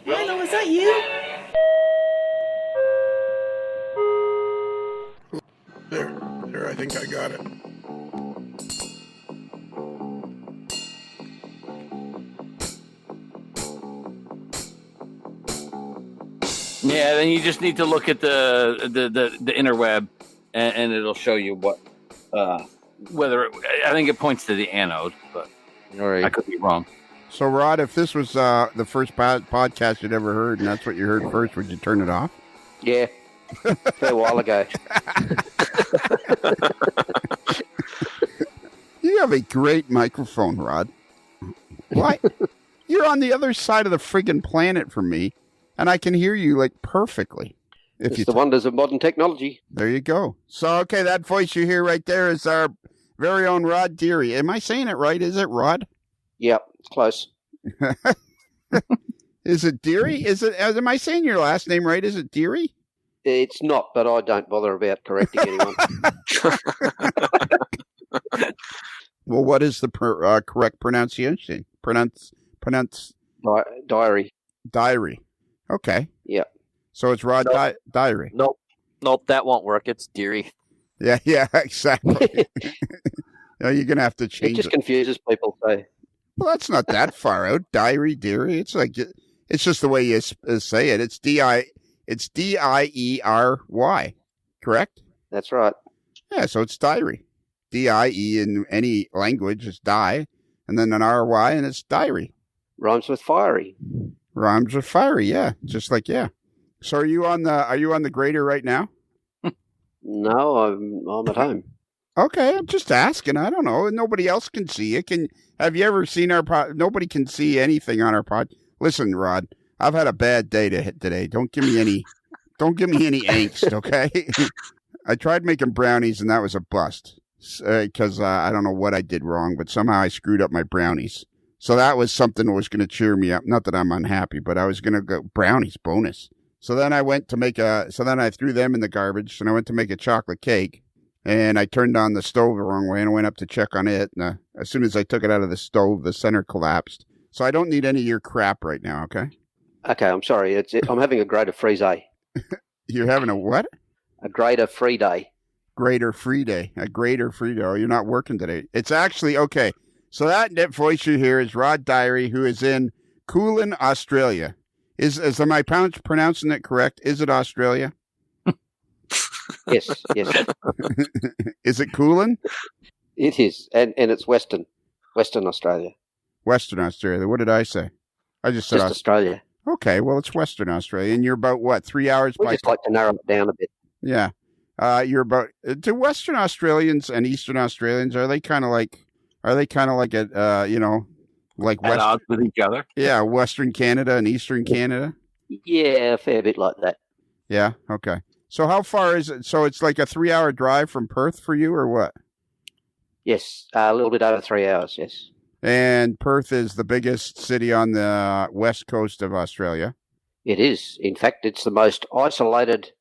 Rhino, is that you? There, I think I got it. Yeah, then you just need to look at the interweb, and it'll show you what whether I think it points to the anode, but I could be wrong. So, Rod, if this was the first podcast you'd ever heard, and that's what you heard first, would you turn it off? Yeah, a fair while ago. You have a great microphone, Rod. Why? You're on the other side of the friggin' planet from me, and I can hear you, like, perfectly. It's the wonders of modern technology. There you go. So, okay, that voice you hear right there is our very own Rod Deere. Am I saying it right? Is it Rod? Yep, it's close. Is it Deary? Am I saying your last name right? Is it Deary? It's not, but I don't bother about correcting anyone. Well, what is the correct pronunciation? Diary. Diary. Okay. Yeah. So it's Rod Diary. Nope, that won't work. It's Deary. Yeah, exactly. You're going to have to change it. It just confuses people, so... Well, that's not that far out. Diary, Deary. It's like, it's just the way you say it. It's D-I-E-R-Y, correct? That's right. Yeah, so it's diary. D-I-E in any language is die, and then an R-Y, and it's diary. Rhymes with fiery. Rhymes with fiery, yeah. Just like, yeah. So are you on the grader right now? No, I'm at home. Okay, I'm just asking. I don't know. Nobody else can see it. Have you ever seen our pod? Nobody can see anything on our pod. Listen, Rod, I've had a bad day today. Don't give me any angst, okay? I tried making brownies, and that was a bust because I don't know what I did wrong, but somehow I screwed up my brownies. So that was something that was going to cheer me up. Not that I'm unhappy, but I was going to go brownies bonus. So then I went to then I threw them in the garbage, and I went to make a chocolate cake, and I turned on the stove the wrong way, and I went up to check on it, and as soon as I took it out of the stove, the center collapsed. So I don't need any of your crap right now, okay? Okay, I'm sorry. I'm having a greater free day. You're having a what? A greater free day. Greater free day. A greater free day. Oh, you're not working today. It's actually, okay. So that voice you hear is Rod Diary, who is in Coolin, Australia. Am I pronouncing it correct? Is it Australia? Yes. Is it Coolin? It is, and it's Western Australia. Western Australia. What did I say? I just said Australia. Okay, well, it's Western Australia, and you're about, what, 3 hours? We just like to narrow it down a bit. Yeah. You're about, do Western Australians and Eastern Australians, are they kind of like like at odds with each other? Yeah, Western Canada and Eastern Canada? Yeah, a fair bit like that. Yeah, okay. So how far is it? So it's like a 3 hour drive from Perth for you, or what? Yes, a little bit over 3 hours, yes. And Perth is the biggest city on the west coast of Australia. It is. In fact, it's the most isolated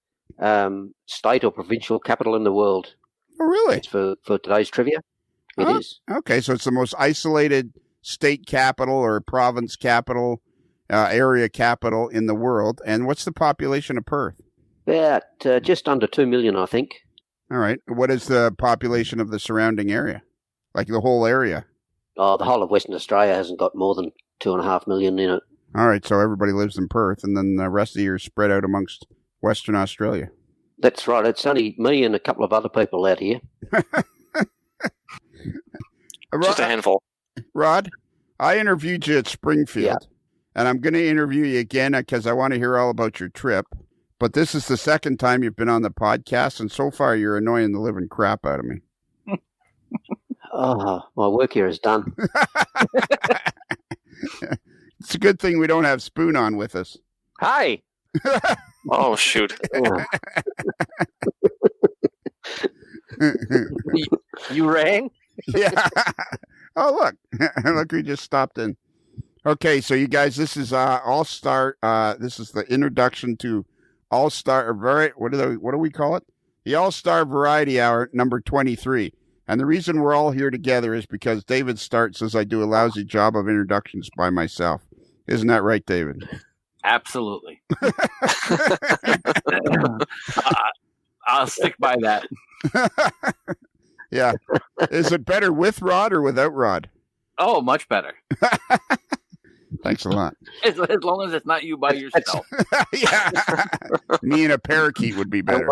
state or provincial capital in the world. Oh, really? It's for today's trivia. It is. Okay, so it's the most isolated state capital or province capital, area capital in the world. And what's the population of Perth? About just under 2 million, I think. All right. What is the population of the surrounding area? Like the whole area? Oh, the whole of Western Australia hasn't got more than 2.5 million in it. All right, so everybody lives in Perth, and then the rest of the year is spread out amongst Western Australia. That's right. It's only me and a couple of other people out here. Just a handful. Rod, I interviewed you at Springfield, and I'm going to interview you again because I want to hear all about your trip. But this is the second time you've been on the podcast, and so far you're annoying the living crap out of me. Oh, my work here is done. It's a good thing we don't have Spoon on with us. Hi. Oh, shoot. You rang? Yeah. Oh, look. Look, we just stopped in. Okay, so you guys, this is All-Star. This is the introduction to All-Star. What do we call it? The All-Star Variety Hour, number 23. And the reason we're all here together is because David Start says I do a lousy job of introductions by myself. Isn't that right, David? Absolutely. I'll stick by that. Yeah. Is it better with Rod or without Rod? Oh, much better. Thanks a lot. As long as it's not you by yourself. Yeah. Me and a parakeet would be better.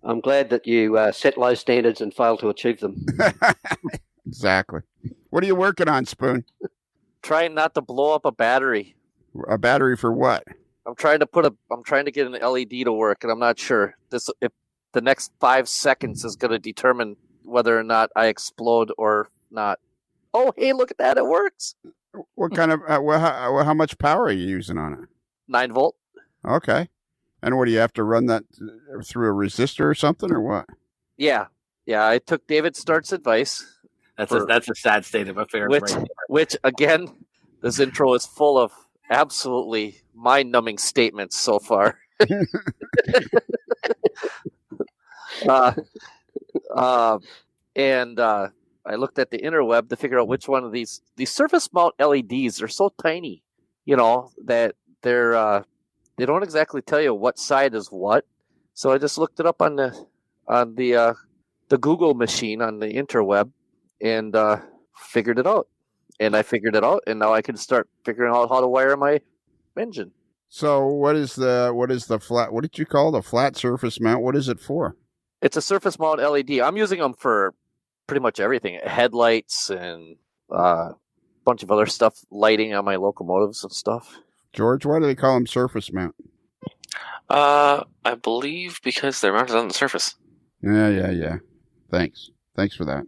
I'm glad that you set low standards and fail to achieve them. Exactly. What are you working on, Spoon? Trying not to blow up a battery. A battery for what? I'm trying to get an LED to work, and I'm not sure if the next 5 seconds is going to determine whether or not I explode or not. Oh, hey, look at that! It works. What kind of how much power are you using on it? 9 volt. Okay. And what do you have to run that through a resistor or something, or what? Yeah. I took David Start's advice. That's a sad state of affairs. Which again, this intro is full of absolutely mind-numbing statements so far. I looked at the interweb to figure out which one of these surface mount LEDs are so tiny, that they don't exactly tell you what side is what. So I just looked it up on the Google machine on the interweb and figured it out. And I figured it out, and now I can start figuring out how to wire my engine. So what did you call the flat surface mount? What is it for? It's a surface mount LED. I'm using them for pretty much everything. Headlights and a bunch of other stuff, lighting on my locomotives and stuff. George, why do they call them surface mount? I believe because they're mounted on the surface. Yeah. Thanks for that.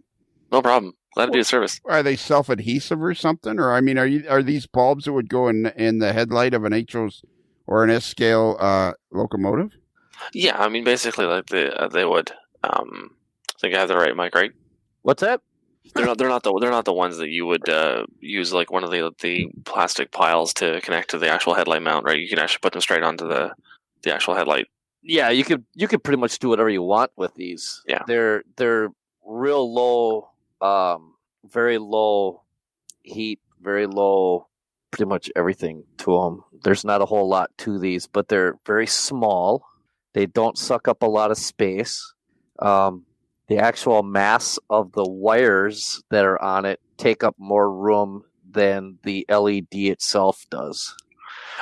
No problem. Glad to do a service. Are they self-adhesive or something? Or I mean, are these bulbs that would go in the headlight of an HO's or an S-scale locomotive? Yeah, I mean, basically, like they would. I think I have the right mic, right? What's that? They're not the ones that you would use like one of the plastic piles to connect to the actual headlight mount, right? You can actually put them straight onto the actual headlight. Yeah, you could pretty much do whatever you want with these. Yeah, they're real low, very low heat, very low, pretty much everything to them. There's not a whole lot to these, but they're very small. They don't suck up a lot of space. The actual mass of the wires that are on it take up more room than the LED itself does.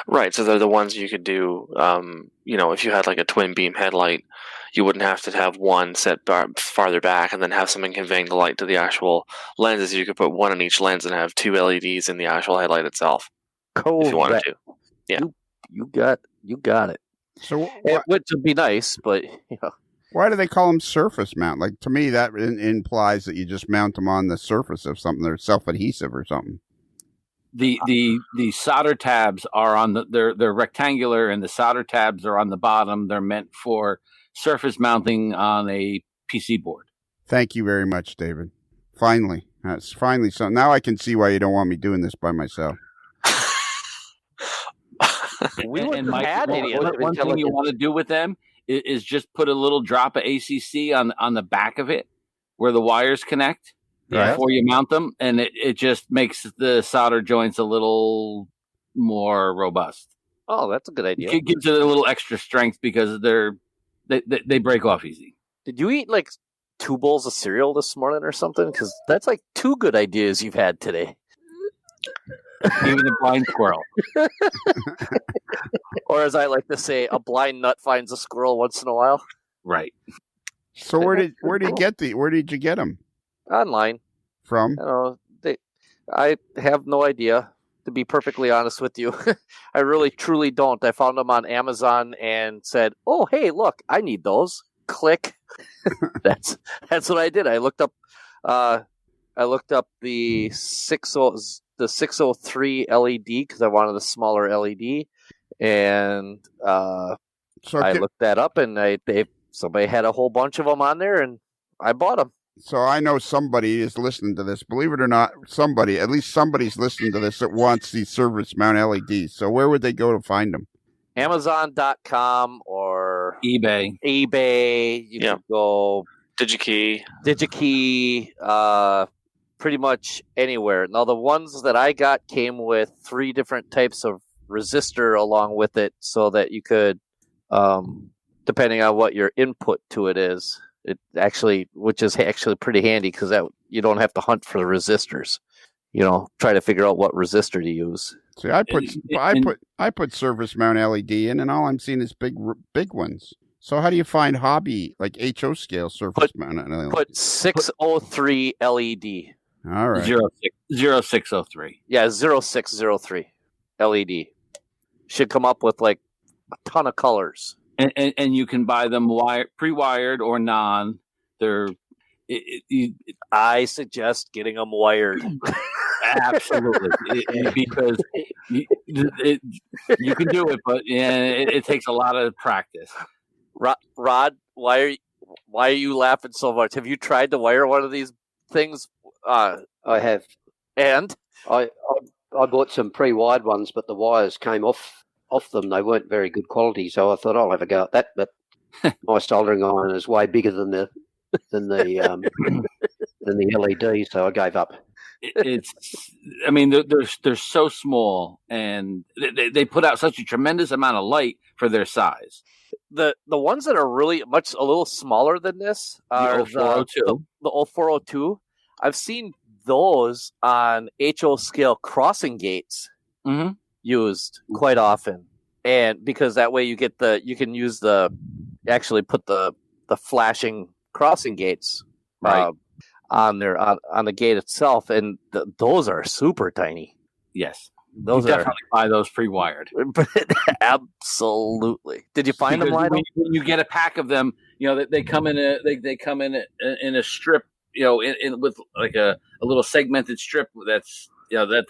Right, so they're the ones you could do, if you had like a twin beam headlight, you wouldn't have to have one set farther back and then have something conveying the light to the actual lenses. You could put one in each lens and have 2 LEDs in the actual headlight itself. Cool. If you wanted to. Yeah. You got it. So which would be nice, but why do they call them surface mount? Like, to me, that implies that you just mount them on the surface of something. They're self-adhesive or something. The solder tabs are on they're rectangular, and the solder tabs are on the bottom. They're meant for surface mounting on a PC board. Thank you very much, David. Finally, that's finally something. Now I can see why you don't want me doing this by myself. And Mike, one thing you want to do with them is just put a little drop of ACC on the back of it where the wires connect before you mount them, and it just makes the solder joints a little more robust. Oh, that's a good idea. It gives it a little extra strength because they break off easy. Did you eat like 2 bowls of cereal this morning or something? Because that's like 2 good ideas you've had today. Even a blind squirrel. Or as I like to say, a blind nut finds a squirrel once in a while. Right. So where did you get them? Online. From? I have no idea, to be perfectly honest with you. I really truly don't. I found them on Amazon and said, "Oh, hey, look, I need those." Click. That's what I did. I looked up the 603 LED because I wanted a smaller LED, and I looked that up, and somebody had a whole bunch of them on there, and I bought them. So I know somebody is listening to this. Believe it or not, at least somebody's listening to this that wants these surface mount LEDs. So where would they go to find them? Amazon.com or eBay. You can go DigiKey, pretty much anywhere. Now, the ones that I got came with 3 different types of resistor along with it, so that you could, depending on what your input to it is, which is actually pretty handy because that you don't have to hunt for the resistors. Try to figure out what resistor to use. See, I put surface mount LED in, and all I'm seeing is big ones. So how do you find hobby, like HO scale surface mount LED? Put 603 LED. All right. 0603. Yeah, 0603 LED. Should come up with like a ton of colors. And you can buy them pre-wired or non. I suggest getting them wired. Absolutely, because you can do it, but it takes a lot of practice. Rod, why are you laughing so much? Have you tried to wire one of these things? I have. And I bought some pre-wired ones, but the wires came off them. They weren't very good quality, so I thought I'll have a go at that. But my soldering iron is way bigger than the LED, so I gave up. They're so small, and they put out such a tremendous amount of light for their size. The ones that are really a little smaller than this are the 0402. The 0402. I've seen those on HO scale crossing gates used quite often, and because that way you can put the flashing crossing gates on the gate itself, and those are super tiny. Yes, those definitely buy those pre-wired. Absolutely. Did you find them, Lionel? When you get a pack of them, they come in a strip, with like a little segmented strip that's that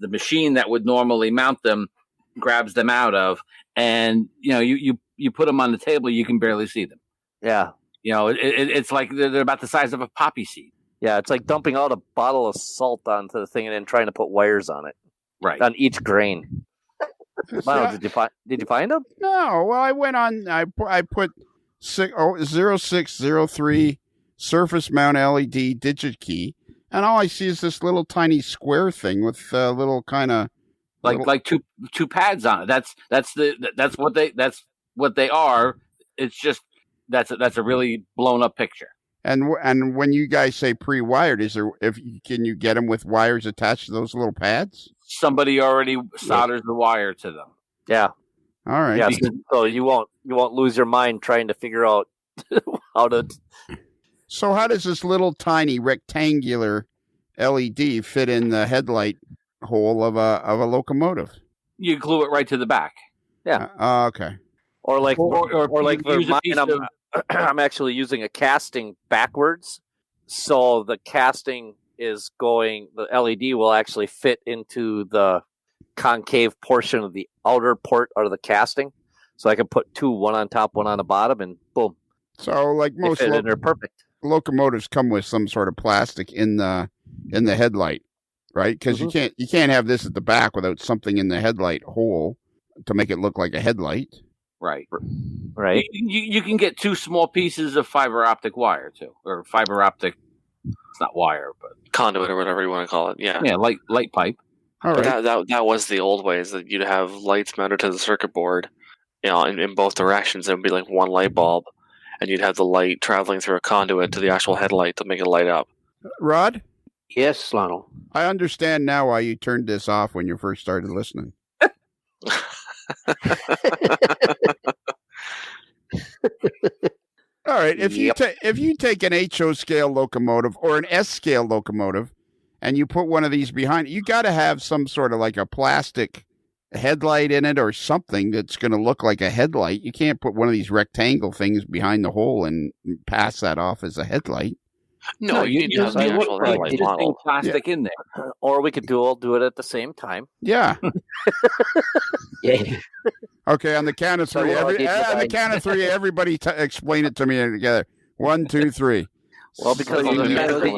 the machine that would normally mount them grabs them out of, and you put them on the table, you can barely see them. Yeah. It's like they're about the size of a poppy seed. Yeah, it's like dumping out a bottle of salt onto the thing and then trying to put wires on it. Right. On each grain. Lionel, did you find them? No. Well, I went on. I put 0603 surface mount LED DigiKey, and all I see is this little tiny square thing with a little kind of like two pads on it. That's what they are. It's just that's a really blown up picture. And when you guys say pre-wired, can you get them with wires attached to those little pads? Somebody already solders the wire to them. Yeah. All right. Yeah, so you won't lose your mind trying to figure out how to. So how does this little tiny rectangular LED fit in the headlight hole of a locomotive? You glue it right to the back. Yeah. Okay. Or like use a piece of. I'm actually using a casting backwards, so the casting is the LED will actually fit into the concave portion of the outer port of the casting, so I can put 2, one on top, one on the bottom, and boom. So like most they're perfect. Locomotives come with some sort of plastic in the headlight, right? Because you can't have this at the back without something in the headlight hole to make it look like a headlight. Right. You can get 2 small pieces of fiber optic wire too, or fiber optic. It's not wire, but conduit or whatever you want to call it. Yeah, light pipe. All right. That was the old ways, that you'd have lights mounted to the circuit board, in both directions. It would be like one light bulb, and you'd have the light traveling through a conduit to the actual headlight to make it light up. Rod? Yes, Lionel. I understand now why you turned this off when you first started listening. All right. If you take an HO scale locomotive or an S scale locomotive and you put one of these behind it, you got to have some sort of like a plastic headlight in it or something that's going to look like a headlight. You can't put one of these rectangle things behind the hole and pass that off as a headlight. No, you need to have the actual headlight model. Plastic in there, or we could do it at the same time. Yeah. Yeah. Okay, on the count of 3, everybody explain it to me together. 1, 2, 3. Well, because you have the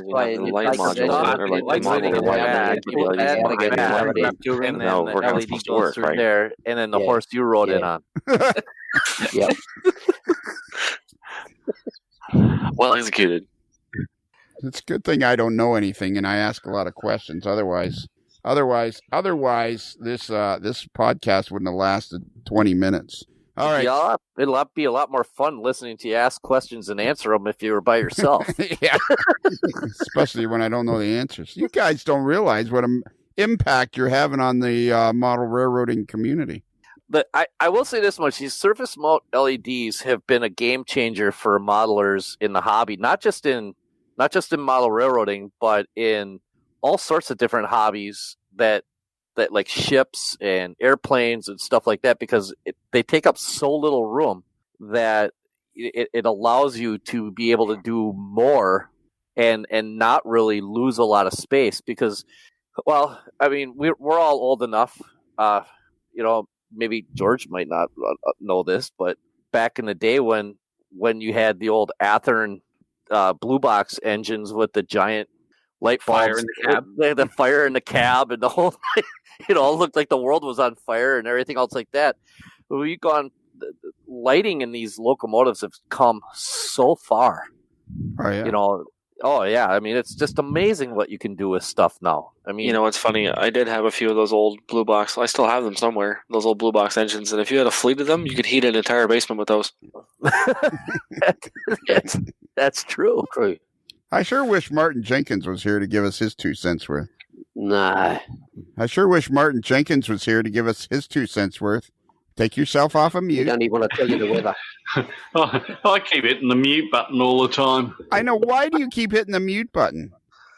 light module, or like the module, and then the LED goes through there, and then the horse you rode in on. Yeah. Well executed. It's a good thing I don't know anything and I ask a lot of questions. Otherwise, this podcast wouldn't have lasted 20 minutes. All right. Yeah, it'll be a lot more fun listening to you ask questions and answer them if you were by yourself. Yeah. Especially when I don't know the answers. You guys don't realize what an impact you're having on the model railroading community. But I will say this much: these surface mount LEDs have been a game changer for modelers in the hobby, not just in model railroading, but in all sorts of different hobbies that like ships and airplanes and stuff like that, because they take up so little room that it allows you to be able to do more and not really lose a lot of space. Because, well, I mean, we're all old enough, maybe George might not know this, but back in the day when you had the old Athearn blue box engines with the giant light Fire bulbs, in the cab. they had the fire in the cab and the whole thing, it looked like the world was on fire and everything else like that. We've gone, lighting in these locomotives have come so far. Oh, yeah. Oh yeah, I mean, it's just amazing what you can do with stuff now. I mean, You know what's funny? I did have a few of those old blue box. I still have them somewhere. Those old blue box engines, and if you had a fleet of them, you could heat an entire basement with those. that's true. True. I sure wish Martin Jenkins was here to give us his 2 cents worth. No. I sure wish Martin Jenkins was here to give us his 2 cents worth. Take yourself off of You mute. don't even want to tell you the weather. I keep hitting the mute button all the time. I know. Why do you keep hitting the mute button?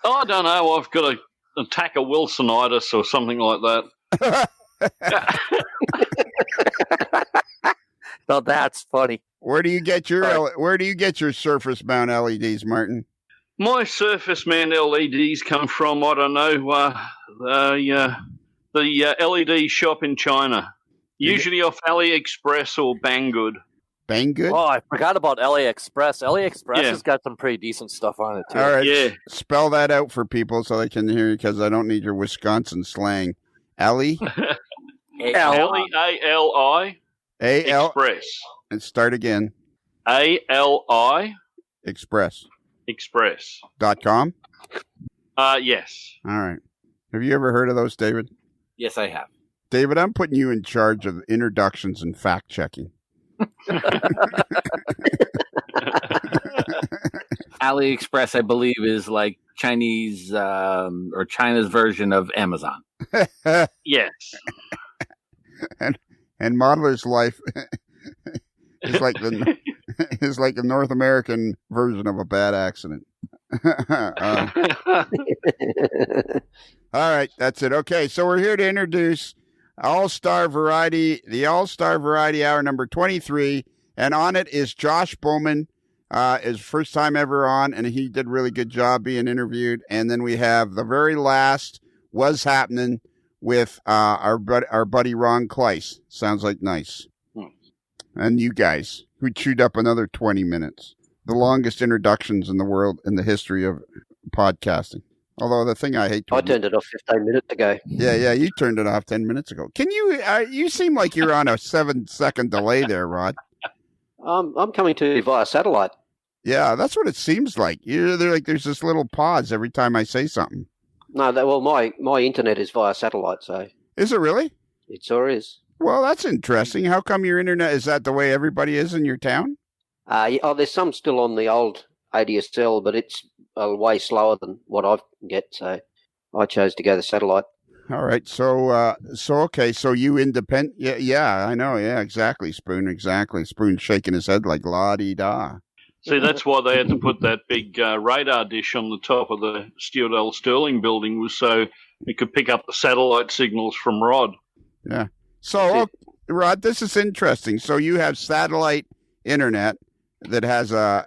I don't know. I've got an attack of Wilsonitis or something like that. Now that's funny. Where do you get your surface mount LEDs, Martin? My surface mount LEDs come from, I don't know, the LED shop in China. Usually off AliExpress or Banggood. Banggood? Oh, I forgot about AliExpress. AliExpress Yeah. has got some pretty decent stuff on it too. All right. Yeah. Spell that out for people so they can hear you, because I don't need your Wisconsin slang. Ali? Leali A-L. Express. And start again. ALI Express. Express. .com? Yes. All right. Have you ever heard of those, David? Yes, I have. David, I'm putting you in charge of introductions and fact checking. AliExpress, I believe, is like Chinese or China's version of Amazon. Yes. And Modeler's Life is like the North American version of a bad accident. All right, that's it. Okay, so we're here to introduce All-Star Variety, the All-Star Variety Hour number 23, and on it is Josh Bowman, his first time ever on, and he did a really good job being interviewed. And then we have the very last Was Happening with our buddy Ron Kleiss. Sounds like nice. And you guys, who chewed up another 20 minutes. The longest introductions in the world in the history of podcasting. Although the thing I hate to I turned it off 15 minutes ago. Yeah, you turned it off 10 minutes ago. Can you, you seem like you're on a 7-second delay there, Rod. I'm coming to you via satellite. Yeah, that's what it seems like. There's this little pause every time I say something. No, my internet is via satellite, so. Is it really? It sure is. Well, that's interesting. How come your internet, is that the way everybody is in your town? There's some still on the old ADSL, but it's way slower than what I can get, so I chose to go the satellite. All right, so okay, so you independent? Yeah, I know, yeah, exactly, Spoon, exactly. Spoon shaking his head like la-di-da. See, that's why they had to put that big radar dish on the top of the Stuart L. Sterling building, was so it could pick up the satellite signals from Rod. Yeah. So, Rod, this is interesting. So you have satellite internet that has a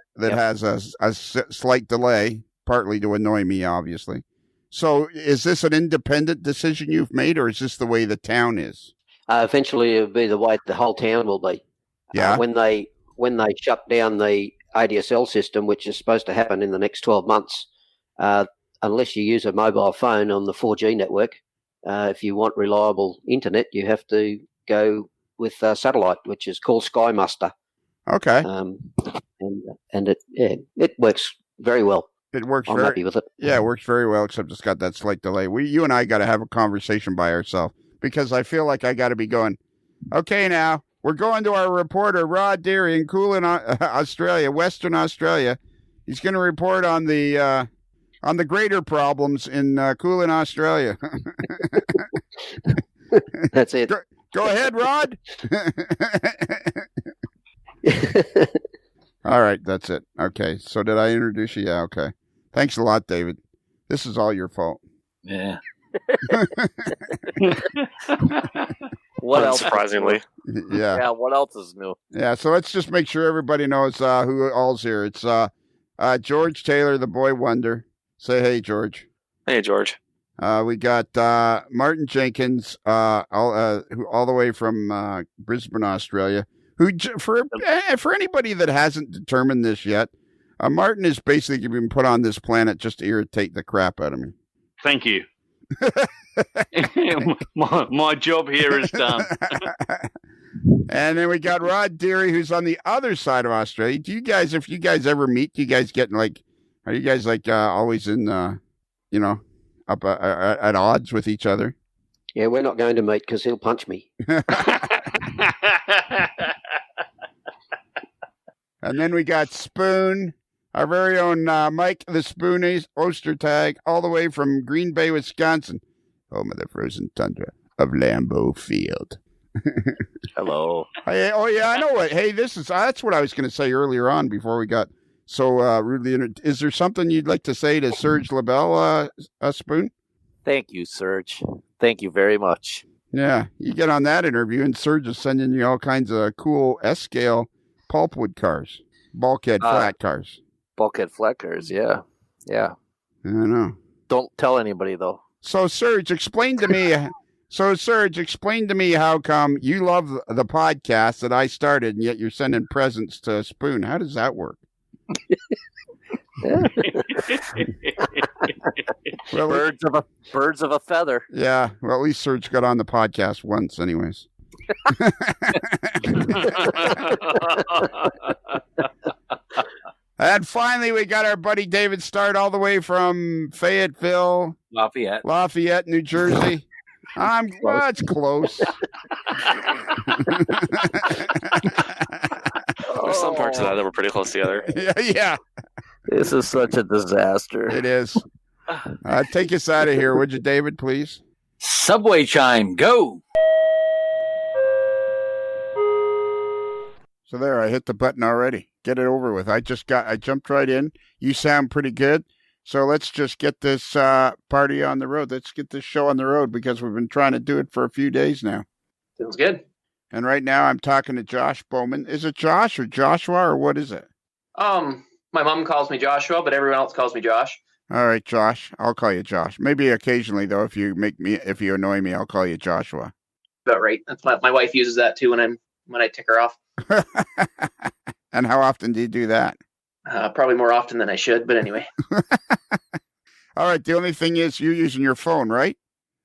slight delay, partly to annoy me, obviously. So is this an independent decision you've made, or is this the way the town is? Eventually, it'll be the way the whole town will be. Yeah. When they shut down the ADSL system, which is supposed to happen in the next 12 months, unless you use a mobile phone on the 4G network, if you want reliable internet, you have to go with satellite, which is called Sky Muster. Okay. and it works very well. It works. I'm happy with it. Yeah, it works very well, except it's got that slight delay. You and I got to have a conversation by ourselves because I feel like I got to be going. Okay, now we're going to our reporter Rod Deere in Coolin, Australia, Western Australia. He's going to report on the grader problems in Coolin, Australia. That's it. Go ahead, Rod. All right, that's it. Okay, so did I introduce you? Yeah, okay. Thanks a lot, David. This is all your fault. Yeah. What else? Surprisingly. Yeah. Yeah, what else is new? Yeah, so let's just make sure everybody knows who all's here. It's George Taylor, the boy wonder. Say hey, George. Hey, George. We got Martin Jenkins, all the way from Brisbane, Australia. Who, for anybody that hasn't determined this yet, Martin has basically been put on this planet just to irritate the crap out of me. Thank you. my job here is done. And then we got Rod Deere, who's on the other side of Australia. If you guys ever meet, do you guys get are you guys always in, up at odds with each other? Yeah, we're not going to meet because he'll punch me. And then we got Spoon, our very own Mike the Spoonies, Ostertag, all the way from Green Bay, Wisconsin, home of the frozen tundra of Lambeau Field. Hello. Hey, oh yeah, I know what. Hey, that's what I was going to say earlier on before we got so rudely. Is there something you'd like to say to Serge LaBelle, Spoon? Thank you, Serge. Thank you very much. Yeah, you get on that interview, and Serge is sending you all kinds of cool S-scale pulpwood cars, bulkhead flat cars. Bulkhead flat cars, yeah. Yeah. I know. Don't tell anybody, though. So, Serge, explain to me how come you love the podcast that I started, and yet you're sending presents to Spoon. How does that work? Well, birds of a feather. Yeah. Well, at least Serge got on the podcast once, anyways. And finally, we got our buddy David Start all the way from Fayetteville, Lafayette, New Jersey. It's close. There's some parts of that were pretty close together. Yeah. This is such a disaster. It is. Take us out of here, would you, David, please? Subway chime, go! So there, I hit the button already. Get it over with. I jumped right in. You sound pretty good. So let's just get this party on the road. Let's get this show on the road because we've been trying to do it for a few days now. Sounds good. And right now I'm talking to Josh Bowman. Is it Josh or Joshua or what is it? My mom calls me Joshua, but everyone else calls me Josh. All right, Josh. I'll call you Josh. Maybe occasionally though, if you annoy me, I'll call you Joshua. About right. That's my wife uses that too when I tick her off. And how often do you do that? Probably more often than I should, but anyway. All right. The only thing is you're using your phone, right?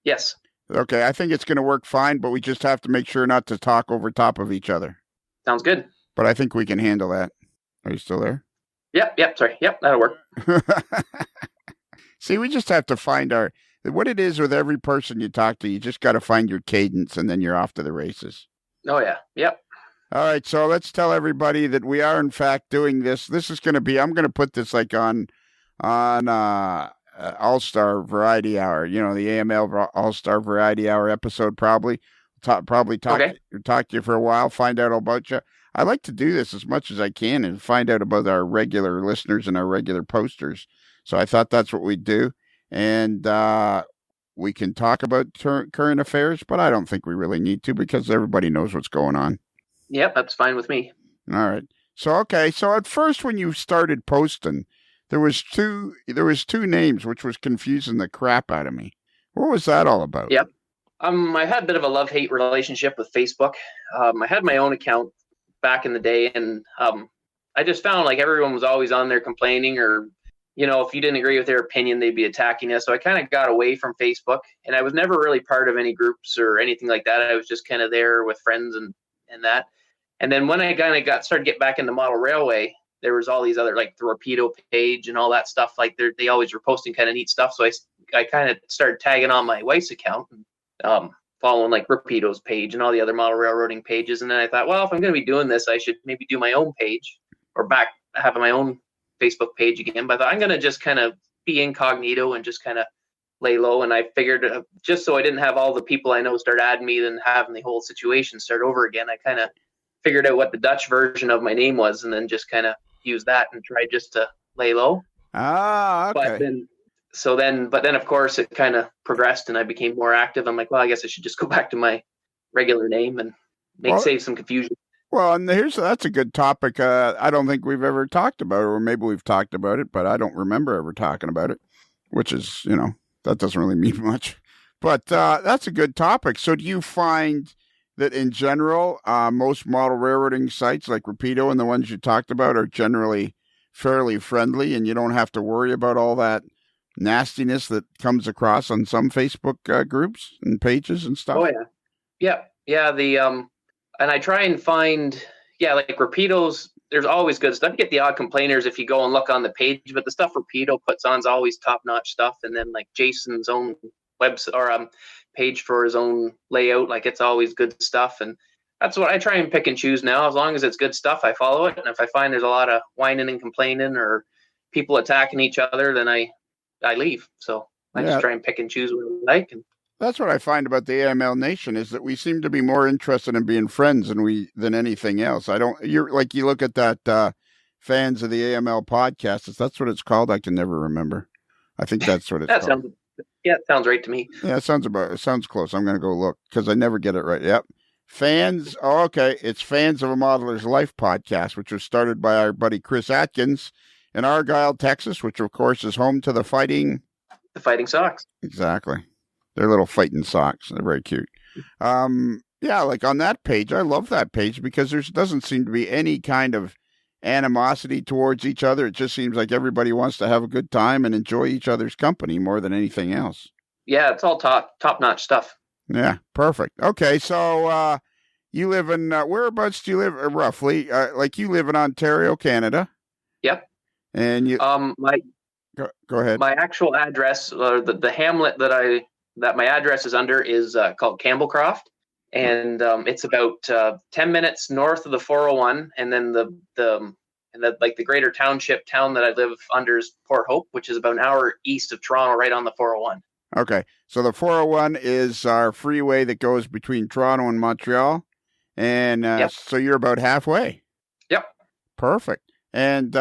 Yes. Okay. I think it's going to work fine, but we just have to make sure not to talk over top of each other. Sounds good. But I think we can handle that. Are you still there? Yep. Sorry. Yep. That'll work. See, we just have to find what it is with every person you talk to. You just got to find your cadence and then you're off to the races. Oh, yeah. Yep. All right, so let's tell everybody that we are in fact doing this. This is going to be, I'm going to put this like on All-Star Variety Hour, the AML All-Star Variety Hour episode probably. Talk to you for a while, find out about you. I like to do this as much as I can and find out about our regular listeners and our regular posters. So I thought that's what we'd do. And we can talk about current affairs, but I don't think we really need to because everybody knows what's going on. Yep, that's fine with me. All right. So at first when you started posting, there was two names, which was confusing the crap out of me. What was that all about? Yep. I had a bit of a love-hate relationship with Facebook. I had my own account back in the day, and I just found like everyone was always on there complaining, or if you didn't agree with their opinion, they'd be attacking us. So I kind of got away from Facebook, and I was never really part of any groups or anything like that. I was just kind of there with friends and that. And then when I kind of started getting back into model railway, there was all these other, like the Rapido page and all that stuff. Like they always were posting kind of neat stuff. So I kind of started tagging on my wife's account and following like Rapido's page and all the other model railroading pages. And then I thought, well, if I'm going to be doing this, I should maybe do my own page or have my own Facebook page again. But I thought I'm going to just kind of be incognito and just kind of lay low. And I figured just so I didn't have all the people I know start adding me, then having the whole situation start over again, I kind of figured out what the Dutch version of my name was and then just kind of use that and try just to lay low. Ah, okay. But then of course it kind of progressed and I became more active. I'm like, well, I guess I should just go back to my regular name and save some confusion. Well, and that's a good topic. I don't think we've ever talked about it, or maybe we've talked about it, but I don't remember ever talking about it, which is, that doesn't really mean much. But that's a good topic. So do you find that in general, most model railroading sites like Rapido and the ones you talked about are generally fairly friendly and you don't have to worry about all that nastiness that comes across on some Facebook groups and pages and stuff? Oh, yeah. Yeah. And I try and find, like Rapido's, there's always good stuff. You get the odd complainers if you go and look on the page, but the stuff Rapido puts on is always top-notch stuff. And then like Jason's own website or page for his own layout, like it's always good stuff. And that's what I try and pick and choose now. As long as it's good stuff, I follow it. And if I find there's a lot of whining and complaining or people attacking each other, then I leave. So I just try and pick and choose what I like. And that's what I find about the AML Nation is that we seem to be more interested in being friends than anything else. You look at that fans of the AML podcast. If that's what it's called, I can never remember. I think that's what it's called. It sounds right to me. Yeah, it sounds close. I'm going to go look because I never get it right. Yep. Fans. Oh, okay. It's Fans of a Modeler's Life podcast, which was started by our buddy Chris Atkins in Argyle, Texas, which of course is home to the Fighting Sox. Exactly. They're little fighting socks. They're very cute. Like on that page, I love that page because there doesn't seem to be any kind of animosity towards each other. It just seems like everybody wants to have a good time and enjoy each other's company more than anything else. Yeah, it's all top-notch stuff. Yeah, perfect. Okay, so you live in, whereabouts do you live roughly? You live in Ontario, Canada? Yep. And you... Go ahead. My actual address, the hamlet that my address is under is called Campbellcroft, and it's about 10 minutes north of the 401, and then the greater township town that I live under is Port Hope, which is about an hour east of Toronto, right on the 401. Okay, so the 401 is our freeway that goes between Toronto and Montreal, and so you're about halfway. Yep. Perfect. And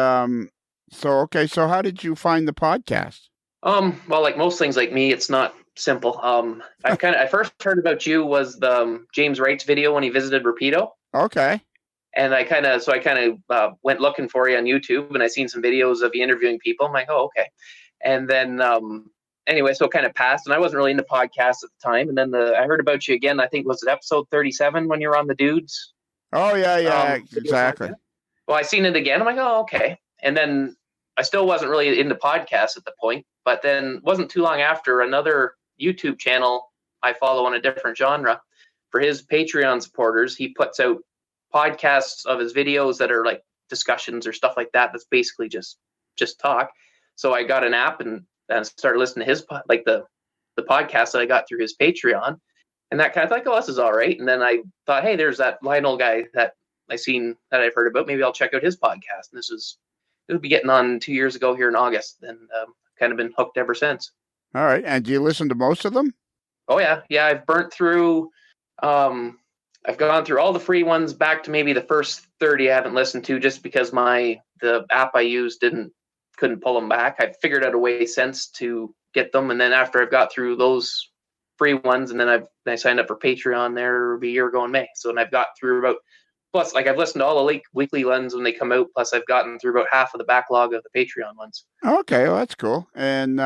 so how did you find the podcast? Well, like most things like me, it's not simple. I first heard about you was the James Wright's video when he visited Rapido. Okay. And I kind of went looking for you on YouTube, and I seen some videos of you interviewing people. I'm like, oh, okay. And then anyway, so it kind of passed, and I wasn't really into podcasts at the time. And then I heard about you again. I think was it episode 37 when you were on the Dudes? Oh yeah, exactly. Well, I seen it again. I'm like, oh, okay. And then I still wasn't really into podcasts at the point, but then wasn't too long after another YouTube channel I follow on a different genre for his Patreon supporters. He puts out podcasts of his videos that are like discussions or stuff like that. That's basically just talk. So I got an app and started listening to his the podcast that I got through his Patreon, and that kind of like, oh, this is all right. And then I thought, hey, there's that Lionel guy that I seen that I've heard about. Maybe I'll check out his podcast. And it'll be getting on 2 years ago here in August, and kind of been hooked ever since. All right. And do you listen to most of them? Oh yeah. I've burnt through. I've gone through all the free ones back to maybe the first 30 I haven't listened to just because the app I used couldn't pull them back. I figured out a way since to get them, and then after I've got through those free ones, and then I signed up for Patreon there a year ago in May. So, and I've got through about. Plus, I've listened to all the weekly ones when they come out. Plus, I've gotten through about half of the backlog of the Patreon ones. Okay, well, that's cool. And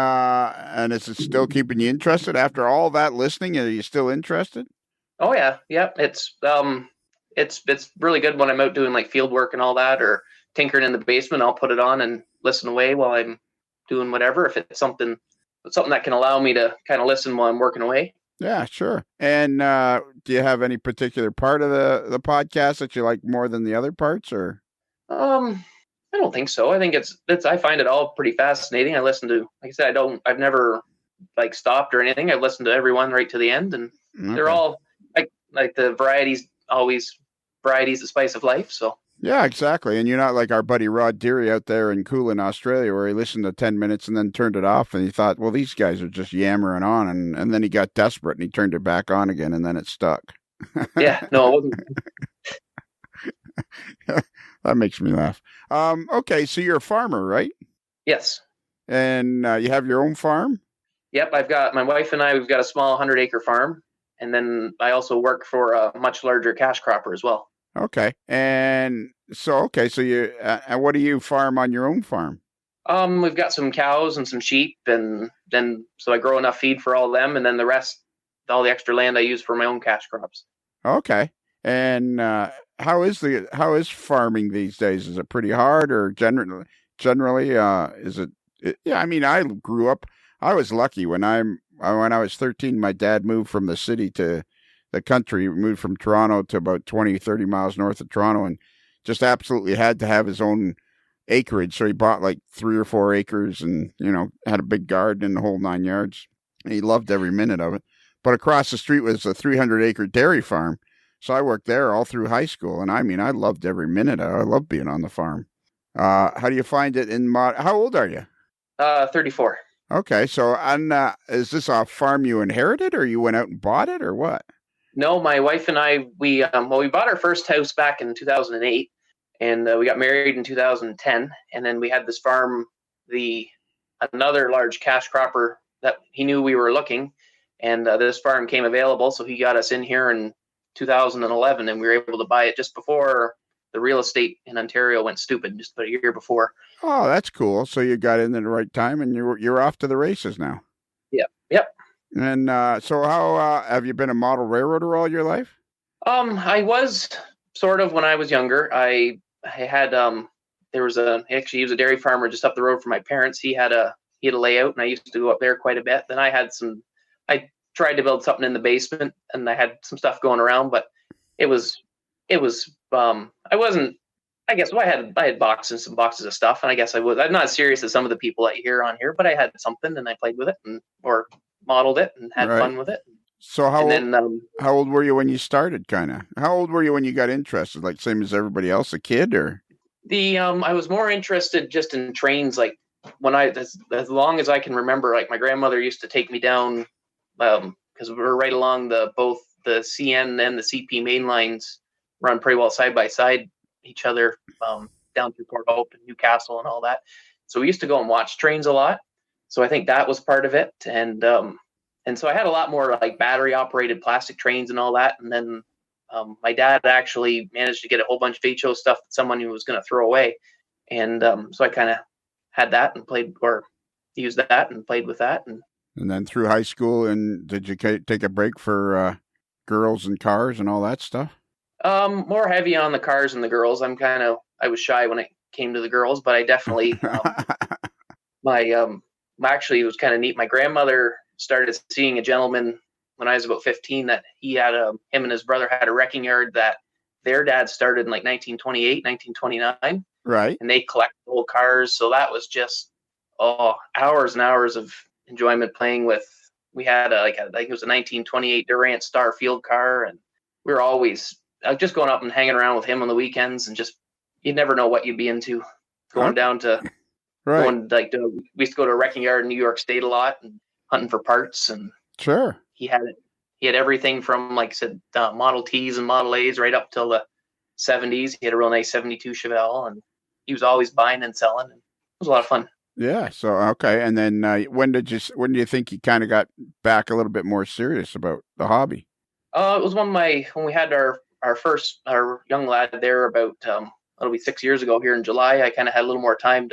is it still keeping you interested after all that listening? Are you still interested? Oh yeah. It's really good when I'm out doing like field work and all that, or tinkering in the basement. I'll put it on and listen away while I'm doing whatever. If it's something that can allow me to kind of listen while I'm working away. Yeah, sure. And do you have any particular part of the podcast that you like more than the other parts, or? I don't think so. I think I find it all pretty fascinating. I listen to, like I said, I've never like stopped or anything. I've listened to everyone right to the end, and they're all like the varieties, always varieties, the spice of life. So. Yeah, exactly. And you're not like our buddy Rod Deere out there in Coolin, Australia, where he listened to 10 minutes and then turned it off. And he thought, well, these guys are just yammering on. And then he got desperate and he turned it back on again and then it stuck. Yeah, no, it wasn't. That makes me laugh. Okay, so you're a farmer, right? Yes. And you have your own farm? Yep, I've got my wife and we've got a small 100-acre farm. And then I also work for a much larger cash cropper as well. Okay. And so you, and what do you farm on your own farm? We've got some cows and some sheep, and then so I grow enough feed for all of them, and then the rest, all the extra land I use for my own cash crops. Okay. And how is farming these days? Is it pretty hard, or generally is it? Yeah, I mean, I grew up. I was lucky when I was 13. My dad moved from the city to the country. We moved from Toronto to about 20, 30 miles north of Toronto, and just absolutely had to have his own acreage. So he bought like 3 or 4 acres, and had a big garden and the whole 9 yards. And he loved every minute of it. But across the street was a 300-acre dairy farm. So I worked there all through high school, and I mean, I loved every minute. I loved being on the farm. How do you find it in how old are you? 34. Okay, so is this a farm you inherited, or you went out and bought it, or what? No, my wife and I, we bought our first house back in 2008, and we got married in 2010, and then we had this farm, another large cash cropper that he knew we were looking, and this farm came available, so he got us in here in 2011, and we were able to buy it just before the real estate in Ontario went stupid, just about a year before. Oh, that's cool. So you got in at the right time, and you're off to the races now. Yep. And so how have you been a model railroader all your life? I was sort of when I was younger. I had he was a dairy farmer just up the road from my parents. He had a layout, and I used to go up there quite a bit. Then I tried to build something in the basement, and I had some stuff going around, but it was I wasn't, I guess, well, I had some boxes of stuff, and I guess I'm not as serious as some of the people that you hear on here, but I had something, and I played with it or modeled it and had fun with it. So how old were you when you started, kind of? How old were you when you got interested? Like same as everybody else, a kid, or? I was more interested just in trains, like when as long as I can remember, like my grandmother used to take me down, because we were right along both the CN and the CP main lines run pretty well side by side each other, down through Port Hope and Newcastle and all that. So we used to go and watch trains a lot. So I think that was part of it. And so I had a lot more like battery operated plastic trains and all that. And then my dad actually managed to get a whole bunch of HO stuff that someone who was going to throw away. And so I kind of had that and used that and played with that. And then through high school, and did you take a break for girls and cars and all that stuff? More heavy on the cars and the girls. I was shy when it came to the girls, but I definitely, actually it was kind of neat. My grandmother started seeing a gentleman when I was about 15 that he had him and his brother had a wrecking yard that their dad started in like 1928, 1929. Right. And they collect old cars. So that was just, hours and hours of enjoyment playing with. We had it was a 1928 Durant Star field car, and we were always just going up and hanging around with him on the weekends, and just you'd never know what you'd be into. Going down to we used to go to a wrecking yard in New York State a lot and hunting for parts, and sure, he had everything from, like I said, Model Ts and Model A's right up till the 70s. He had a real nice 72 Chevelle, and he was always buying and selling, and it was a lot of fun. Yeah. So, okay. And then when do you think you kind of got back a little bit more serious about the hobby? It was when we had our young lad there about, it'll be 6 years ago here in July. I kind of had a little more time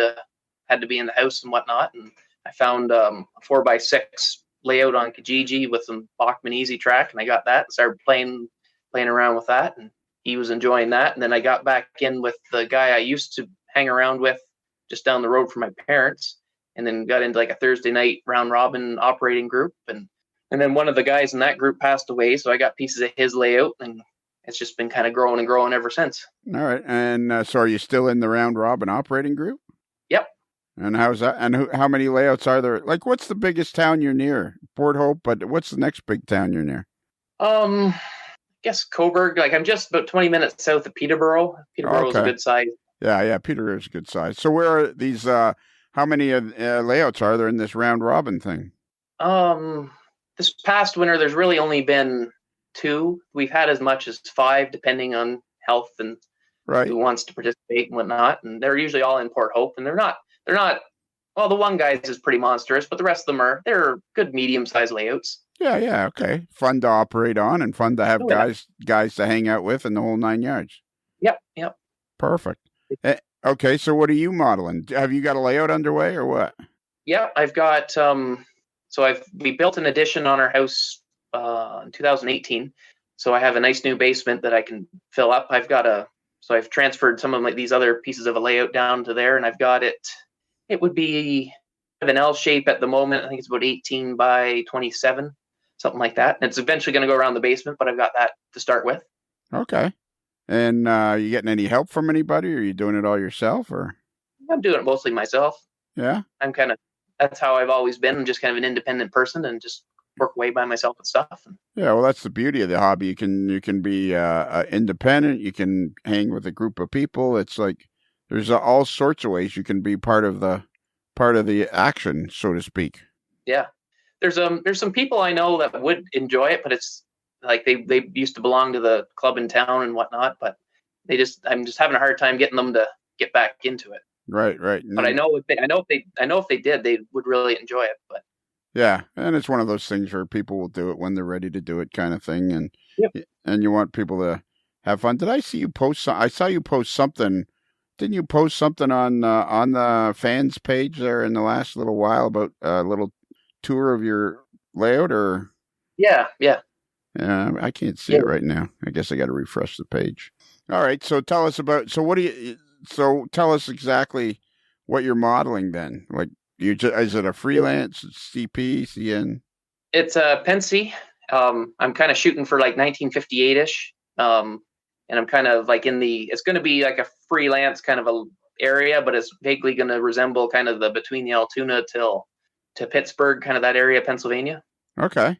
had to be in the house and whatnot. And I found a 4x6 layout on Kijiji with some Bachmann Easy Track. And I got that and started playing around with that. And he was enjoying that. And then I got back in with the guy I used to hang around with just down the road from my parents, and then got into like a Thursday night round robin operating group. And then one of the guys in that group passed away. So I got pieces of his layout and it's just been kind of growing and growing ever since. All right. And so are you still in the Round Robin operating group? Yep. And how's that? And how many layouts are there? Like, what's the biggest town you're near? Port Hope, but what's the next big town you're near? I guess Coburg. Like, I'm just about 20 minutes south of Peterborough. Peterborough is a good size. Yeah, Peterborough is a good size. So where are these? How many layouts are there in this Round Robin thing? This past winter, there's really only been 2. We've had as much as 5, depending on health and who wants to participate and whatnot. And they're usually all in Port Hope, and they're not. Well, the one guy's is pretty monstrous, but the rest of them they're good medium-sized layouts. Yeah, okay. Fun to operate on and fun to have guys to hang out with and the whole 9 yards. Yep. Perfect. Okay, so what are you modeling? Have you got a layout underway or what? Yeah, I've got we built an addition on our house in 2018. So I have a nice new basement that I can fill up. I've transferred some of these other pieces of a layout down to there, and I've got it would be an L shape at the moment. I think it's about 18 by 27, something like that. And it's eventually going to go around the basement, but I've got that to start with. Okay. And you getting any help from anybody, or are you doing it all yourself, or? I'm doing it mostly myself. Yeah. That's how I've always been. I'm just kind of an independent person and just work away by myself with stuff. Yeah, well, that's the beauty of the hobby. You can be independent. You can hang with a group of people. It's like there's all sorts of ways you can be part of the action, so to speak. Yeah, there's some people I know that would enjoy it, but it's like they used to belong to the club in town and whatnot, but I'm just having a hard time getting them to get back into it. Right. But I know if they did, they would really enjoy it. But yeah, and it's one of those things where people will do it when they're ready to do it, kind of thing, and you want people to have fun. Did I see you post? I saw you post something. Didn't you post something on the fans page there in the last little while about a little tour of your layout? Or yeah, I can't see it right now. I guess I got to refresh the page. All right, so tell us about. So tell us exactly what you're modeling then. Like, is it a freelance CP CN? It's a Pensy. I'm kind of shooting for like 1958ish. And I'm kind of like it's going to be like a freelance kind of a area, but it's vaguely going to resemble kind of the between the Altoona to Pittsburgh, kind of that area, Pennsylvania. Okay.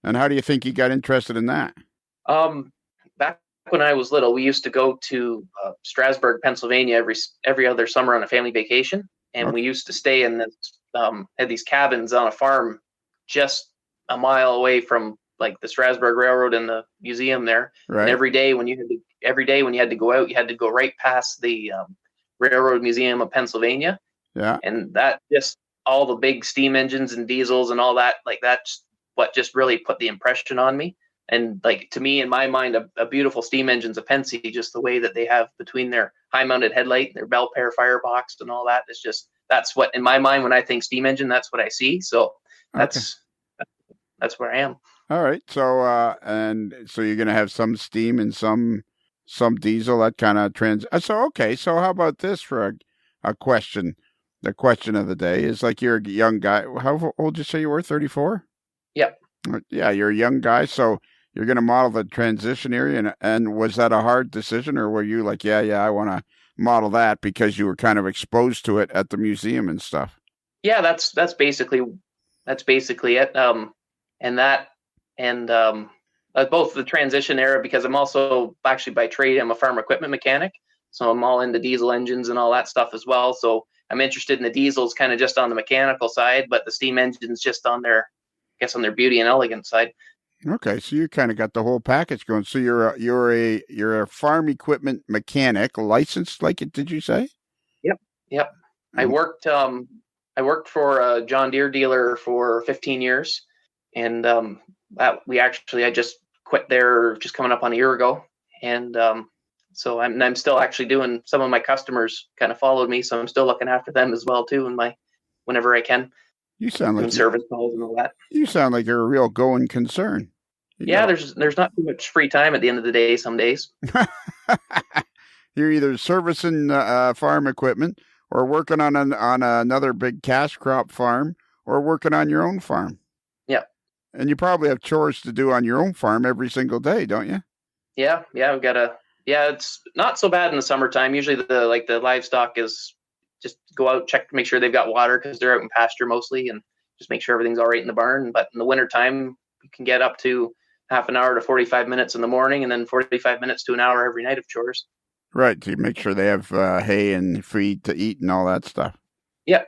And how do you think you got interested in that? Back when I was little, we used to go to Strasburg, Pennsylvania every other summer on a family vacation. And we used to stay in had these cabins on a farm just a mile away from like the Strasburg Railroad and the museum there. Right. And every day when you had to go out, you had to go right past the Railroad Museum of Pennsylvania. Yeah. And that just all the big steam engines and diesels and all that, like that's what just really put the impression on me. And like, to me, in my mind, a beautiful steam engine's a Pensy, just the way that they have between their high mounted headlight, their bell pair firebox and all that. It's just, that's what, in my mind, when I think steam engine, that's what I see. So that's where I am. All right. So, and so you're going to have some steam and some diesel, that kind of So how about this for a question? The question of the day is, like, you're a young guy. How old did you say you were? 34? Yep. Yeah. You're a young guy. So you're going to model the transition area. And was that a hard decision, or were you like, yeah, I want to model that because you were kind of exposed to it at the museum and stuff? Yeah, that's basically it. Both the transition era, because I'm also actually by trade, I'm a farm equipment mechanic. So I'm all into diesel engines and all that stuff as well. So I'm interested in the diesels kind of just on the mechanical side, but the steam engines just on their beauty and elegance side. Okay, so you kind of got the whole package going. So you're a farm equipment mechanic, licensed, like it? Did you say? Yep. I worked for a John Deere dealer for 15 years, and I just quit there just coming up on a year ago, and so I'm still actually doing, some of my customers kind of followed me, so I'm still looking after them as well too, whenever I can. You sound like service calls and all that. You sound like you're a real going concern. There's not too much free time at the end of the day some days. You're either servicing farm equipment, or working on another big cash crop farm, or working on your own farm. Yeah. And you probably have chores to do on your own farm every single day, don't you? Yeah, we've got it's not so bad in the summertime. Usually the livestock is just go out, check, make sure they've got water because they're out in pasture mostly, and just make sure everything's all right in the barn. But in the wintertime, you can get up to half an hour to 45 minutes in the morning, and then 45 minutes to an hour every night of chores. Right, to make sure they have hay and feed to eat and all that stuff. Yep.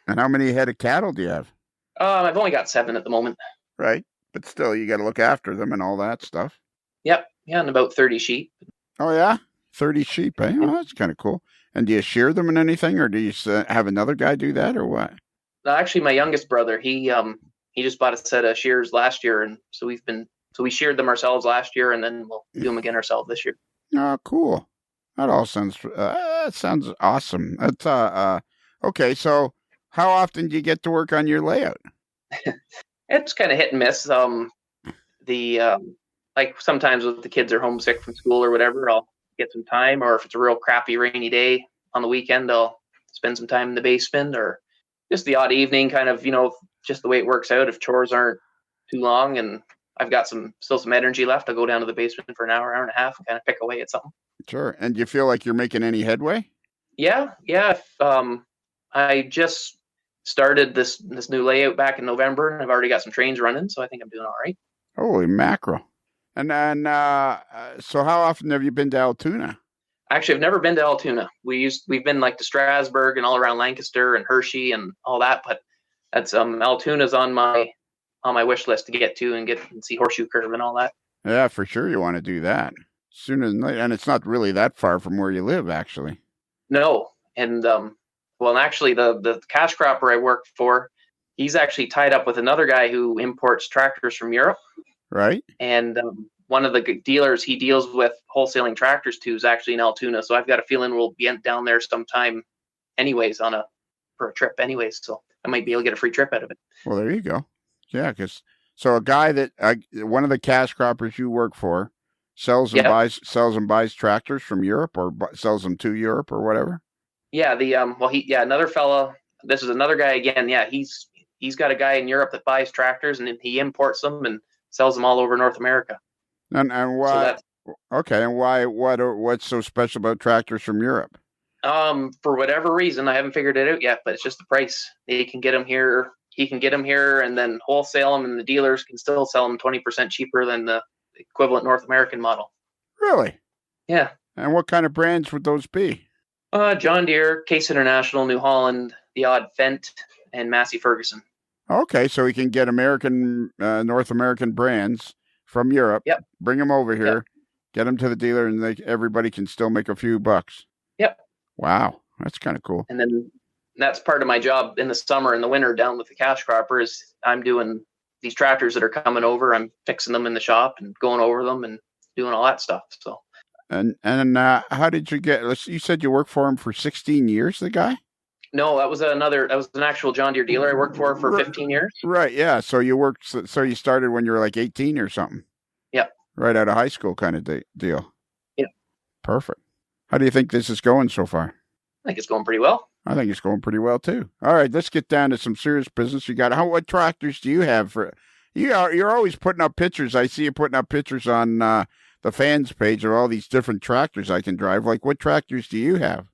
And how many head of cattle do you have? I've only got 7 at the moment. Right, but still, you got to look after them and all that stuff. Yep, and about 30 sheep. Oh, yeah? 30 sheep, eh? Oh, that's kind of cool. And do you shear them in anything, or do you have another guy do that, or what? No, actually, my youngest brother, he just bought a set of shears last year, and so we sheared them ourselves last year, and then we'll do them again ourselves this year. Oh, cool. That all sounds awesome. That's okay. So, how often do you get to work on your layout? It's kind of hit and miss. Like sometimes if the kids are homesick from school or whatever, I'll get some time, or if it's a real crappy rainy day on the weekend, I'll spend some time in the basement, or just the odd evening, kind of, just the way it works out. If chores aren't too long and I've got still some energy left, I'll go down to the basement for an hour and a half and kind of pick away at something. Sure. And do you feel like you're making any headway? Yeah. I just started this new layout back in November, and I've already got some trains running, so I think I'm doing all right. Holy mackerel. And then, so how often have you been to Altoona? Actually, I've never been to Altoona. We've been like to Strasbourg and all around Lancaster and Hershey and all that, but that's Altoona's on my wish list to get to and see Horseshoe Curve and all that. Yeah, for sure you want to do that sooner than later, and it's not really that far from where you live, actually. No, and actually the cash cropper I work for, he's actually tied up with another guy who imports tractors from Europe. Right. And one of the dealers he deals with wholesaling tractors to is actually in Altoona. So I've got a feeling we'll be down there sometime anyways for a trip anyways. So I might be able to get a free trip out of it. Well, there you go. Yeah, so a guy that one of the cash croppers you work for sells and buys tractors from Europe, or sells them to Europe or whatever. Yeah. Another fella. This is another guy again. Yeah, he's got a guy in Europe that buys tractors and he imports them and sells them all over North America. And why? And why? What's so special about tractors from Europe? For whatever reason, I haven't figured it out yet, but it's just the price. He can get them here, and then wholesale them, and the dealers can still sell them 20% cheaper than the equivalent North American model. Really? Yeah. And what kind of brands would those be? John Deere, Case International, New Holland, the odd Fendt, and Massey Ferguson. Okay, so we can get North American brands from Europe. Yep. Bring them over here, get them to the dealer, and everybody can still make a few bucks. Yep. Wow, that's kind of cool. And then that's part of my job in the summer and the winter down with the cash cropper is I'm doing these tractors that are coming over. I'm fixing them in the shop and going over them and doing all that stuff. So. And how did you get? You said you worked for him for 16 years, the guy? No, that was an actual John Deere dealer I worked for 15 years. Right, yeah. So you started when you were like 18 or something. Yep. Right out of high school kind of deal. Yeah. Perfect. How do you think this is going so far? I think it's going pretty well. I think it's going pretty well too. All right, let's get down to some serious business. What tractors do you have for? You're always putting up pictures. I see you putting up pictures on the fans page of all these different tractors I can drive. Like, what tractors do you have?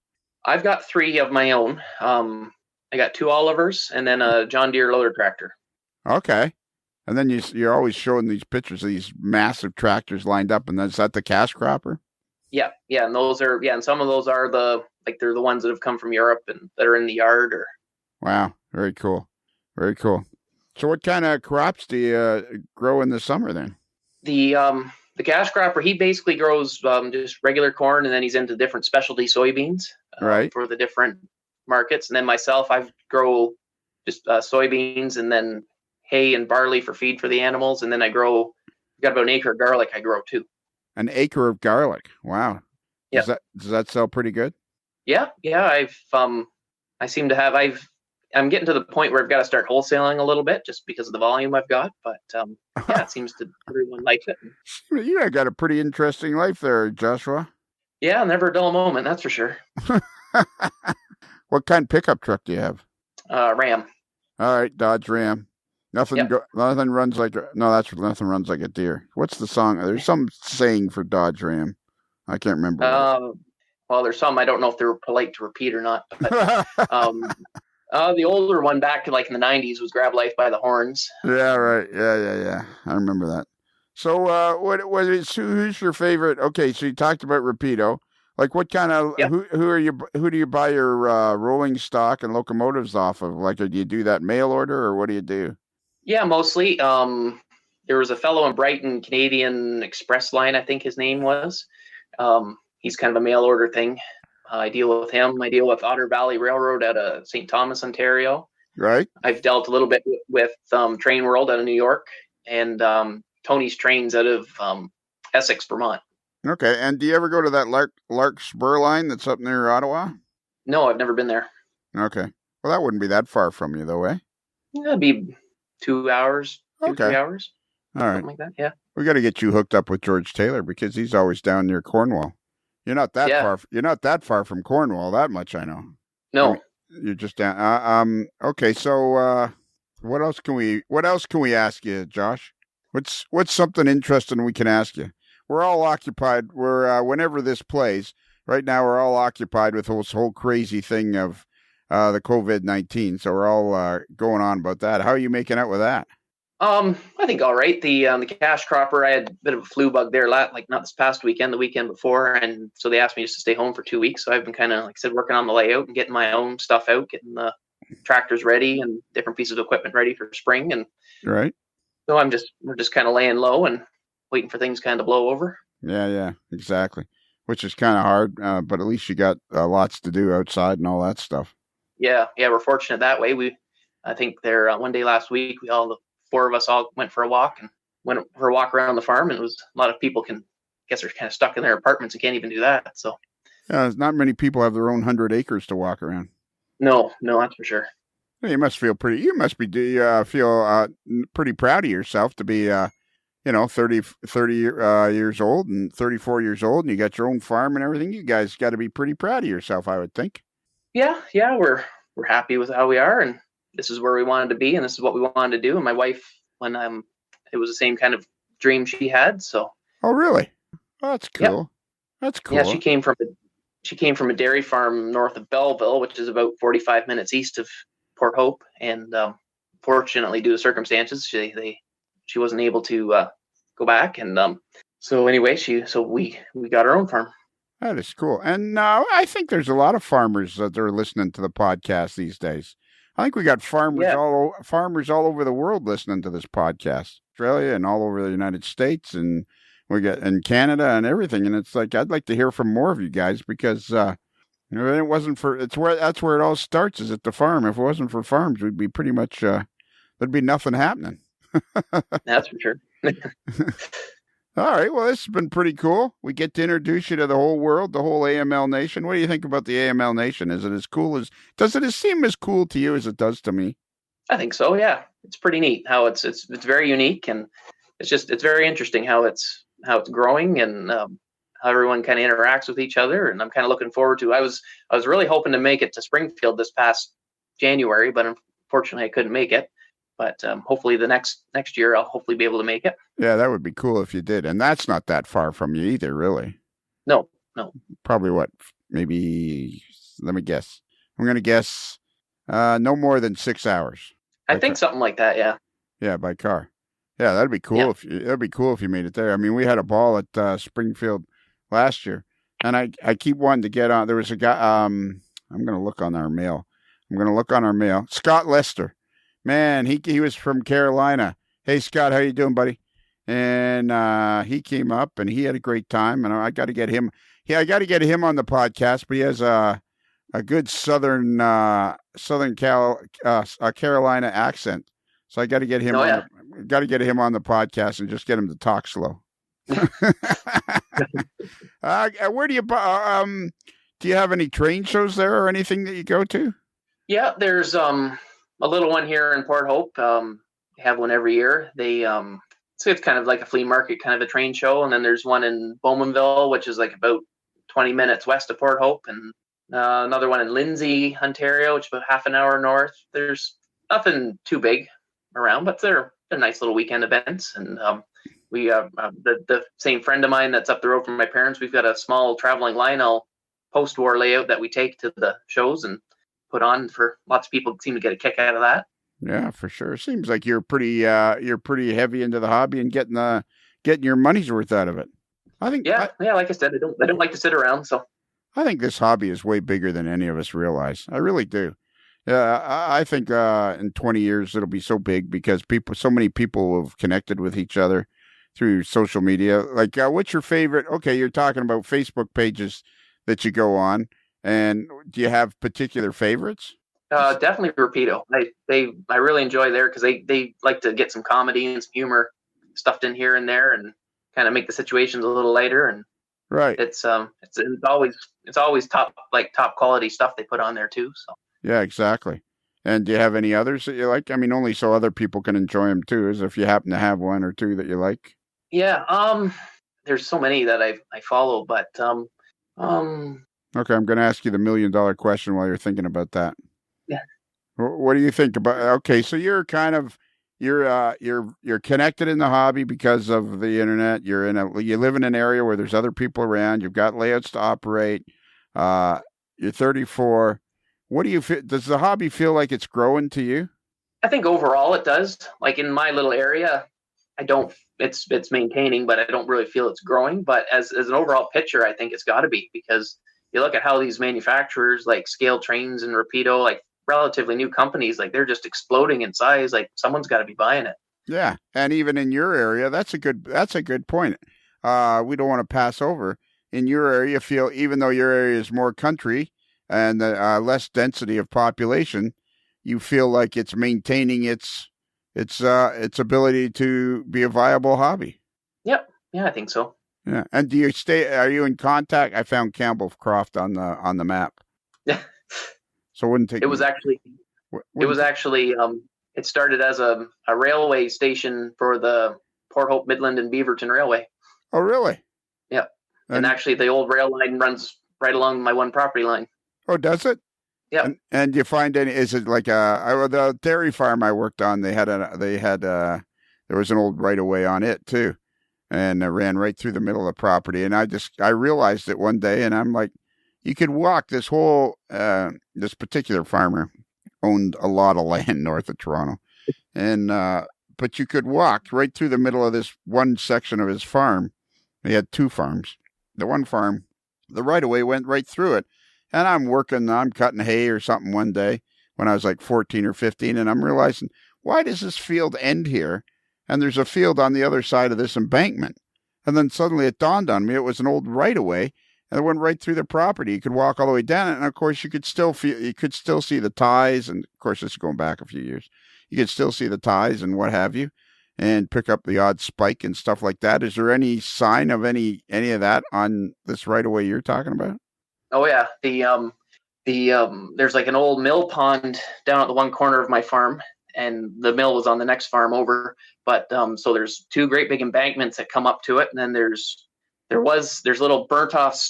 I've got 3 of my own. I got 2 Olivers and then a John Deere loader tractor. Okay. And then you're always showing these pictures of these massive tractors lined up, and is that the cash cropper? Yeah, and those are and some of those are they're the ones that have come from Europe and that are in the yard. Or wow, very cool, very cool. So, what kind of crops do you grow in the summer then? The cash cropper, he basically grows just regular corn, and then he's into different specialty soybeans for the different markets. And then myself, I grow just soybeans and then hay and barley for feed for the animals. And then I've got about an acre of garlic I grow too. An acre of garlic. Wow. Yeah. Does that sell pretty good? Yeah. I'm getting to the point where I've got to start wholesaling a little bit just because of the volume I've got. But it seems to everyone likes it. You have got a pretty interesting life there, Joshua. Yeah, never a dull moment, that's for sure. What kind of pickup truck do you have? Ram. All right, Dodge Ram. Nothing runs like nothing runs like a deer. What's the song? There's some saying for Dodge Ram. I can't remember. Well, there's some I don't know if they're polite to repeat or not. But, the older one back in the 90s was "Grab Life by the Horns." Yeah, right. Yeah. I remember that. So, who's your favorite? Okay, so you talked about Rapido. Like, what kind of who do you buy your rolling stock and locomotives off of? Like, do you do that mail order or what do you do? Yeah, mostly. There was a fellow in Brighton, Canadian Express Line, I think his name was. He's kind of a mail order thing. I deal with him. I deal with Otter Valley Railroad out of St. Thomas, Ontario. Right. I've dealt a little bit with Train World out of New York and Tony's Trains out of Essex, Vermont. Okay. And do you ever go to that Lark Spur line that's up near Ottawa? No, I've never been there. Okay. Well, that wouldn't be that far from you, though, eh? Yeah, it'd be 2 hours, 3 hours. All right. Something like that, yeah. We got to get you hooked up with George Taylor because he's always down near Cornwall. You're not that far. You're not that far from Cornwall. That much I know. No, I mean, you're just down. Okay, so what else can we ask you, Josh? What's something interesting we can ask you? We're all occupied. We're whenever this plays. Right now, we're all occupied with this whole crazy thing of the COVID-19. So we're all going on about that. How are you making out with that? I think all right. The cash cropper, I had a bit of a flu bug there, not this past weekend, the weekend before, and so they asked me just to stay home for 2 weeks. So I've been kind of, like I said, working on the layout and getting my own stuff out, getting the tractors ready and different pieces of equipment ready for spring. And right. So we're just kind of laying low and waiting for things kind of blow over. Yeah, exactly. Which is kind of hard, but at least you got lots to do outside and all that stuff. Yeah, we're fortunate that way. I think there one day last week, the 4 of us all went for a walk and went for a walk around the farm, and it was a lot of people they're kind of stuck in their apartments and can't even do that. So yeah, not many people have their own 100 acres to walk around. No, that's for sure. You must feel pretty. You must be feel pretty proud of yourself to be 30 years old and 34 years old, and you got your own farm and everything. You guys got to be pretty proud of yourself, I would think. Yeah, we're happy with how we are, and this is where we wanted to be, and this is what we wanted to do. And my wife, when it was the same kind of dream she had. So. Oh, really? Oh, that's cool. Yep. That's cool. Yeah, she came from a dairy farm north of Belleville, which is about 45 minutes east of Port Hope, and fortunately, due to circumstances, she wasn't able to go back, and so anyway, we got our own farm. That is cool, and I think there's a lot of farmers that are listening to the podcast these days. I think we got farmers all over the world listening to this podcast, Australia and all over the United States, and we got in Canada and everything. And it's like I'd like to hear from more of you guys because it wasn't for that's where it all starts is at the farm. If it wasn't for farms, we'd be pretty much there'd be nothing happening. That's for sure. All right. Well, this has been pretty cool. We get to introduce you to the whole world, the whole AML Nation. What do you think about the AML Nation? Is it as cool does it seem as cool to you as it does to me? I think so. Yeah, it's pretty neat how it's very unique, and it's very interesting how it's growing and how everyone kind of interacts with each other. And I'm kind of looking forward to. I was really hoping to make it to Springfield this past January, but unfortunately I couldn't make it. But hopefully the next year I'll hopefully be able to make it. Yeah, that would be cool if you did. And that's not that far from you either, really. No. Probably what? Maybe, let me guess. I'm going to guess no more than 6 hours. I think something like that, yeah. Yeah, by car. Yeah, that'd be cool. Yeah. That'd be cool if you made it there. I mean, we had a ball at Springfield last year, and I keep wanting to get on. There was a guy. I'm going to look on our mail. Scott Lester. Man, he was from Carolina. Hey, Scott, how you doing, buddy? And he came up, and he had a great time. And I got to get him. Yeah, I got to get him on the podcast. But he has a good Southern Carolina accent. So I got to get him. Got to get him on the podcast and just get him to talk slow. Where do you have any train shows there or anything that you go to? Yeah, there's a little one here in Port Hope. They have one every year. They it's kind of like a flea market, kind of a train show. And then there's one in Bowmanville, which is like about 20 minutes west of Port Hope, and another one in Lindsay, Ontario, which is about half an hour north. There's nothing too big. around, but they're nice little weekend events. And we the same friend of mine that's up the road from my parents, we've got a small traveling Lionel post-war layout that we take to the shows and put on for lots of people seem to get a kick out of that. Yeah, for sure. Seems like you're pretty heavy into the hobby and getting your money's worth out of it. I think. Yeah. Like I said, I don't like to sit around. So I think this hobby is way bigger than any of us realize. I really do. Yeah, I think in 20 years it'll be so big because so many people have connected with each other through social media. Like, what's your favorite? Okay, you're talking about Facebook pages that you go on, and do you have particular favorites? Definitely Rapido. I really enjoy there because they like to get some comedy and some humor stuffed in here and there, and kind of make the situations a little lighter. And right, it's always top quality stuff they put on there too. So yeah, exactly. And do you have any others that you like? I mean, only so other people can enjoy them too, as if you happen to have one or two that you like. Yeah. There's so many that I follow, but Okay, I'm going to ask you the $1 million question while you're thinking about that. Yeah. What do you think about? Okay, so you're kind of you're connected in the hobby because of the internet. You live in an area where there's other people around. You've got layouts to operate. You're 34. What do you feel? Does the hobby feel like it's growing to you? I think overall it does. Like in my little area, I don't. It's maintaining, but I don't really feel it's growing. But as an overall picture, I think it's got to be, because you look at how these manufacturers like Scale Trains and Rapido, like relatively new companies, like they're just exploding in size. Like someone's got to be buying it. Yeah, and even in your area, that's a good point. We don't want to pass over. In your area, feel even though your area is more country and less density of population, you feel like it's maintaining its ability to be a viable hobby. Yep. Yeah, I think so. Yeah. And are you in contact? I found Campbell Croft on the map. Yeah. So it wouldn't take. It started as a railway station for the Port Hope, Midland, and Beaverton Railway. Oh, really? Yeah. And actually, the old rail line runs right along my one property line. Oh, does it? Yeah. And do you find any? Is it like the dairy farm I worked on? There was an old right of way on it too, and it ran right through the middle of the property. And I realized it one day, and I'm like, you could walk this whole. This particular farmer owned a lot of land north of Toronto, and but you could walk right through the middle of this one section of his farm. He had two farms. The one farm, the right of way went right through it. And I'm cutting hay or something one day when I was like 14 or 15, and I'm realizing, why does this field end here? And there's a field on the other side of this embankment. And then suddenly it dawned on me it was an old right-of-way, and it went right through the property. You could walk all the way down it, and of course you could still see the ties, and of course this is going back a few years. You could still see the ties and what have you, and pick up the odd spike and stuff like that. Is there any sign of any of that on this right-of-way you're talking about? Oh yeah, there's like an old mill pond down at the one corner of my farm, and the mill was on the next farm over. But so there's two great big embankments that come up to it, and then there's little burnt off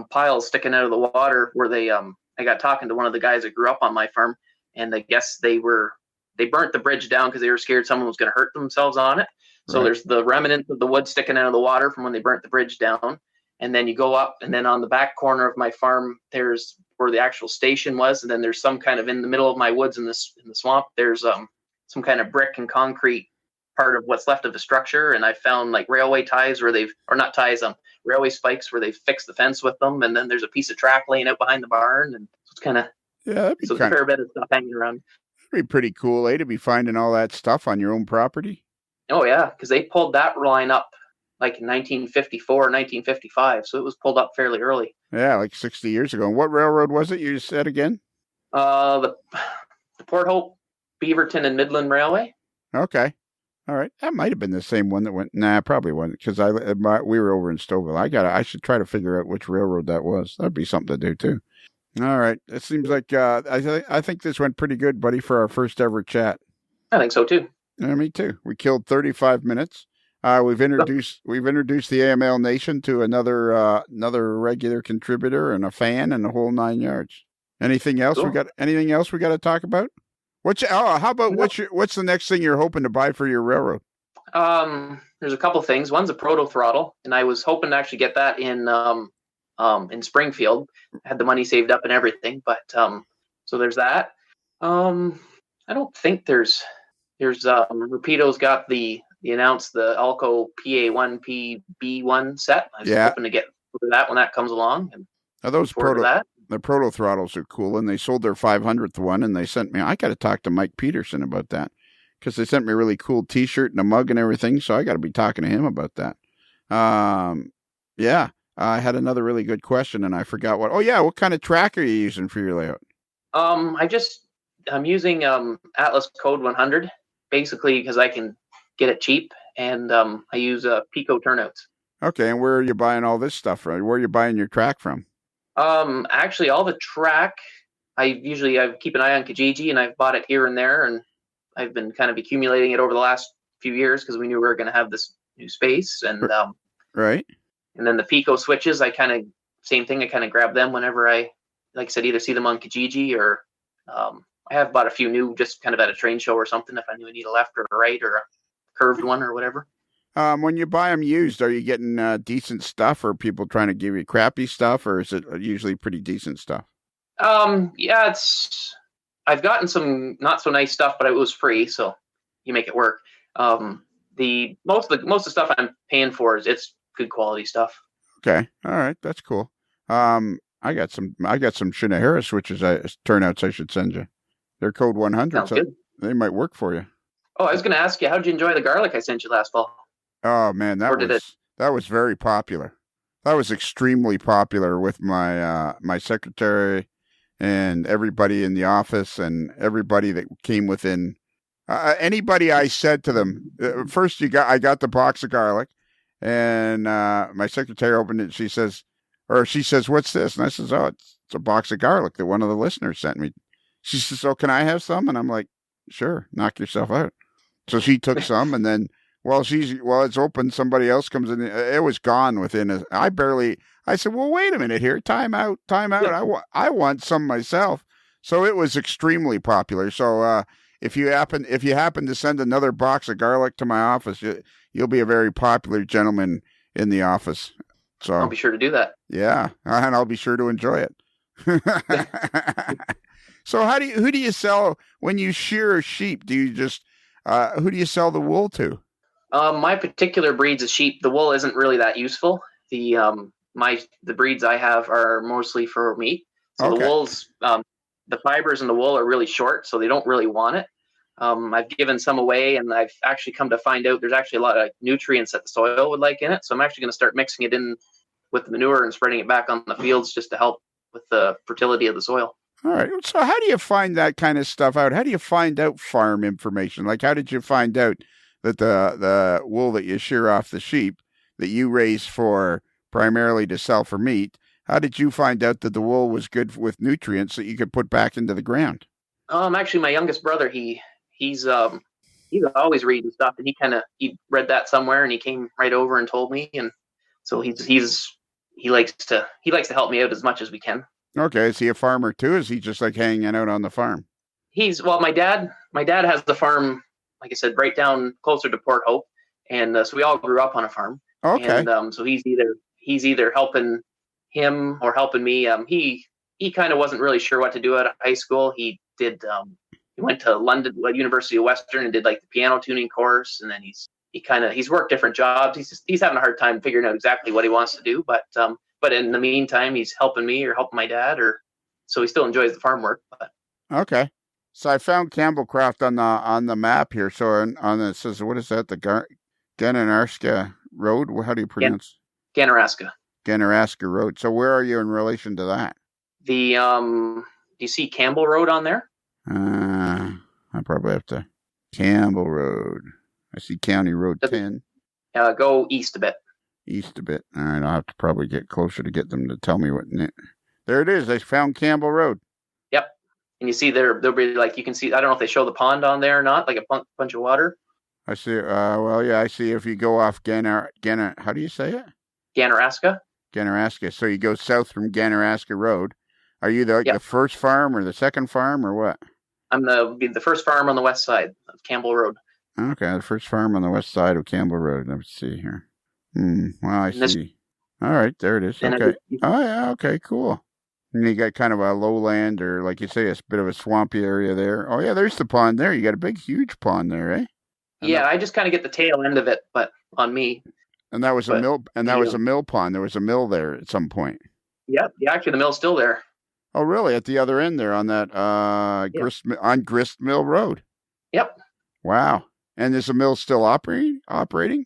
piles sticking out of the water where I got talking to one of the guys that grew up on my farm, and I guess they burnt the bridge down because they were scared someone was going to hurt themselves on it. So right. There's the remnants of the wood sticking out of the water from when they burnt the bridge down. And then you go up, and then on the back corner of my farm, there's where the actual station was. And then there's some kind of, in the middle of my woods in the swamp, there's some kind of brick and concrete part of what's left of the structure. And I found like railway ties railway spikes where they've fixed the fence with them. And then there's a piece of track laying out behind the barn. And so it's kind of, it's a fair bit of stuff hanging around. It'd be pretty cool, to be finding all that stuff on your own property. Oh yeah, because they pulled that line up like in 1954 or 1955, so it was pulled up fairly early. Yeah, like 60 years ago. And what railroad was it you said again? The Port Hope, Beaverton, and Midland Railway. Okay. All right. That might have been the same one that went... Nah, probably wasn't, because we were over in Stouffville. I should try to figure out which railroad that was. That'd be something to do, too. All right. It seems like... I think this went pretty good, buddy, for our first ever chat. I think so, too. Yeah, me, too. We killed 35 minutes. We've introduced the AML Nation to another regular contributor and a fan and the whole 9 yards. Anything else? Cool. Anything else we got to talk about? How about what's the next thing you're hoping to buy for your railroad? There's a couple things. One's a proto throttle, and I was hoping to actually get that in Springfield. I had the money saved up and everything, but so there's that. I don't think there's Rapido's got the announced the Alco PA1 PB1 set. I was hoping to get that when that comes along. And those the proto throttles are cool, and they sold their 500th one, and they sent me. I got to talk to Mike Peterson about that because they sent me a really cool T-shirt and a mug and everything. So I got to be talking to him about that. Yeah, I had another really good question, and I forgot what. Oh yeah, what kind of track are you using for your layout? I'm using Atlas Code 100 basically because I can get it cheap, and I use Pico turnouts. Okay, and where are you buying all this stuff from? Where are you buying your track from? Actually, all the track, I keep an eye on Kijiji, and I've bought it here and there, and I've been kind of accumulating it over the last few years because we knew we were going to have this new space, and right. And then the Pico switches, same thing. I kind of grab them whenever like I said, either see them on Kijiji or I have bought a few new just kind of at a train show or something if I knew I need a left or a right or a curved one or whatever. When you buy them used, are you getting decent stuff, or are people trying to give you crappy stuff, or is it usually pretty decent stuff? Yeah, I've gotten some not so nice stuff, but it was free, so you make it work. The most of the stuff I'm paying for it's good quality stuff. Okay, all right, that's cool. I got some Shinohara switches, turnouts I should send you. They're code 100, so good. They might work for you. Oh, I was going to ask you, how did you enjoy the garlic I sent you last fall? Oh man, that was very popular. That was extremely popular with my my secretary and everybody in the office and everybody that came within. Anybody I said to them first, I got the box of garlic, and my secretary opened it. She says, "What's this?" And I says, "Oh, it's a box of garlic that one of the listeners sent me." She says, "So can I have some?" And I'm like, "Sure, knock yourself out." So she took some, and then while it's open, somebody else comes in. It was gone within I said, "Well, wait a minute here. Time out. I want some myself." So it was extremely popular. So if you happen to send another box of garlic to my office, you'll be a very popular gentleman in the office. So I'll be sure to do that. Yeah, and I'll be sure to enjoy it. So who do you sell when you shear a sheep? Do you just who do you sell the wool to? My particular breeds of sheep, the wool isn't really that useful. The breeds I have are mostly for meat. So okay. The wool's the fibers in the wool are really short, so they don't really want it. I've given some away, and I've actually come to find out there's actually a lot of nutrients that the soil would like in it. So I'm actually going to start mixing it in with the manure and spreading it back on the fields just to help with the fertility of the soil. All right. So how do you find that kind of stuff out? How do you find out farm information? Like, how did you find out that the wool that you shear off the sheep that you raise for primarily to sell for meat, how did you find out that the wool was good with nutrients that you could put back into the ground? Actually, my youngest brother, he's always reading stuff, and he read that somewhere, and he came right over and told me, and so he likes to help me out as much as we can. Okay, is he a farmer too? Is he just like hanging out on the farm? My dad has the farm, like I said, right down closer to Port Hope, and so we all grew up on a farm. Okay. And so he's either helping him or helping me. He kind of wasn't really sure what to do at high school. He went to London, University of Western, and did like the piano tuning course, and then he's worked different jobs. He's having a hard time figuring out exactly what he wants to do, but in the meantime, he's helping me or helping my dad, so he still enjoys the farm work. But. Okay. So I found Campbellcraft on the map here. So on it says, what is that? The Ganaraska Road? How do you pronounce? Ganaraska Road. So where are you in relation to that? Do you see Campbell Road on there? I probably have to. Campbell Road. I see County Road 10. Go east a bit. East a bit. All right, I'll have to probably get closer to get them to tell me what. There it is. I found Campbell Road. Yep. And you see there'll be like, you can see, I don't know if they show the pond on there or not, like a bunch of water. I see. Well, yeah, I see if you go off how do you say it? Ganaraska. So you go south from Ganaraska Road. Are you the first farm or the second farm or what? I'm the first farm on the west side of Campbell Road. Okay, the first farm on the west side of Campbell Road. Let's see here. Well, I see. All right, there it is. Okay. Oh, yeah, okay, cool. And you got kind of a lowland, or like you say, a bit of a swampy area there. Oh, yeah, there's the pond there. You got a big, huge pond there, eh? Yeah, I just kind of get the tail end of it, but on me. And that was a mill, and that was a mill pond. There was a mill there at some point. Yeah, actually, the mill's still there. Oh, really? At the other end there on that on Grist Mill Road. Yep. Wow. And is the mill still operating?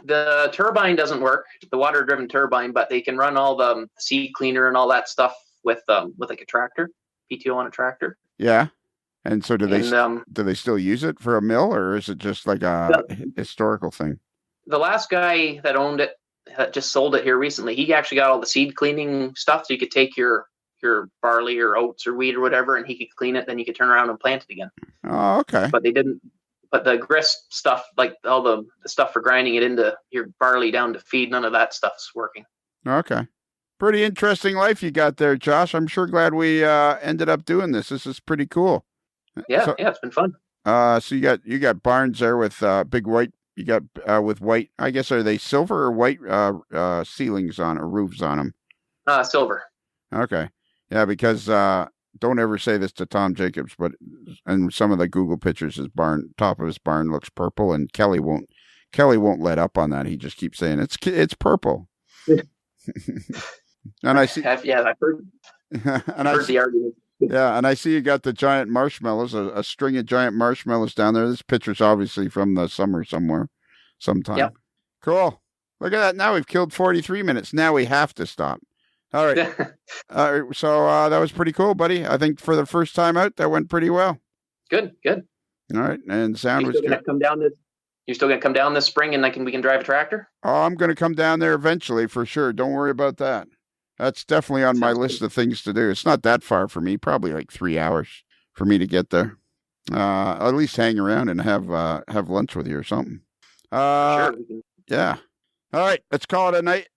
The turbine doesn't work, the water-driven turbine, but they can run all the seed cleaner and all that stuff with like a tractor, PTO on a tractor. Yeah. And so do they still use it for a mill, or is it just like a historical thing? The last guy that owned it just sold it here recently. He actually got all the seed cleaning stuff, so you could take your barley or oats or wheat or whatever, and he could clean it. Then you could turn around and plant it again. Oh, okay. But they didn't. But the grist stuff, like all the stuff for grinding it into your barley down to feed, none of that stuff's working. Okay. Pretty interesting life you got there, Josh. I'm sure glad we ended up doing this. This is pretty cool. Yeah, it's been fun. So you got barns there with big white. You got with white. I guess are they silver or white ceilings on or roofs on them? Silver. Okay. Yeah, because don't ever say this to Tom Jacobs, but in some of the Google pictures, top of his barn looks purple, and Kelly won't let up on that. He just keeps saying it's purple. And I see. I've heard. And I've heard the argument. Yeah, and I see you got the giant marshmallows, a string of giant marshmallows down there. This picture's obviously from the summer sometime. Yep. Cool. Look at that. Now we've killed 43 minutes. Now we have to stop. All right. So that was pretty cool, buddy. I think for the first time out, that went pretty well. Good. All right, and sound was good. You're still going to come down this spring, and we can drive a tractor? Oh, I'm going to come down there eventually for sure. Don't worry about that. That's definitely on my list of things to do. It's not that far for me. Probably like 3 hours for me to get there. At least hang around and have lunch with you or something. Sure. Yeah. All right, let's call it a night.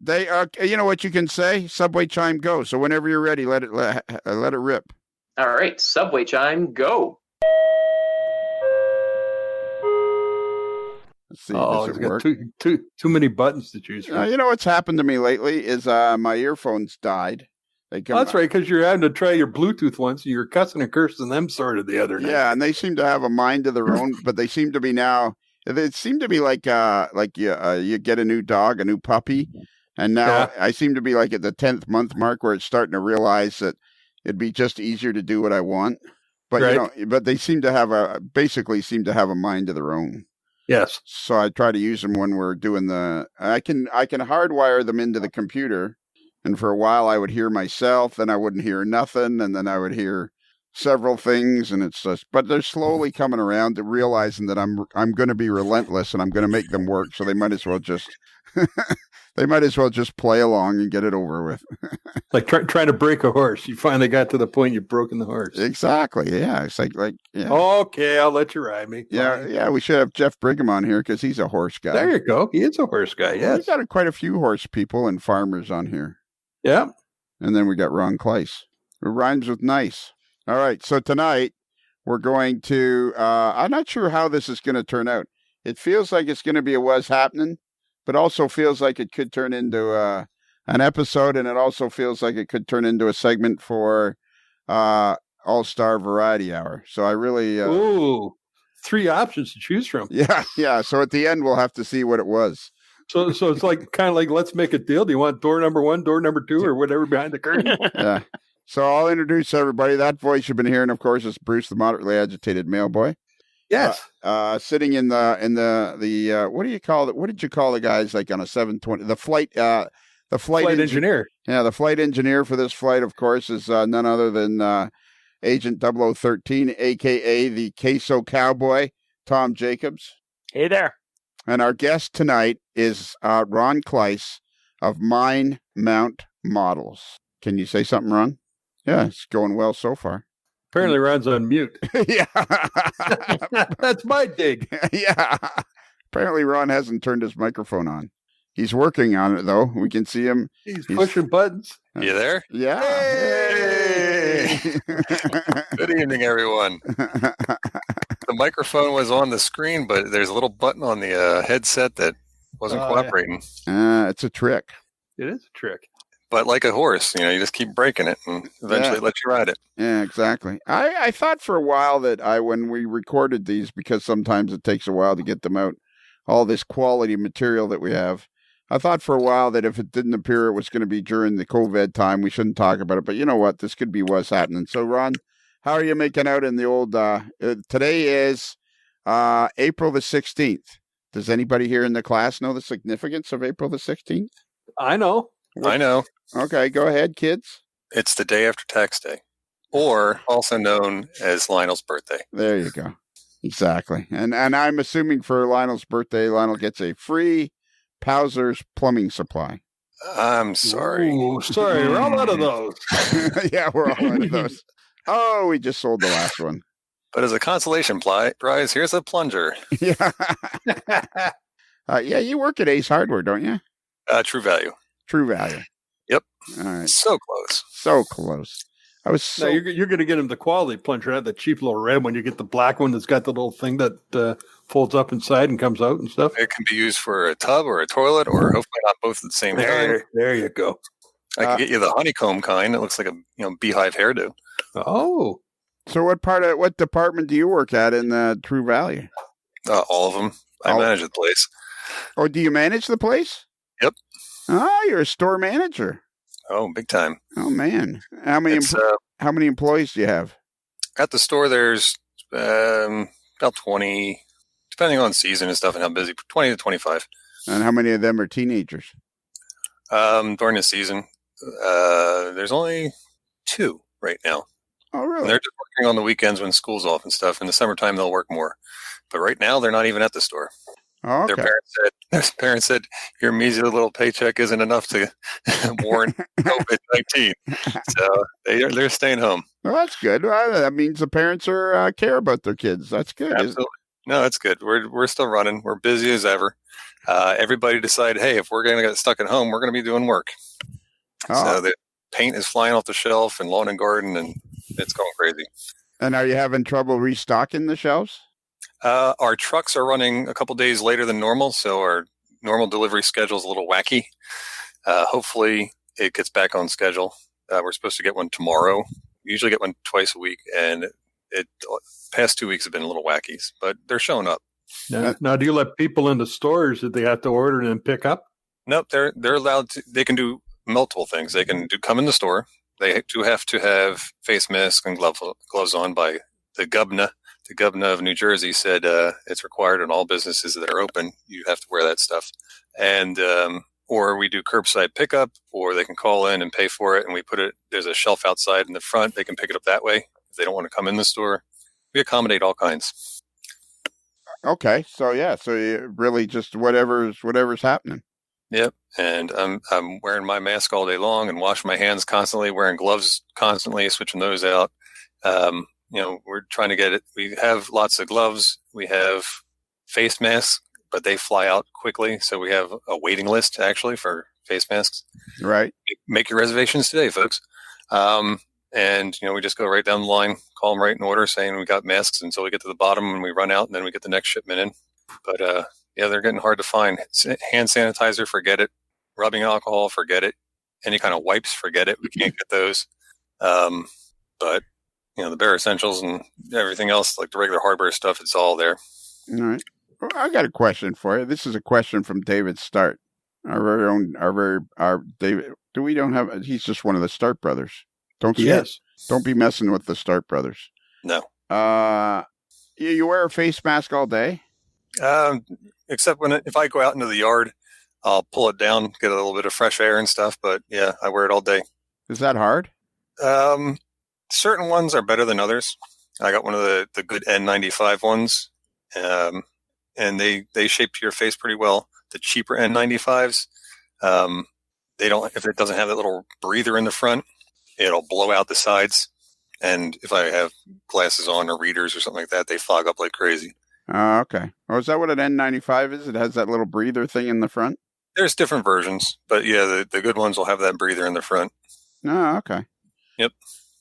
You know what you can say? Subway chime go. So whenever you're ready, let it rip. All right, subway chime go. Let's see. Does it work? Too many buttons to choose from. You know what's happened to me lately is my earphones died. That's right, because you're having to try your Bluetooth ones, and you're cussing and cursing them sort of the other night. Yeah, and they seem to have a mind of their own, but they seem to be now. It seemed to be like you get a new dog, a new puppy, and now I seem to be like at the 10th month mark where it's starting to realize that it'd be just easier to do what I want. But right. But they seem to have a mind of their own. Yes. So I try to use them when we're doing I can hardwire them into the computer, and for a while I would hear myself, then I wouldn't hear nothing, and then I would hear several things, and it's just, but they're slowly coming around to realizing that I'm going to be relentless and I'm going to make them work. So they might as well just play along and get it over with. Like trying to break a horse. You finally got to the point you've broken the horse. Exactly. Yeah. It's like yeah. Okay, I'll let you ride me. Yeah. Yeah. We should have Jeff Brigham on here because he's a horse guy. There you go. He is a horse guy. Yes. We got quite a few horse people and farmers on here. Yeah. And then we got Ron Kleiss, who rhymes with nice. All right, so tonight we're going to, I'm not sure how this is going to turn out. It feels like it's going to be a was happening, but also feels like it could turn into an episode, and it also feels like it could turn into a segment for All-Star Variety Hour. So I really... Ooh, 3 options to choose from. Yeah. So at the end, we'll have to see what it was. So it's like kind of like, let's make a deal. Do you want door number 1, door number 2, or whatever behind the curtain? Yeah. So I'll introduce everybody. That voice you've been hearing, of course, is Bruce, the moderately agitated mailboy. Yes. Sitting in the what do you call it? What did you call the guys like on a 720? The flight engineer. Yeah, the flight engineer for this flight, of course, is none other than Agent 0013, aka the Queso Cowboy, Tom Jacobs. Hey there. And our guest tonight is Ron Kleiss of Mine Mount Models. Can you say something, Ron? Yeah, it's going well so far. Apparently Ron's on mute. Yeah. That's my dig. Yeah. Apparently Ron hasn't turned his microphone on. He's working on it, though. We can see him. He's pushing buttons. You there? Yeah. Hey! evening. Good evening, everyone. The microphone was on the screen, but there's a little button on the headset that wasn't cooperating. It's a trick. It is a trick. But like a horse, you just keep breaking it and eventually let you ride it. Yeah, exactly. I thought for a while that when we recorded these, because sometimes it takes a while to get them out, all this quality material that we have, I thought for a while that if it didn't appear it was going to be during the COVID time, we shouldn't talk about it. But you know what? This could be what's happening. So, Ron, how are you making out in the old, today is April the 16th. Does anybody here in the class know the significance of April the 16th? I know. I know. Okay, go ahead, kids. It's the day after tax day, or also known as Lionel's birthday. There you go. Exactly. And I'm assuming for Lionel's birthday, Lionel gets a free Palzer's plumbing supply. I'm sorry. Ooh, sorry, we're all out of those. Yeah, we're all out of those. Oh, we just sold the last one. But as a consolation prize, here's a plunger. Yeah. Yeah, you work at Ace Hardware, don't you? True Value. True Value. Yep. All right. So close. So close. I was so... No, you're going to get him the quality plunger, not the cheap little red one. You get the black one that's got the little thing that folds up inside and comes out and stuff. It can be used for a tub or a toilet, or hopefully not both at the same time. There you go. I can get you the honeycomb kind. It looks like a beehive hairdo. Oh. So what department do you work at in True Value? All of them. I manage the place. Oh, do you manage the place? Yep. Oh, you're a store manager. Oh, big time. Oh, man. How many employees do you have? At the store, there's about 20, depending on season and stuff and how busy, 20 to 25. And how many of them are teenagers? During the season, there's only 2 right now. Oh, really? And they're just working on the weekends when school's off and stuff. In the summertime, they'll work more. But right now, they're not even at the store. Oh, okay. Their parents said, your measly little paycheck isn't enough to warrant COVID-19. So they're staying home. Well, that's good. Well, that means the parents are care about their kids. That's good. Absolutely. No, that's good. We're still running. We're busy as ever. Everybody decided, hey, if we're going to get stuck at home, we're going to be doing work. Oh. So the paint is flying off the shelf and lawn and garden, and it's going crazy. And are you having trouble restocking the shelves? Our trucks are running a couple days later than normal, so our normal delivery schedule is a little wacky. Hopefully, it gets back on schedule. We're supposed to get one tomorrow. We usually get one twice a week, and past 2 weeks have been a little wacky, but they're showing up. Now, do you let people in the stores that they have to order and then pick up? Nope, they're allowed to. They can do multiple things. They can come in the store. They do have to have face masks and gloves on by the governor. The governor of New Jersey said it's required in all businesses that are open. You have to wear that stuff. And or we do curbside pickup, or they can call in and pay for it, and we put it. There's a shelf outside in the front. They can pick it up that way if they don't want to come in the store. We accommodate all kinds. Okay, so you really just whatever's happening. Yep, and I'm wearing my mask all day long and washing my hands constantly, wearing gloves constantly, switching those out. We're trying to get it. We have lots of gloves. We have face masks, but they fly out quickly. So we have a waiting list actually for face masks. Right. Make your reservations today, folks. And we just go right down the line, call them right in order, saying we got masks until we get to the bottom and we run out, and then we get the next shipment in. But they're getting hard to find. Hand sanitizer, forget it. Rubbing alcohol, forget it. Any kind of wipes, forget it. We can't get those. But the bare essentials and everything else, like the regular hardware stuff, it's all there. All right. Well, I got a question for you. This is a question from David Start, our David. He's just one of the Start brothers. Don't be messing with the Start brothers. No. You wear a face mask all day? Except if I go out into the yard, I'll pull it down, get a little bit of fresh air and stuff. But yeah, I wear it all day. Is that hard? Certain ones are better than others. I got one of the good N95 ones, and they shape your face pretty well. The cheaper N95s, they don't. If it doesn't have that little breather in the front, it'll blow out the sides. And if I have glasses on or readers or something like that, they fog up like crazy. Oh, okay. Oh, is that what an N95 is? It has that little breather thing in the front? There's different versions, but yeah, the good ones will have that breather in the front. Oh, okay. Yep.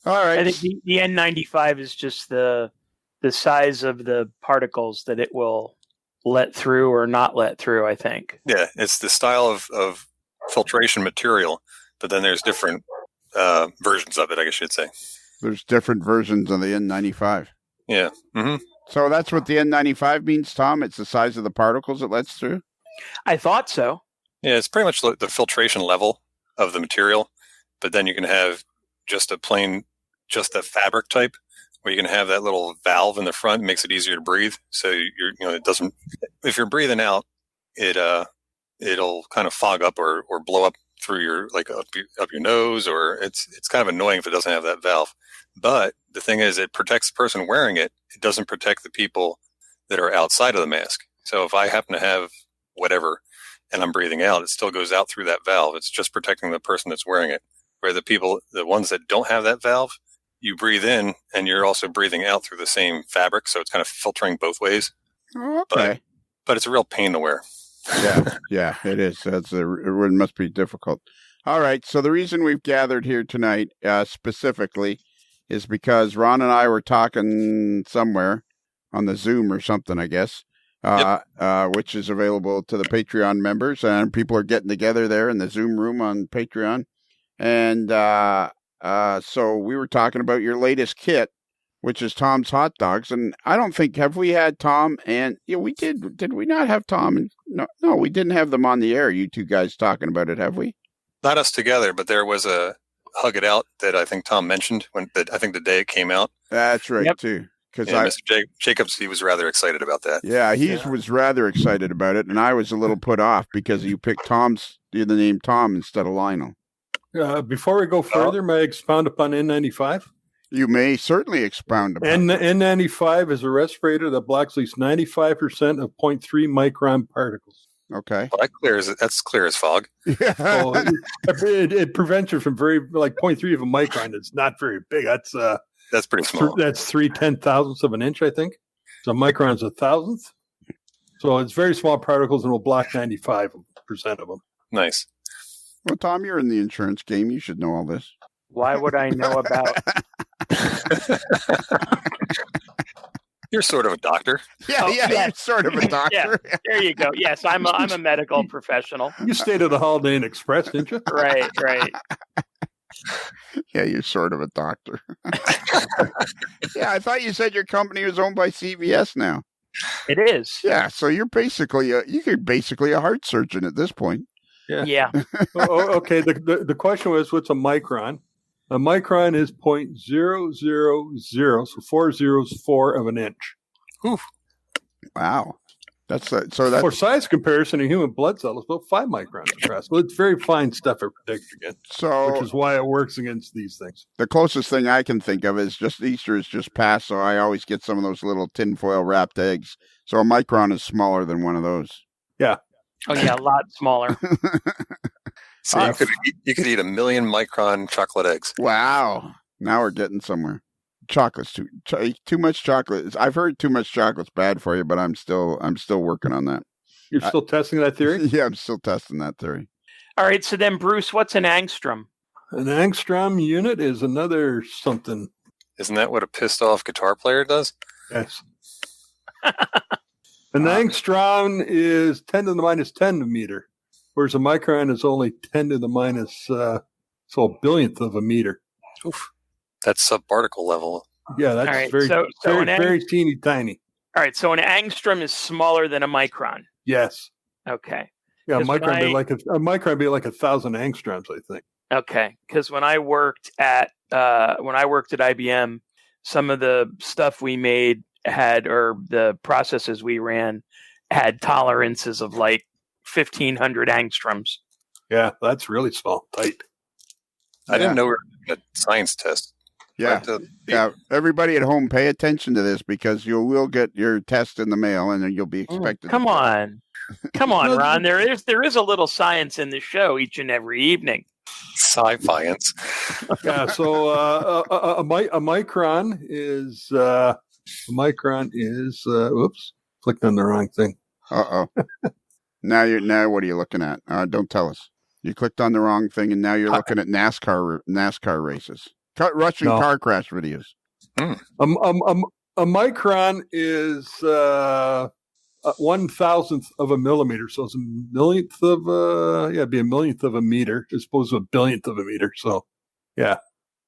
All right. I think the N95 is just the size of the particles that it will let through or not let through, I think. Yeah, it's the style of filtration material, but then there's different versions of it, I guess you'd say. There's different versions of the N95. Yeah. Mm-hmm. So that's what the N95 means, Tom? It's the size of the particles it lets through? I thought so. Yeah, it's pretty much the filtration level of the material, but then you can have just a fabric type, where you can have that little valve in the front, makes it easier to breathe. So it doesn't. If you're breathing out, it'll kind of fog up or blow up through your up your nose, or it's kind of annoying if it doesn't have that valve. But the thing is, it protects the person wearing it. It doesn't protect the people that are outside of the mask. So if I happen to have whatever and I'm breathing out, it still goes out through that valve. It's just protecting the person that's wearing it. Where the ones that don't have that valve, you breathe in and you're also breathing out through the same fabric. So it's kind of filtering both ways. Okay. But it's a real pain to wear. Yeah, it is. It must be difficult. All right. So the reason we've gathered here tonight specifically is because Ron and I were talking somewhere on the Zoom or something, I guess, which is available to the Patreon members. And people are getting together there in the Zoom room on Patreon. And so we were talking about your latest kit, which is Tom's Hot Dogs. And I don't think, have we had Tom and, we did. Did we not have Tom? And no, we didn't have them on the air, you two guys talking about it, have we? Not us together, but there was a Hug It Out that I think Tom mentioned I think the day it came out. That's right, too. Because Mr. Jacobs, he was rather excited about that. Yeah, he was rather excited about it, and I was a little put off because you picked the name Tom instead of Lionel. Before we go further, may I expound upon N95? You may certainly expound upon N95 is a respirator that blocks at least 95% of 0.3 micron particles. Okay. Well, that's clear as fog. Yeah. It prevents you from 0.3 of a micron. It's not very big. That's pretty small. That's 3/10,000ths of an inch, I think. So micron's a thousandth. So it's very small particles and will block 95% of them. Nice. Well, Tom, you're in the insurance game. You should know all this. Why would I know about? You're sort of a doctor. Yeah, you're sort of a doctor. Yeah, there you go. Yes, I'm a medical professional. You stayed at the Holiday Inn Express, didn't you? Right. Yeah, you're sort of a doctor. Yeah, I thought you said your company was owned by CVS now. It is. Yeah, so you're basically a heart surgeon at this point. Yeah. Okay. The question was, what's a micron? A micron is 0.000, so 4/4 of an inch. Oof. Wow. That's for size comparison, a human blood cell is about 5 microns across. So it's very fine stuff it predicts against. Which is why it works against these things. The closest thing I can think of is just Easter is just past, so I always get some of those little tinfoil wrapped eggs. So a micron is smaller than one of those. Yeah. Oh yeah, a lot smaller. So you could eat 1 million micron chocolate eggs. Wow. Now we're getting somewhere. Chocolate's too much chocolate. I've heard too much chocolate's bad for you, but I'm still working on that. You're still testing that theory? Yeah, I'm still testing that theory. All right, so then Bruce, what's an angstrom? An angstrom unit is another something. Isn't that what a pissed off guitar player does? Yes. An angstrom is 10 to the minus 10 meter, whereas a micron is only 10 to the minus a billionth of a meter. Oof. That's subparticle level. Yeah, that's right, very teeny tiny. All right, so an angstrom is smaller than a micron. Yes. Okay. Yeah, a micron be like 1,000 angstroms, I think. Okay, because when I worked at IBM, some of the stuff we made or the processes we ran had tolerances of like 1,500 angstroms. Yeah, that's really small, tight. I didn't know we were doing a science test. Yeah. Everybody at home, pay attention to this because you will get your test in the mail and then you'll be expected. Come on, Ron. There is a little science in the show each and every evening. Sci-fiance. Yeah. So a micron is oops, clicked on the wrong thing. Uh-oh. Now what are you looking at? Don't tell us. You clicked on the wrong thing and now you're looking at NASCAR races. Russian car crash videos. A micron is 1,000th of a millimeter, so it's a millionth of it'd be a millionth of a meter as opposed to a billionth of a meter. So, yeah.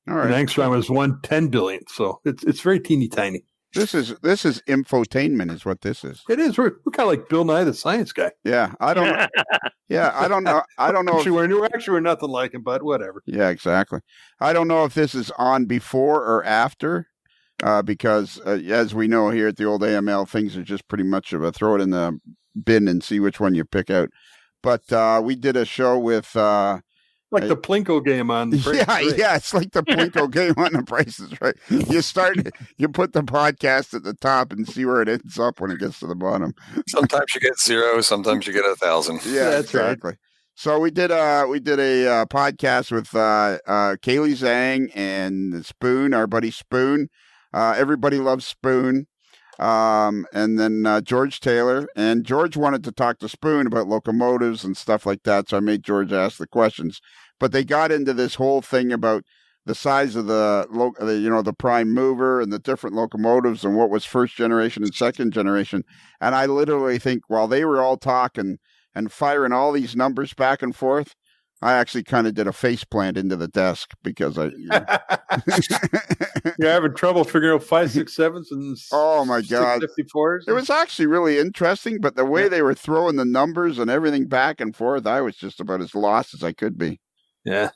All right. An angstrom is 1/10 billionth, so it's very teeny tiny. This is infotainment, is what this is. It is. We're kind of like Bill Nye the Science Guy. Yeah, I don't know. Yeah, I don't know. We're nothing like him, but whatever. Yeah, exactly. I don't know if this is on before or after, because as we know here at the old AML, things are just pretty much of a throw it in the bin and see which one you pick out. But we did a show with like the Plinko game on the Price is Right. Yeah, it's like the Plinko game on the Price is Right. You put the podcast at the top and see where it ends up when it gets to the bottom. Sometimes you get 0, sometimes you get 1,000. Yeah, that's exactly. Right. So we did a podcast with Kaylee Zhang and Spoon, our buddy Spoon. Everybody loves Spoon. And then George Taylor. And George wanted to talk to Spoon about locomotives and stuff like that, so I made George ask the questions. But they got into this whole thing about the size of the prime mover and the different locomotives and what was first generation and second generation. And I literally think while they were all talking and firing all these numbers back and forth, I actually kind of did a faceplant into the desk because You're having trouble figuring out 5, 6, 7s and oh my God, 54s. It was actually really interesting, but the way they were throwing the numbers and everything back and forth, I was just about as lost as I could be. Yeah.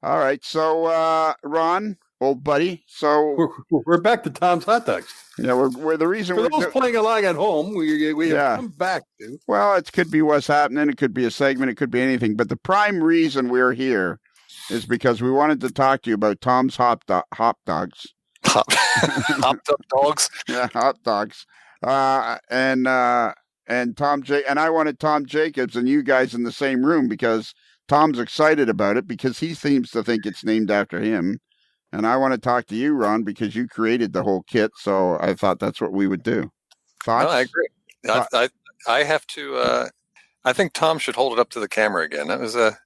All right, so Ron, old buddy, so we're back to Tom's hot dogs. Yeah, we're the reason for those playing along at home. We have come back to. Well, it could be what's happening. It could be a segment. It could be anything. But the prime reason we're here is because we wanted to talk to you about Tom's hop dogs. Hop dogs. Yeah, hot dogs. And Tom and I wanted Tom Jacobs and you guys in the same room because Tom's excited about it because he seems to think it's named after him. And I want to talk to you, Ron, because you created the whole kit. So I thought that's what we would do. Thoughts? No, I agree. I have to. I think Tom should hold it up to the camera again. That was a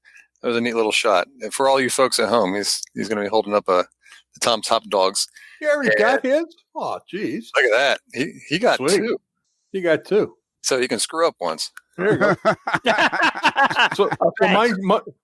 neat little shot. And for all you folks at home, he's going to be holding up the Tom's hot dogs. You already got his? Oh, geez. Look at that. He got Sweet. 2. He got 2. So he can screw up once. There you go. so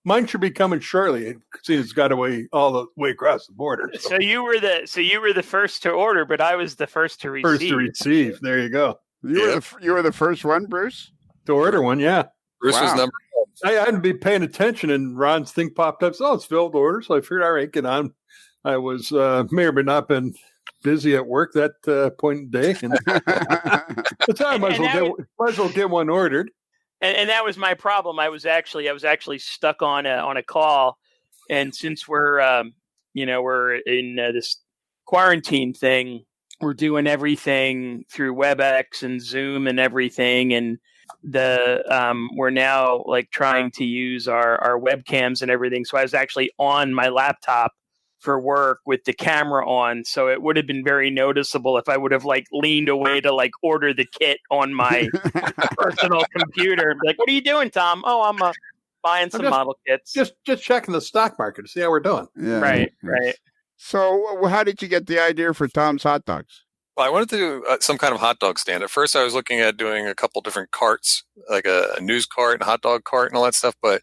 mine should be coming shortly. See, it's got away all the way across the border. So you were the first to order, but I was the first to receive. First to receive. There you go. You were the first one, Bruce, to order one. Yeah, Bruce was number 1. I hadn't been paying attention, and Ron's thing popped up. So it's filled order. So I figured, all right, get on. I was may or may not been busy at work that point in the day, and the time might as well get one ordered. And that was my problem. I was actually stuck on a call, and since we're in this quarantine thing, we're doing everything through WebEx and Zoom and everything, and we're now like trying to use our webcams and everything. So I was actually on my laptop for work with the camera on, so it would have been very noticeable if I would have like leaned away to like order the kit on my personal computer. Like, what are you doing, Tom? Oh, I'm buying some model kits. Just checking the stock market to see how we're doing. Yeah, right. So, how did you get the idea for Tom's hot dogs? Well, I wanted to do some kind of hot dog stand. At first, I was looking at doing a couple different carts, like a news cart and a hot dog cart and all that stuff, but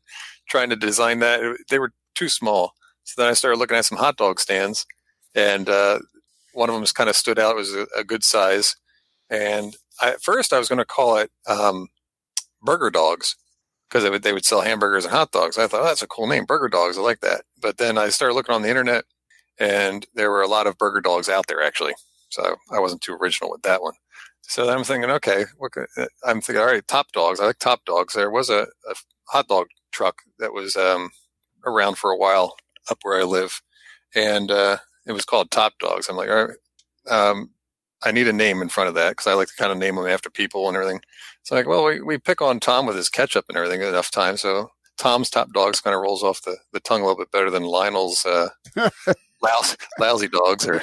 trying to design that, they were too small. So then I started looking at some hot dog stands, and one of them just kind of stood out. It was a good size. And at first I was going to call it Burger Dogs because they would sell hamburgers and hot dogs. I thought, oh, that's a cool name, Burger Dogs. I like that. But then I started looking on the internet, and there were a lot of Burger Dogs out there, actually. So I wasn't too original with that one. So then I'm thinking, okay, I'm thinking, all right, Top Dogs. I like Top Dogs. There was a hot dog truck that was around for a while up where I live, and it was called Top Dogs. I'm like, all right, I need a name in front of that because I like to kind of name them after people and everything. So like, well, we pick on Tom with his ketchup and everything enough time, so Tom's Top Dogs kind of rolls off the tongue a little bit better than Lionel's lousy dogs. Or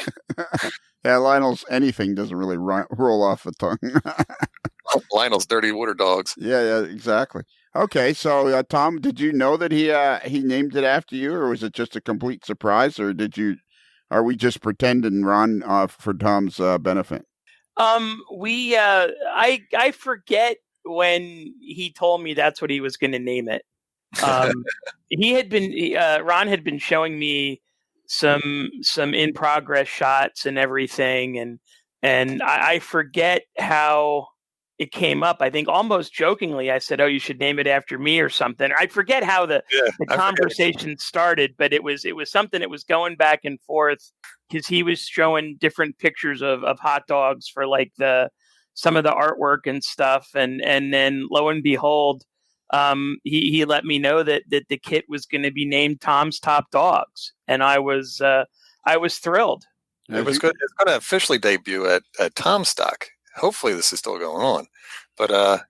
yeah, Lionel's anything doesn't really roll off the tongue. Lionel's Dirty Water Dogs. Yeah, exactly. Okay, so Tom, did you know that he named it after you, or was it just a complete surprise, or did you are we just pretending, Ron, for Tom's benefit? I forget when he told me that's what he was going to name it. Ron had been showing me some in progress shots and everything, and I forget how it came up. I think almost jokingly I said, "Oh, you should name it after me or something." I forget how the conversation started, but it was something that was going back and forth because he was showing different pictures of hot dogs for like some of the artwork and stuff, and then lo and behold, he let me know that the kit was going to be named Tom's Top Dogs, and I was thrilled. It was good. It's going to officially debut at Tom Stock. Hopefully, this is still going on. But I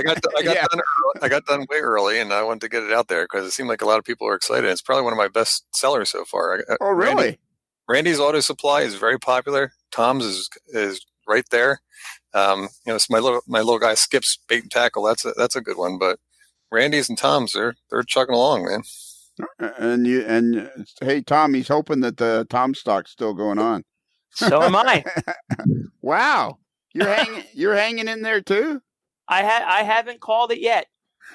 got done way early, and I wanted to get it out there because it seemed like a lot of people were excited. It's probably one of my best sellers so far. Oh, really? Randy's Auto Supply is very popular. Tom's is right there. So my little guy Skip's Bait and Tackle. That's a good one. But Randy's and Tom's, they're chugging along, man. And hey, Tom, he's hoping that the Tom stock's still going on. So am I. Wow, you're hanging in there too. I haven't called it yet.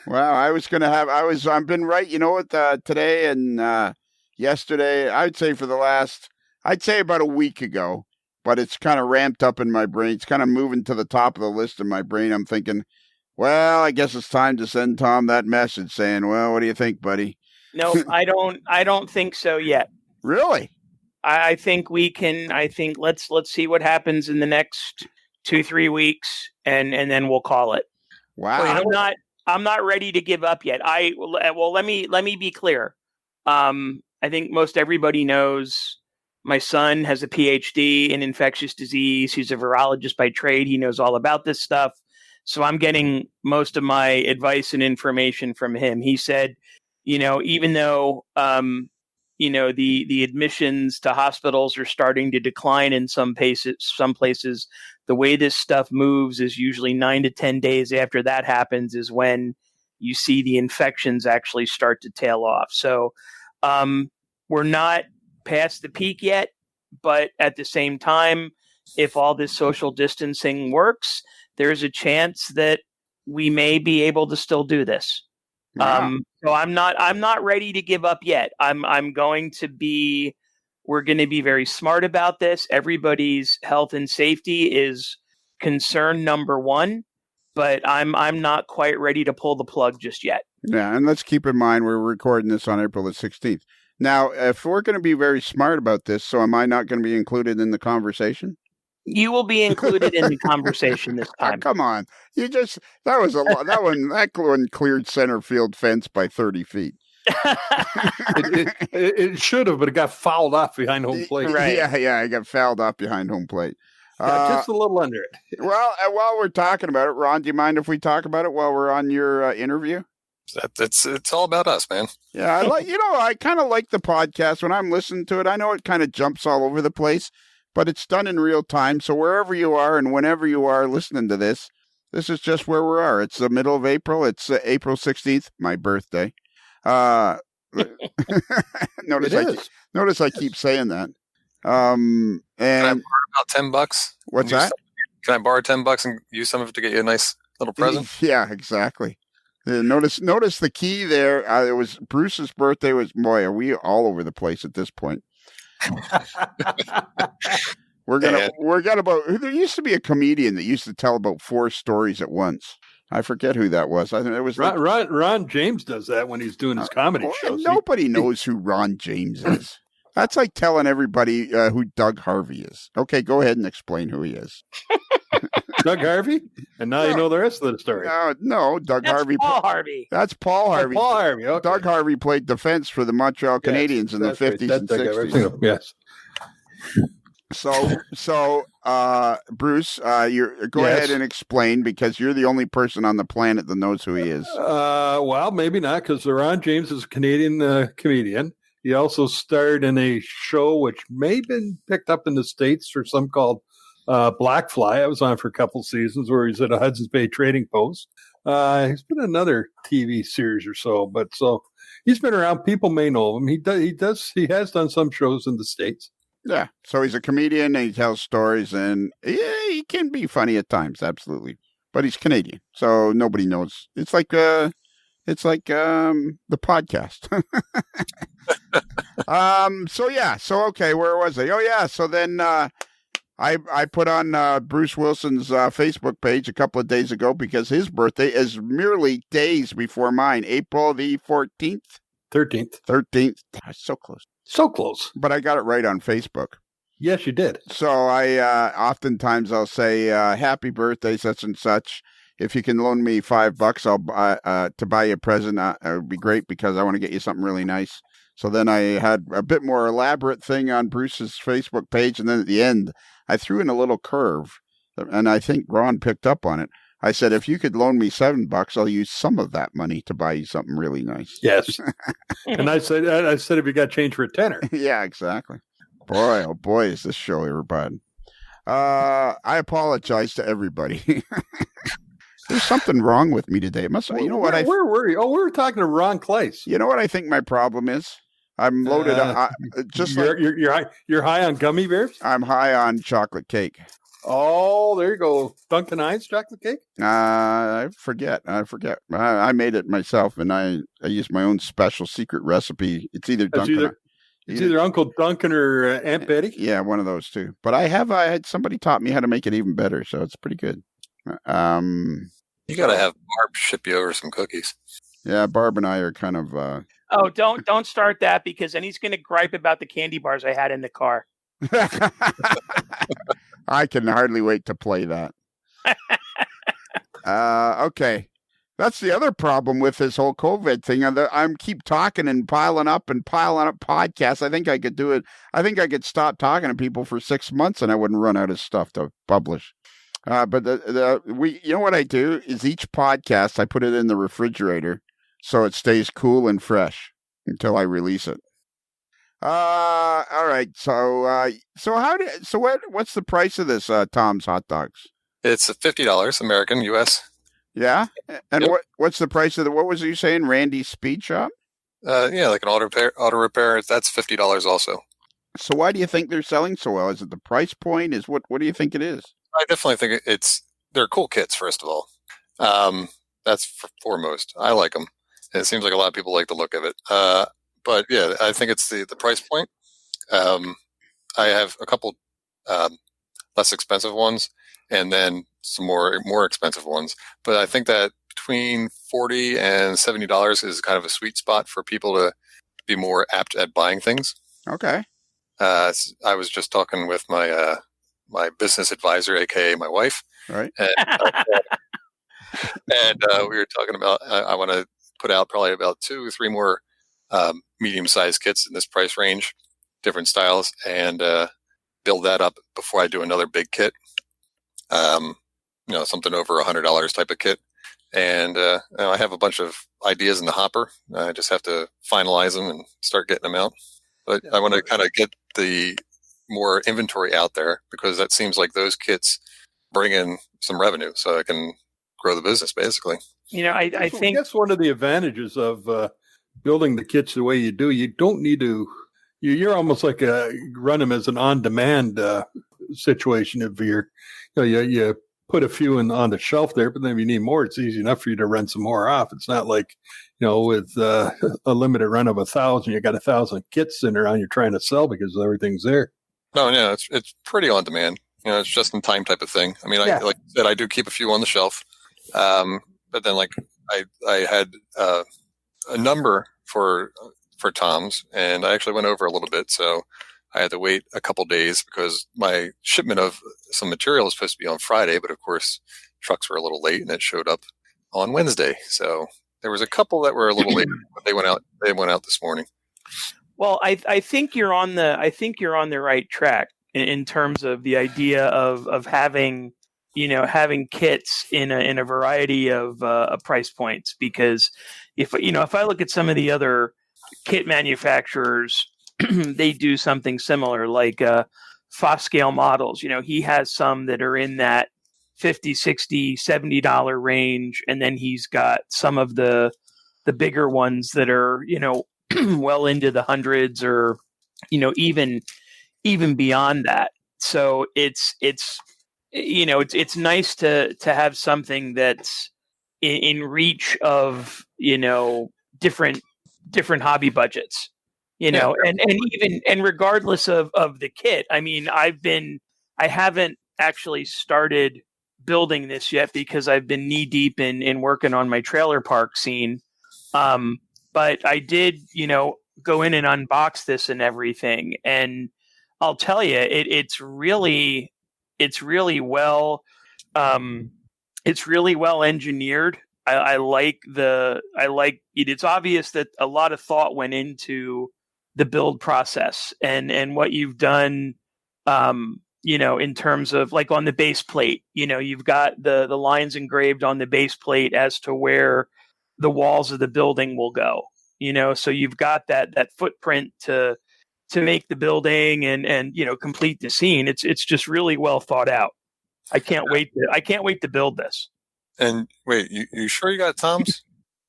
Wow, I've been right. You know what? Today and yesterday, I'd say about a week ago. But it's kind of ramped up in my brain. It's kind of moving to the top of the list in my brain. I'm thinking, well, I guess it's time to send Tom that message saying, well, what do you think, buddy? No, I don't think so yet. Really? I think we can. I think let's see what happens in the next 2-3 weeks, and then we'll call it. Wow. Well, I'm not ready to give up yet. Let me be clear. I think most everybody knows my son has a PhD in infectious disease. He's a virologist by trade. He knows all about this stuff. So I'm getting most of my advice and information from him. He said, even though the admissions to hospitals are starting to decline in some places, the way this stuff moves is usually 9 to 10 days after that happens is when you see the infections actually start to tail off. So we're not past the peak yet, but at the same time, if all this social distancing works, there's a chance that we may be able to still do this. Wow. So I'm not ready to give up yet. We're going to be very smart about this. Everybody's health and safety is concern number one, but I'm not quite ready to pull the plug just yet. Yeah, and let's keep in mind we're recording this on April the 16th. Now, if we're going to be very smart about this, so am I not going to be included in the conversation? You will be included in the conversation this time. Come on. That one cleared center field fence by 30 feet. It should have, but it got fouled off behind home plate. Right. Yeah, it got fouled off behind home plate. Just a little under it. Well, while we're talking about it, Ron, do you mind if we talk about it while we're on your interview? It's all about us, man. Yeah, I kind of like the podcast when I'm listening to it. I know it kind of jumps all over the place, but it's done in real time. So wherever you are and whenever you are listening to this is just where we are. It's the middle of April. It's April 16th, my birthday. Notice I keep saying that. And can I borrow about $10? What's that? Can I borrow $10 and use some of it to get you a nice little present? Yeah, exactly. Notice the key there. It was Bruce's birthday. Boy, are we all over the place at this point? There used to be a comedian that used to tell about 4 stories at once. I forget who that was. I think it was Ron James does that when he's doing his comedy shows. Nobody knows who Ron James is. That's like telling everybody who Doug Harvey is. Okay, go ahead and explain who he is. Doug Harvey? And now you know the rest of the story. No, Doug Harvey. Paul Harvey. That's Paul Harvey. Paul Harvey, okay. Doug Harvey played defense for the Montreal Canadiens in the 50s and 60s. Yes. So, Bruce, go ahead and explain, because you're the only person on the planet that knows who he is. Well, maybe not, because Ron James is a Canadian comedian. He also starred in a show which may have been picked up in the States for some called Blackfly. I was on for a couple seasons where he's at a Hudson's Bay trading post. He's been in another TV series or so, but so he's been around. People may know him. He has done some shows in the States. Yeah. So he's a comedian and he tells stories, and yeah, he can be funny at times, absolutely. But he's Canadian, so nobody knows. It's like the podcast. So okay, where was I? Oh yeah. So then I put on Bruce Wilson's Facebook page a couple of days ago because his birthday is merely days before mine, April the 14th. 13th. 13th. So close. So close. But I got it right on Facebook. Yes, you did. So I oftentimes I'll say happy birthday such and such. If you can loan me $5, I'll buy to buy you a present. It would be great because I want to get you something really nice. So then I had a bit more elaborate thing on Bruce's Facebook page, and then at the end I threw in a little curve, and I think Ron picked up on it. I said, if you could loan me $7, I'll use some of that money to buy you something really nice. Yes. And I said, if you got change for a tenner. Yeah, exactly. Boy, oh boy, is this show ever bad. I apologize to everybody. There's something wrong with me today. It must. You know what? Where were you? Oh, we were talking to Ron Kleiss. You know what I think my problem is? I'm loaded. You're high on gummy bears. I'm high on chocolate cake. Oh, there you go. Duncan Hines chocolate cake? I forget. I made it myself, and I used my own special secret recipe. It's either Duncan. It's either Uncle Duncan or Aunt Betty. Yeah, one of those two. But I had somebody taught me how to make it even better, so it's pretty good. You got to have Barb ship you over some cookies. Yeah, Barb and I are kind of. Oh, don't start that, because then he's going to gripe about the candy bars I had in the car. I can hardly wait to play that. Okay. That's the other problem with this whole COVID thing. I'm keep talking and piling up podcasts. I think I could do it. I think I could stop talking to people for 6 months and I wouldn't run out of stuff to publish. But you know what I do is each podcast, I put it in the refrigerator so it stays cool and fresh until I release it. All right. So what's the price of this Tom's hot dogs? It's $50 American, US. Yeah. And Yep. what's the price of what was you saying? Randy's Speed Shop? Yeah, like an auto repair. That's $50 also. So why do you think they're selling so well? Is it the price point? What do you think it is? I definitely think they're cool kits, first of all. That's foremost. I like them. And it seems like a lot of people like the look of it. But yeah, I think it's the price point. I have a couple less expensive ones and then some more expensive ones. But I think that between $40 and $70 is kind of a sweet spot for people to be more apt at buying things. Okay. I was just talking with my my business advisor, aka my wife, right? And we were talking about I want to put out probably about 2 or 3 more medium-sized kits in this price range, different styles, and build that up before I do another big kit. Something over $100 type of kit, and I have a bunch of ideas in the hopper. I just have to finalize them and start getting them out. But I want to kind of get the more inventory out there because that seems like those kits bring in some revenue, so I can grow the business basically. I think that's one of the advantages of building the kits the way you do. You don't need to. You're almost like run them as an on-demand situation. If you put a few on the shelf there, but then if you need more, it's easy enough for you to run some more off. It's not like with a limited run of 1,000, you got 1,000 kits sitting around you're trying to sell because everything's there. No, it's pretty on demand. It's just in time type of thing. I mean, like I said, I do keep a few on the shelf, but then like I had a number for Tom's, and I actually went over a little bit, so I had to wait a couple days because my shipment of some material was supposed to be on Friday, but of course trucks were a little late and it showed up on Wednesday. So there was a couple that were a little late, but they went out this morning. Well, I think you're on the right track in terms of the idea of having kits in a variety of price points, because if I look at some of the other kit manufacturers, they do something similar, like Foscale Models. He has some that are in that $50, $60, $70 range, and then he's got some of the the bigger ones that are, well into the hundreds or, even beyond that. So it's nice to have something that's in reach of, different hobby budgets, and regardless of the kit. I mean, I haven't actually started building this yet because I've been knee deep in working on my trailer park scene. But I did, go in and unbox this and everything. And I'll tell you, it's really well, it's really well engineered. I like it. It's obvious that a lot of thought went into the build process and what you've done, in terms of like on the base plate, you've got the lines engraved on the base plate as to where the walls of the building will go, so you've got that footprint to make the building and complete the scene. It's just really well thought out. I can't wait to build this. And wait, you sure you got Tom's?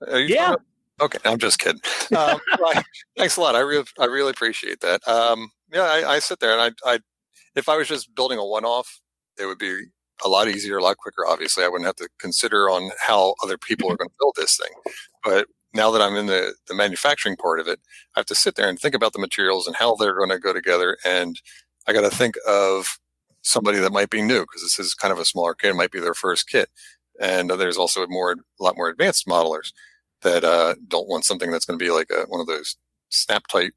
Yeah. Okay, I'm just kidding. Right. Thanks a lot. I really appreciate that. I sit there and I if I was just building a one-off, it would be a lot easier, a lot quicker. Obviously, I wouldn't have to consider on how other people are going to build this thing. But now that I'm in the manufacturing part of it, I have to sit there and think about the materials and how they're going to go together. And I got to think of somebody that might be new because this is kind of a smaller kit. It might be their first kit. And there's also a lot more advanced modelers that don't want something that's going to be like one of those snap type,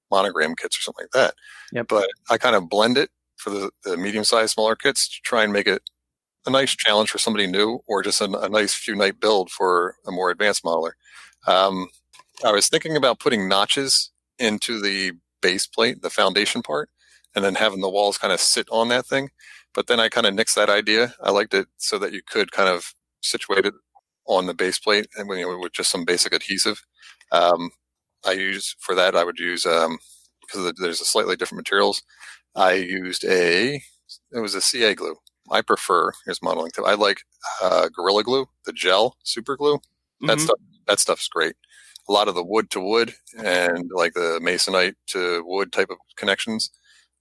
monogram kits or something like that. Yep. But I kind of blend it for the medium-sized, smaller kits to try and make it a nice challenge for somebody new or just a nice few night build for a more advanced modeler. I was thinking about putting notches into the base plate, the foundation part, and then having the walls kind of sit on that thing. But then I kind of nixed that idea. I liked it so that you could kind of situate it on the base plate and with just some basic adhesive. I would use because there's a slightly different materials. I used it was a CA glue. I prefer, here's modeling tip. I like Gorilla Glue, the gel super glue. Mm-hmm. That stuff's great. A lot of the wood to wood and like the masonite to wood type of connections,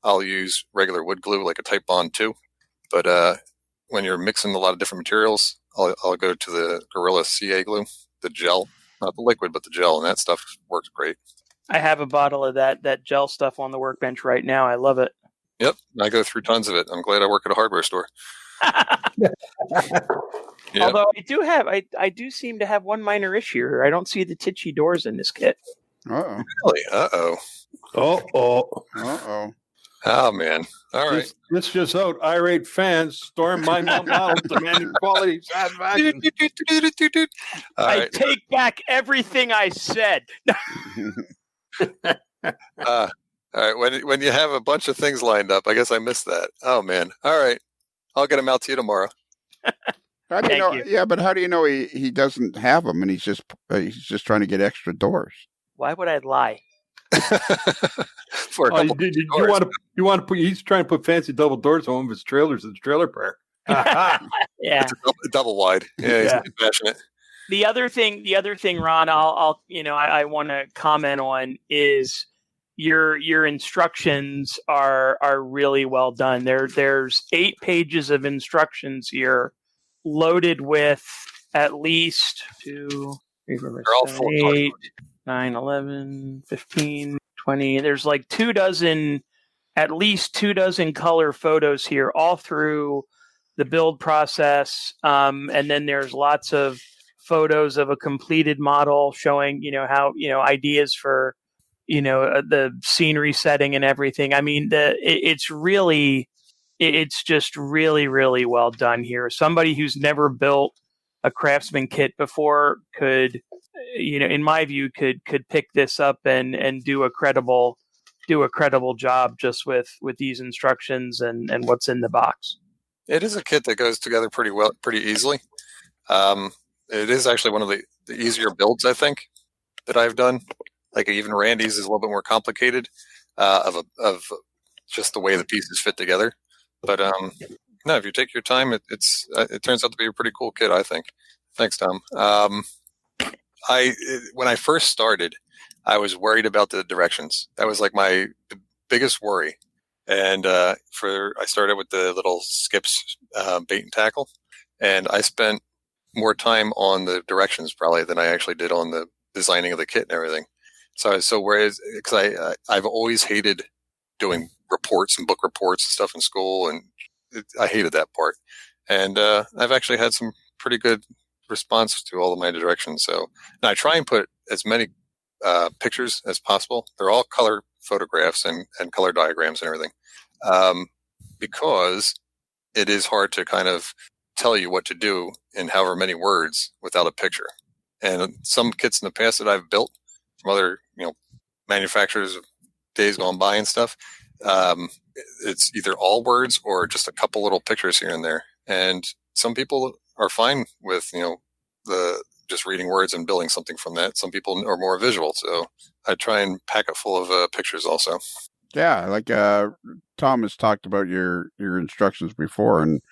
I'll use regular wood glue, like a Type Bond 2. But when you're mixing a lot of different materials, I'll go to the Gorilla CA glue, the gel, not the liquid, but the gel, and that stuff works great. I have a bottle of that gel stuff on the workbench right now. I love it. Yep, I go through tons of it. I'm glad I work at a hardware store. Yep. Although I do seem to have one minor issue here. I don't see the titchy doors in this kit. Uh-oh. Really? Uh-oh. Uh-oh. Uh-oh. Oh, man. All right. This just out. Irate fans storm my model demanding quality satisfaction. I take back everything I said. All right. When you have a bunch of things lined up, I guess I missed that. Oh, man. All right. I'll get them out to you tomorrow. How do you know? Yeah, but how do you know he doesn't have them and he's just trying to get extra doors? Why would I lie? For a couple you want to put? He's trying to put fancy double doors on one of his trailers in the trailer park. Yeah, it's a double wide. Yeah, he's passionate. The other thing, Ron, I want to comment on is your instructions are really well done. There's 8 pages of instructions here, loaded with at least 2, 3, 4, 5, 6, 7, 8, 9, 11, 15, 20. There's like at least 24 color photos here, all through the build process. And then there's lots of photos of a completed model showing, how, ideas for, the scenery setting and everything. I mean, it's just really, really well done here. Somebody who's never built a Craftsman kit before could, in my view, could pick this up and do a credible job just with these instructions and what's in the box. It is a kit that goes together pretty easily. It is actually one of the easier builds, I think, that I've done. Like even Randy's is a little bit more complicated of just the way the pieces fit together. But no, if you take your time, it turns out to be a pretty cool kit, I think. Thanks, Tom. when I first started, I was worried about the directions. That was like the biggest worry. And I started with the little skips bait and tackle, and I spent more time on the directions probably than I actually did on the designing of the kit and everything. So I was so worried because I've always hated doing reports and book reports and stuff in school, and I hated that part. And I've actually had some pretty good response to all of my directions. So now I try and put as many pictures as possible. They're all color photographs and color diagrams and everything, because it is hard to kind of tell you what to do in however many words without a picture. And some kits in the past that I've built from other manufacturers of days gone by and stuff, it's either all words or just a couple little pictures here and there. And some people are fine with the just reading words and building something from that. Some people are more visual, so I try and pack it full of pictures also. Yeah, like Tom has talked about your instructions before, and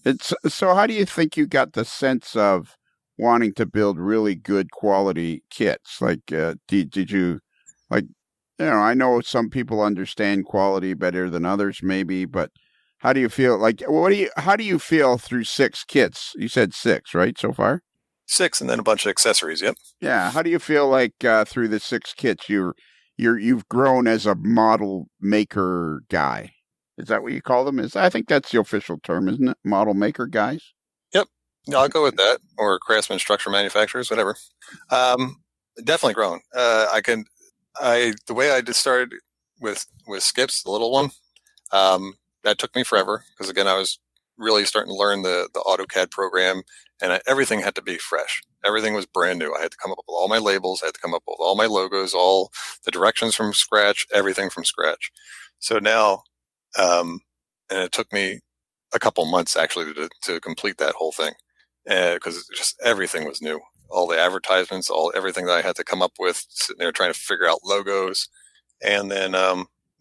it's so. How do you think you got the sense of wanting to build really good quality kits? Like, did you like? I know some people understand quality better than others, maybe, but how do you feel? Like, how do you feel through 6 kits? You said 6, right, so far? 6, and then a bunch of accessories. Yep. Yeah. How do you feel like through the 6 kits you've grown as a model maker guy? Is that what you call them? I think that's the official term, isn't it? Model maker guys? Yep. No, I'll go with that. Or craftsman structure manufacturers, whatever. Definitely grown. The way I just started with skips, the little one, that took me forever because again, I was really starting to learn the AutoCAD program, and everything had to be fresh. Everything was brand new. I had to come up with all my labels. I had to come up with all my logos, all the directions from scratch, everything from scratch. So now, and it took me a couple months actually to complete that whole thing, because just everything was new. All the advertisements, everything that I had to come up with, sitting there trying to figure out logos. And then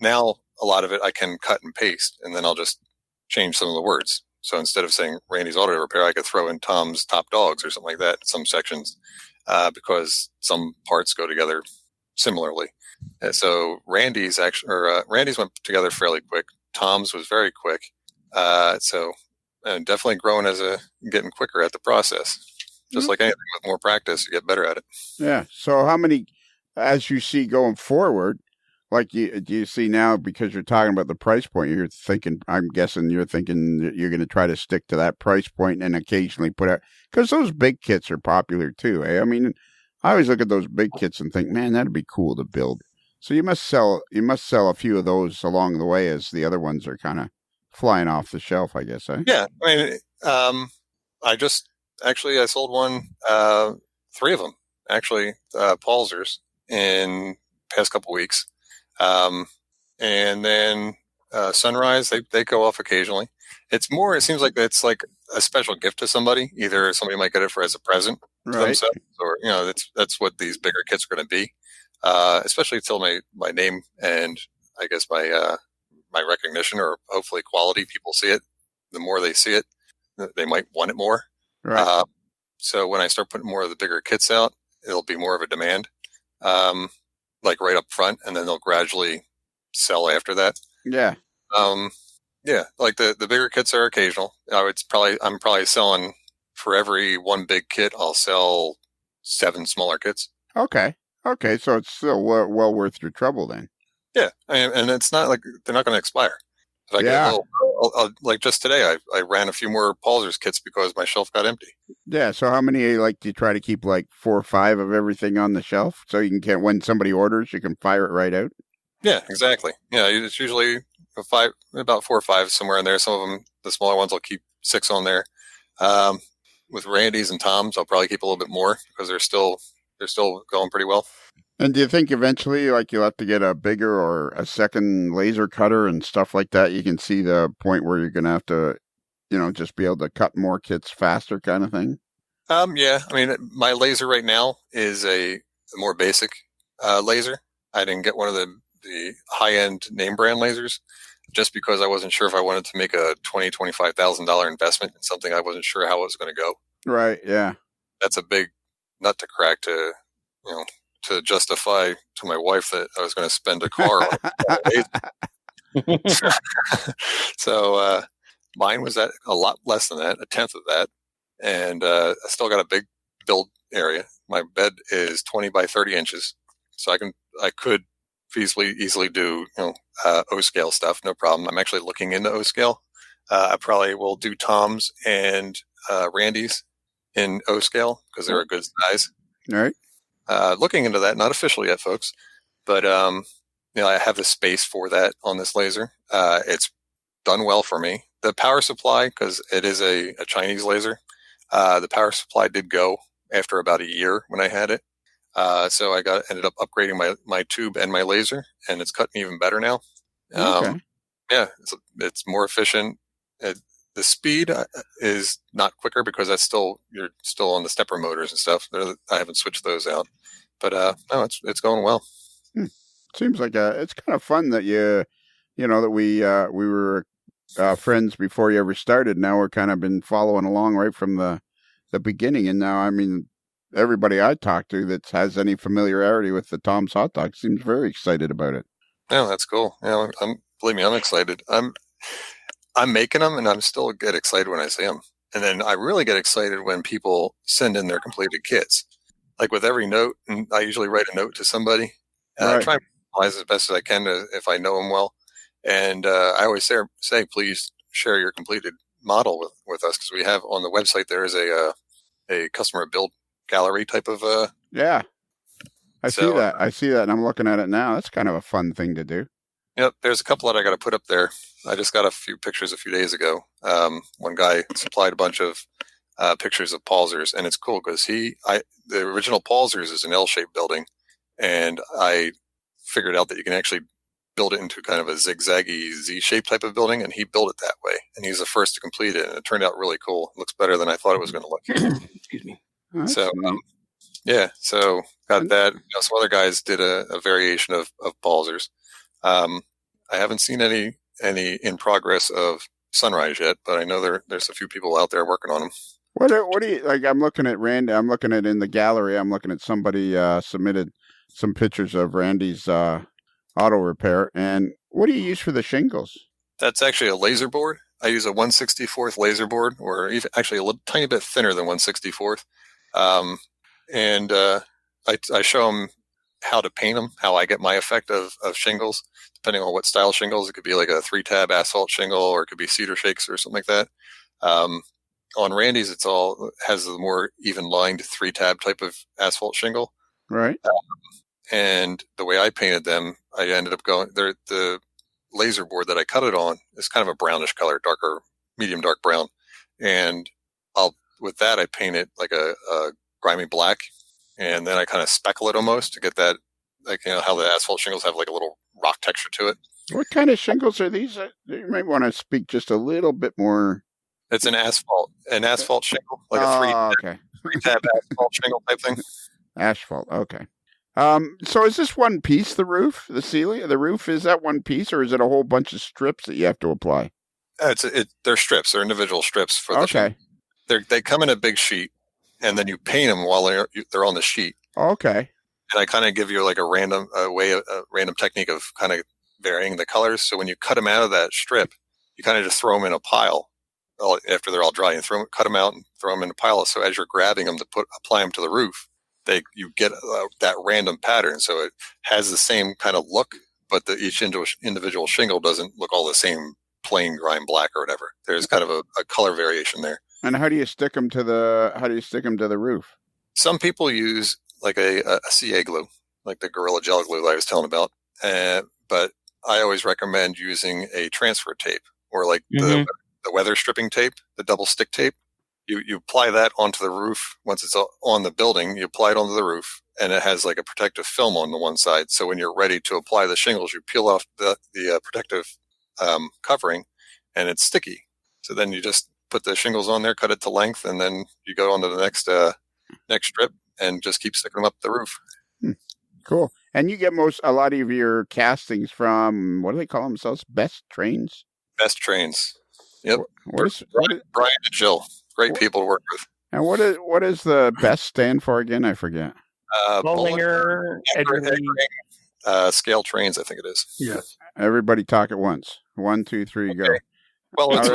now a lot of it I can cut and paste, and then I'll just change some of the words. So instead of saying Randy's Auto Repair, I could throw in Tom's Top Dogs or something like that in some sections, because some parts go together similarly. So Randy's went together fairly quick. Tom's was very quick. So definitely growing getting quicker at the process. Just like anything, with more practice, you get better at it. Yeah. So how many, as you see going forward, like do you see now, because you're talking about the price point, I'm guessing you're thinking you're going to try to stick to that price point and occasionally put out, because those big kits are popular too. Eh? I mean, I always look at those big kits and think, man, that'd be cool to build. So you must sell a few of those along the way as the other ones are kind of flying off the shelf, I guess. Eh? Yeah. I mean, I sold one, 3 of them, actually, Palzers in past couple weeks. And then Sunrise, they go off occasionally. It seems like it's like a special gift to somebody. Either somebody might get it as a present to themselves, or, that's what these bigger kits are going to be. Especially until my name and I guess my recognition, or hopefully quality, people see it. The more they see it, they might want it more. Right. So when I start putting more of the bigger kits out, it'll be more of a demand, like right up front, and then they'll gradually sell after that. Yeah. Yeah, like the bigger kits are occasional. I'm probably selling, for every 1 big kit, I'll sell 7 smaller kits. Okay. So it's still well worth your trouble then. Yeah, and it's not like they're not going to expire. If I get like just today, I ran a few more Palzer's kits because my shelf got empty. Yeah. So how many do you try to keep, like 4 or 5 of everything on the shelf, so you can get, when somebody orders, you can fire it right out? Yeah, exactly. Yeah, it's usually about 4 or 5 somewhere in there. Some of them, the smaller ones, I'll keep 6 on there. With Randy's and Tom's, I'll probably keep a little bit more because they're still going pretty well. And do you think eventually, you'll have to get a bigger or a second laser cutter and stuff like that? You can see the point where you're going to have to, just be able to cut more kits faster, kind of thing? Yeah. I mean, my laser right now is a more basic laser. I didn't get one of the high-end name brand lasers just because I wasn't sure if I wanted to make a $20,000 to $25,000 investment in something I wasn't sure how it was going to go. Right. Yeah. That's a big nut to crack to, to justify to my wife that I was going to spend a car on it. So mine was at a lot less than that, a tenth of that, and I still got a big build area. My bed is 20 by 30 inches, so I could feasibly easily do O scale stuff, no problem. I'm actually looking into O scale. I probably will do Tom's and Randy's in O scale because they're a good size. All right. Looking into that, not officially yet, folks, but I have the space for that on this laser. It's done well for me. The power supply, because it is a Chinese laser, the power supply did go after about a year when I had it. So I ended up upgrading my tube and my laser, and it's cutting even better now. Okay. Yeah, it's more efficient. The speed is not quicker because you're still on the stepper motors and stuff. I haven't switched those out, but no, it's going well. Seems like it's kind of fun that that we were friends before you ever started. Now we're kind of been following along right from the beginning, and now I mean everybody I talk to that has any familiarity with the Tom's hot dog seems very excited about it. Yeah, that's cool. Believe me, I'm excited. I'm making them, and I'm still get excited when I see them. And then I really get excited when people send in their completed kits. Like with every note, and I usually write a note to somebody. Right. I try and analyze as best as I can if I know them well. And I always say, please share your completed model with us, because we have on the website there is a customer build gallery type of. Yeah, I see that, and I'm looking at it now. That's kind of a fun thing to do. Yep, there's a couple that I got to put up there. I just got a few pictures a few days ago. One guy supplied a bunch of pictures of Palzers, and it's cool because the original Palzers is an L-shaped building, and I figured out that you can actually build it into kind of a zigzaggy Z-shaped type of building, and he built it that way, and he's the first to complete it, and it turned out really cool. It looks better than I thought it was going to look. Excuse me. So, so got that. Some other guys did a variation of Palzers. I haven't seen any in progress of Sunrise yet, but I know there's a few people out there working on them. What do you like? I'm looking at Randy. I'm looking at in the gallery. I'm looking at somebody submitted some pictures of Randy's auto repair. And what do you use for the shingles? That's actually a laser board. I use a 1/64th laser board, or even actually a little tiny bit thinner than 1/64th. And I show them how to paint them, how I get my effect of shingles, depending on what style shingles. It could be like a 3-tab asphalt shingle, or it could be cedar shakes or something like that. On Randy's, has the more even lined 3-tab type of asphalt shingle. Right. And the way I painted them, I ended up going the laser board that I cut it on is kind of a brownish color, medium dark brown. And with that, I paint it like a grimy black. And then I kind of speckle it almost to get that, like, how the asphalt shingles have like a little rock texture to it. What kind of shingles are these? You might want to speak just a little bit more. It's an asphalt shingle, like a 3-tab asphalt shingle type thing. Asphalt, okay. So is this one piece, the roof, the ceiling, the roof, is that one piece, or is it a whole bunch of strips that you have to apply? They're strips. They're individual strips for the sheet. They come in a big sheet, and then you paint them while they're on the sheet. Okay. And I kind of give you like a random technique of kind of varying the colors. So when you cut them out of that strip, you kind of just throw them in a pile after they're all dry, and cut them out and throw them in a pile. So as you're grabbing them to apply them to the roof, you get that random pattern. So it has the same kind of look, but each individual shingle doesn't look all the same plain grime black or whatever. There's kind of a color variation there. And how do you stick them to the roof? Some people use like a CA glue, like the Gorilla Gel glue that I was telling about. But I always recommend using a transfer tape, or like the weather stripping tape, the double stick tape. You apply that onto the roof. Once it's on the building, you apply it onto the roof, and it has like a protective film on the one side. So when you're ready to apply the shingles, you peel off the protective covering, and it's sticky. So then you just put the shingles on there, cut it to length, and then you go on to the next strip and just keep sticking them up the roof. Cool. And you get a lot of your castings from, what do they call themselves? Best Trains? Best Trains. Yep. Brian and Jill. Great people to work with. And what is the best stand for again? I forget. Bollinger, scale trains, I think it is. Yes. Everybody talk at once. 1, 2, 3, go. Well, it's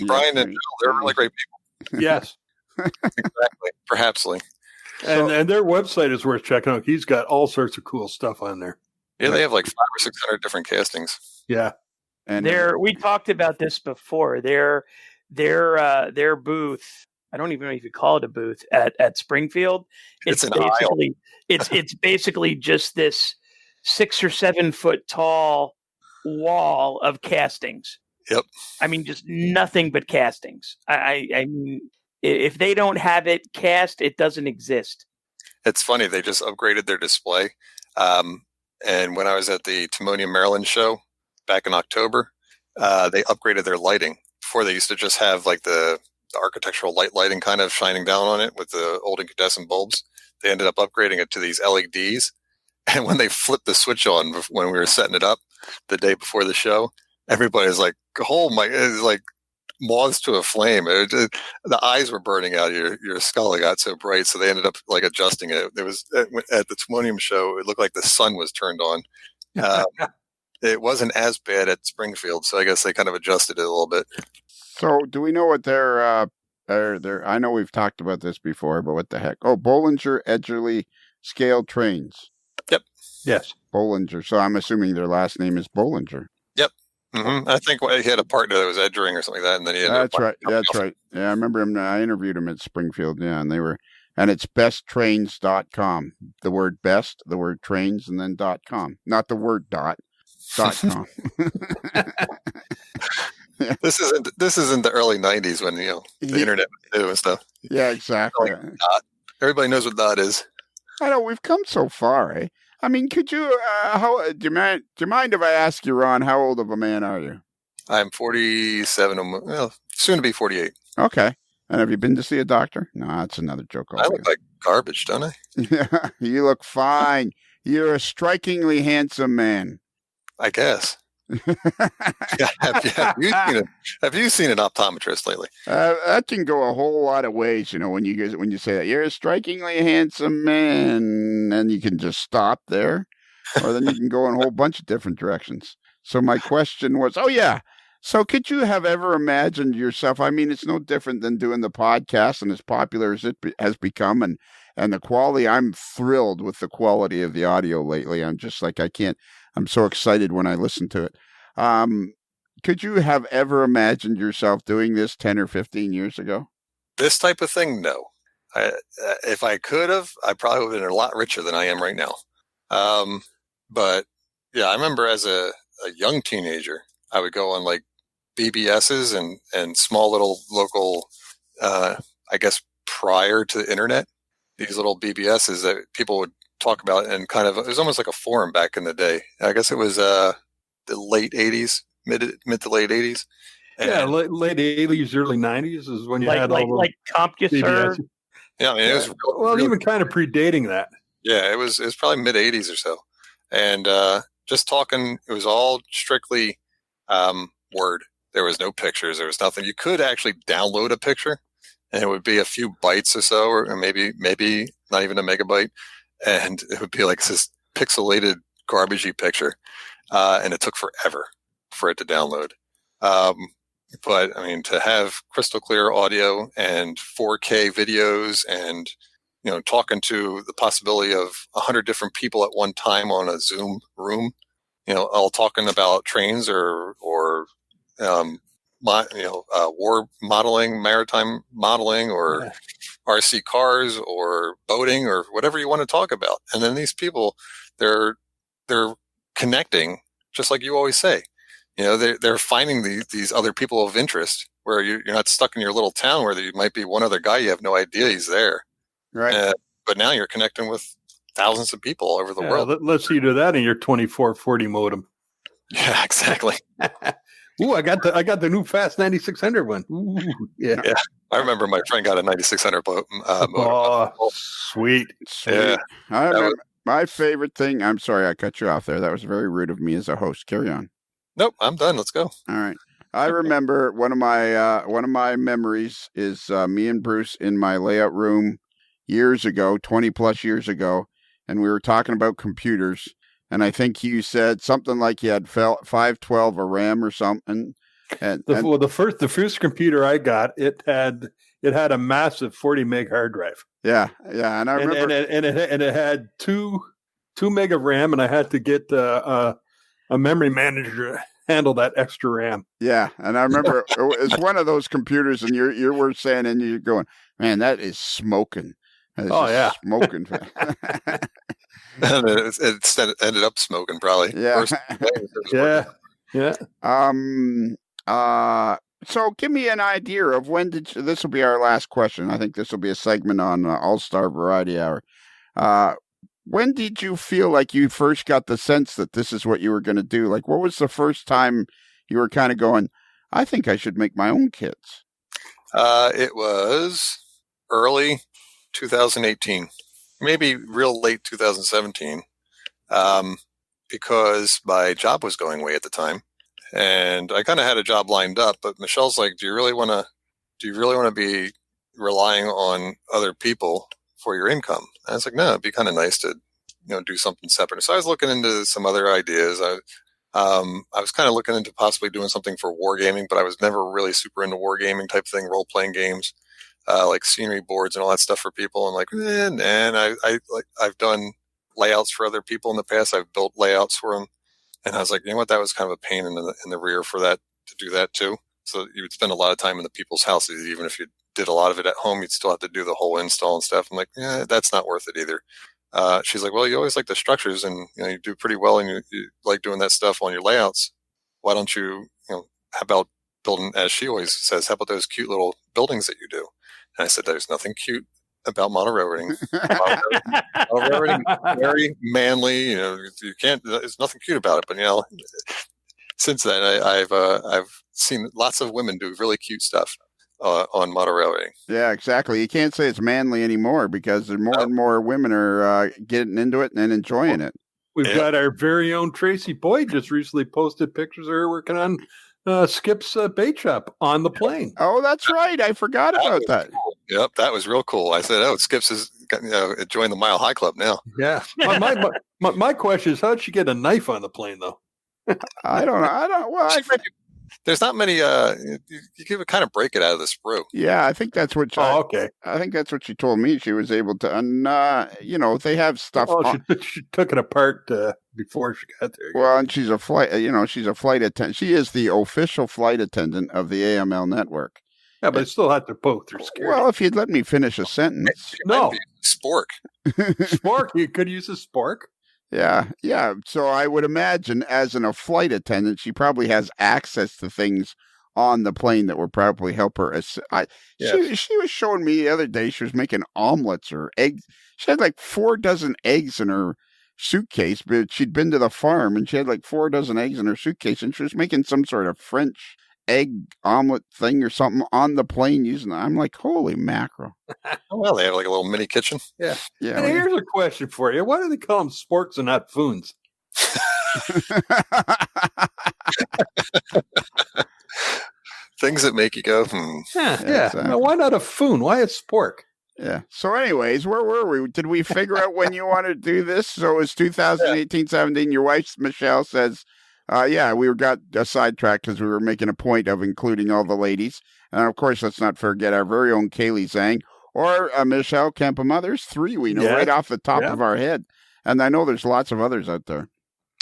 Brian and Jill. They're really great people. Yes. Exactly. Perhapsly. And their website is worth checking out. He's got all sorts of cool stuff on there. Yeah, they have like 500 or 600 different castings. Yeah. And we talked about this before. Their booth, I don't even know if you call it a booth at Springfield. It's an basically it's basically just this 6 or 7 foot tall wall of castings. Yep. I mean, just nothing but castings. I mean, if they don't have it cast, it doesn't exist. It's funny. They just upgraded their display. And when I was at the Timonium, Maryland show back in October, they upgraded their lighting. Before they used to just have like the architectural lighting kind of shining down on it with the old incandescent bulbs. They ended up upgrading it to these LEDs. And when they flipped the switch on when we were setting it up the day before the show, everybody's like, "Oh my!" It's like moths to a flame. The eyes were burning out. Your skull. It got so bright, so they ended up like adjusting it. There was at the Timonium show. It looked like the sun was turned on. It wasn't as bad at Springfield, so I guess they kind of adjusted it a little bit. So, do we know what their I know we've talked about this before, but what the heck? Oh, Bollinger Edgerly Scale Trains. Yep. Yes. Bollinger. So I'm assuming their last name is Bollinger. Yep. Mm-hmm. I think he had a partner that was Edgering or something like that, and then he had. That's right. That's right. Yeah, I remember him. I interviewed him at Springfield. Yeah, and it's besttrains.com. The word best, the word trains, and then .com. Not the word .com. Yeah. This isn't the early '90s when the internet was new and stuff. Yeah, exactly. Everybody knows what dot is. I know we've come so far, eh? I mean, could you? Do you mind if I ask you, Ron? How old of a man are you? I'm 47. Well, soon to be 48. Okay. And have you been to see a doctor? No, that's another joke. I look like garbage, don't I? Yeah, you look fine. You're a strikingly handsome man. I guess. Have you seen an optometrist lately? That can go a whole lot of ways, when you say that. You're a strikingly handsome man, and you can just stop there, or then you can go in a whole bunch of different directions. So my question was, so could you have ever imagined yourself? I mean, it's no different than doing the podcast, and as popular as it has become, and the quality. I'm thrilled with the quality of the audio lately. I'm just like, I'm so excited when I listen to it. Could you have ever imagined yourself doing this 10 or 15 years ago? This type of thing, no. If I could have, I probably would have been a lot richer than I am right now. But yeah, I remember as a young teenager, I would go on like BBSs and small little local, I guess prior to the internet, these little BBSs that people would talk about, and kind of, it was almost like a forum back in the day. I guess it was the late 80s, mid to late 80s. And late 80s, early 90s is when you had like CompuServe. Yeah, I mean, it was really, even kind of predating that. Yeah, it was probably mid 80s or so. And just talking, it was all strictly Word. There was no pictures. There was nothing. You could actually download a picture, and it would be a few bytes or so, or maybe not even a megabyte. And it would be like this pixelated, garbagey picture. And it took forever for it to download. But I mean, to have crystal clear audio and 4K videos and, talking to the possibility of 100 different people at one time on a Zoom room, all talking about trains or war modeling, maritime modeling, or RC cars or boating or whatever you want to talk about. And then these people, they're connecting, just like you always say. They're finding these other people of interest where you're not stuck in your little town where there might be one other guy you have no idea he's there. Right. But now you're connecting with thousands of people all over the world. Let's see you do that in your 2440 modem. Yeah, exactly. Ooh, I got the new Fast 9600 one. Ooh, yeah. I remember my friend got a 9600 modem. Oh, sweet. Yeah. I remember my favorite thing. I'm sorry I cut you off there. That was very rude of me as a host. Carry on. Nope, I'm done. Let's go. All right. I remember one of my memories is me and Bruce in my layout room years ago, 20 plus years ago, and we were talking about computers. And I think you said something like you had 512 a RAM or something. And the first computer I got, it had a massive 40 meg hard drive. Yeah, and I remember, and it had 2 meg of RAM, and I had to get a memory manager to handle that extra RAM. Yeah, and I remember it's one of those computers, and you were saying, and you're going, man, that is smoking. Smoking. And it ended up smoking probably. Yeah. Yeah. So give me an idea of this will be our last question. I think this will be a segment on All-Star Variety Hour. When did you feel like you first got the sense that this is what you were going to do? Like, what was the first time you were kind of going, I think I should make my own kits? It was early 2018, maybe real late 2017, because my job was going away at the time, and I kind of had a job lined up. But Michelle's like, "Do you really want to be relying on other people for your income?" And I was like, "No, it'd be kind of nice to, do something separate." So I was looking into some other ideas. I was kind of looking into possibly doing something for wargaming, but I was never really super into wargaming type thing, role playing games. Like scenery boards and all that stuff for people. And like, I've done layouts for other people in the past. I've built layouts for them. And I was like, you know what? That was kind of a pain in the rear for that, to do that too. So you would spend a lot of time in the people's houses. Even if you did a lot of it at home, you'd still have to do the whole install and stuff. I'm like, yeah, that's not worth it either. She's like, well, you always like the structures, and you do pretty well, and you like doing that stuff on your layouts. Why don't you, how about building, as she always says, how about those cute little buildings that you do? And I said, there's nothing cute about model railroading. Model railroading, very manly. You can't. There's nothing cute about it. But since then, I've seen lots of women do really cute stuff on model railroading. Yeah, exactly. You can't say it's manly anymore because there more and more women are getting into it and enjoying it. We've got our very own Tracy Boyd just recently posted pictures of her working on Skip's bait shop on the plane. Oh, that's right. I forgot about that. Cool. Yep, that was real cool. I said, Skip's has joined the Mile High Club now. Yeah. My question is, how'd she get a knife on the plane, though? I don't know. Well, there's not many. You can kind of break it out of the sprue. Yeah, I think that's what. Okay. I think that's what she told me. She was able to, they have stuff. She took it apart before she got there. Well, and she's a flight. She's a flight attendant. She is the official flight attendant of the AML network. Yeah, but it still had to go through security. Well, if you'd let me finish a sentence. No. Spork. Spork. You could use a spork. Yeah. So I would imagine as a flight attendant, she probably has access to things on the plane that would probably help her. She was showing me the other day, she was making omelets or eggs. She had like 4 dozen eggs in her suitcase, but she'd been to the farm and she had like 4 dozen eggs in her suitcase, and she was making some sort of French egg omelet thing or something on the plane using it. I'm like, holy mackerel. Well, they have like a little mini kitchen. Yeah. And here's a question for you. Why do they call them sporks and not foons? Things that make you go, Yeah. Exactly. Now, why not a foon? Why a spork? Yeah. So anyways, where were we? Did we figure out when you wanted to do this? So it was 2018, 17. Your wife, Michelle, says, we got sidetracked because we were making a point of including all the ladies. And of course, let's not forget our very own Kaylee Zhang or Michelle Kempema. There's 3 we know right off the top of our head. And I know there's lots of others out there.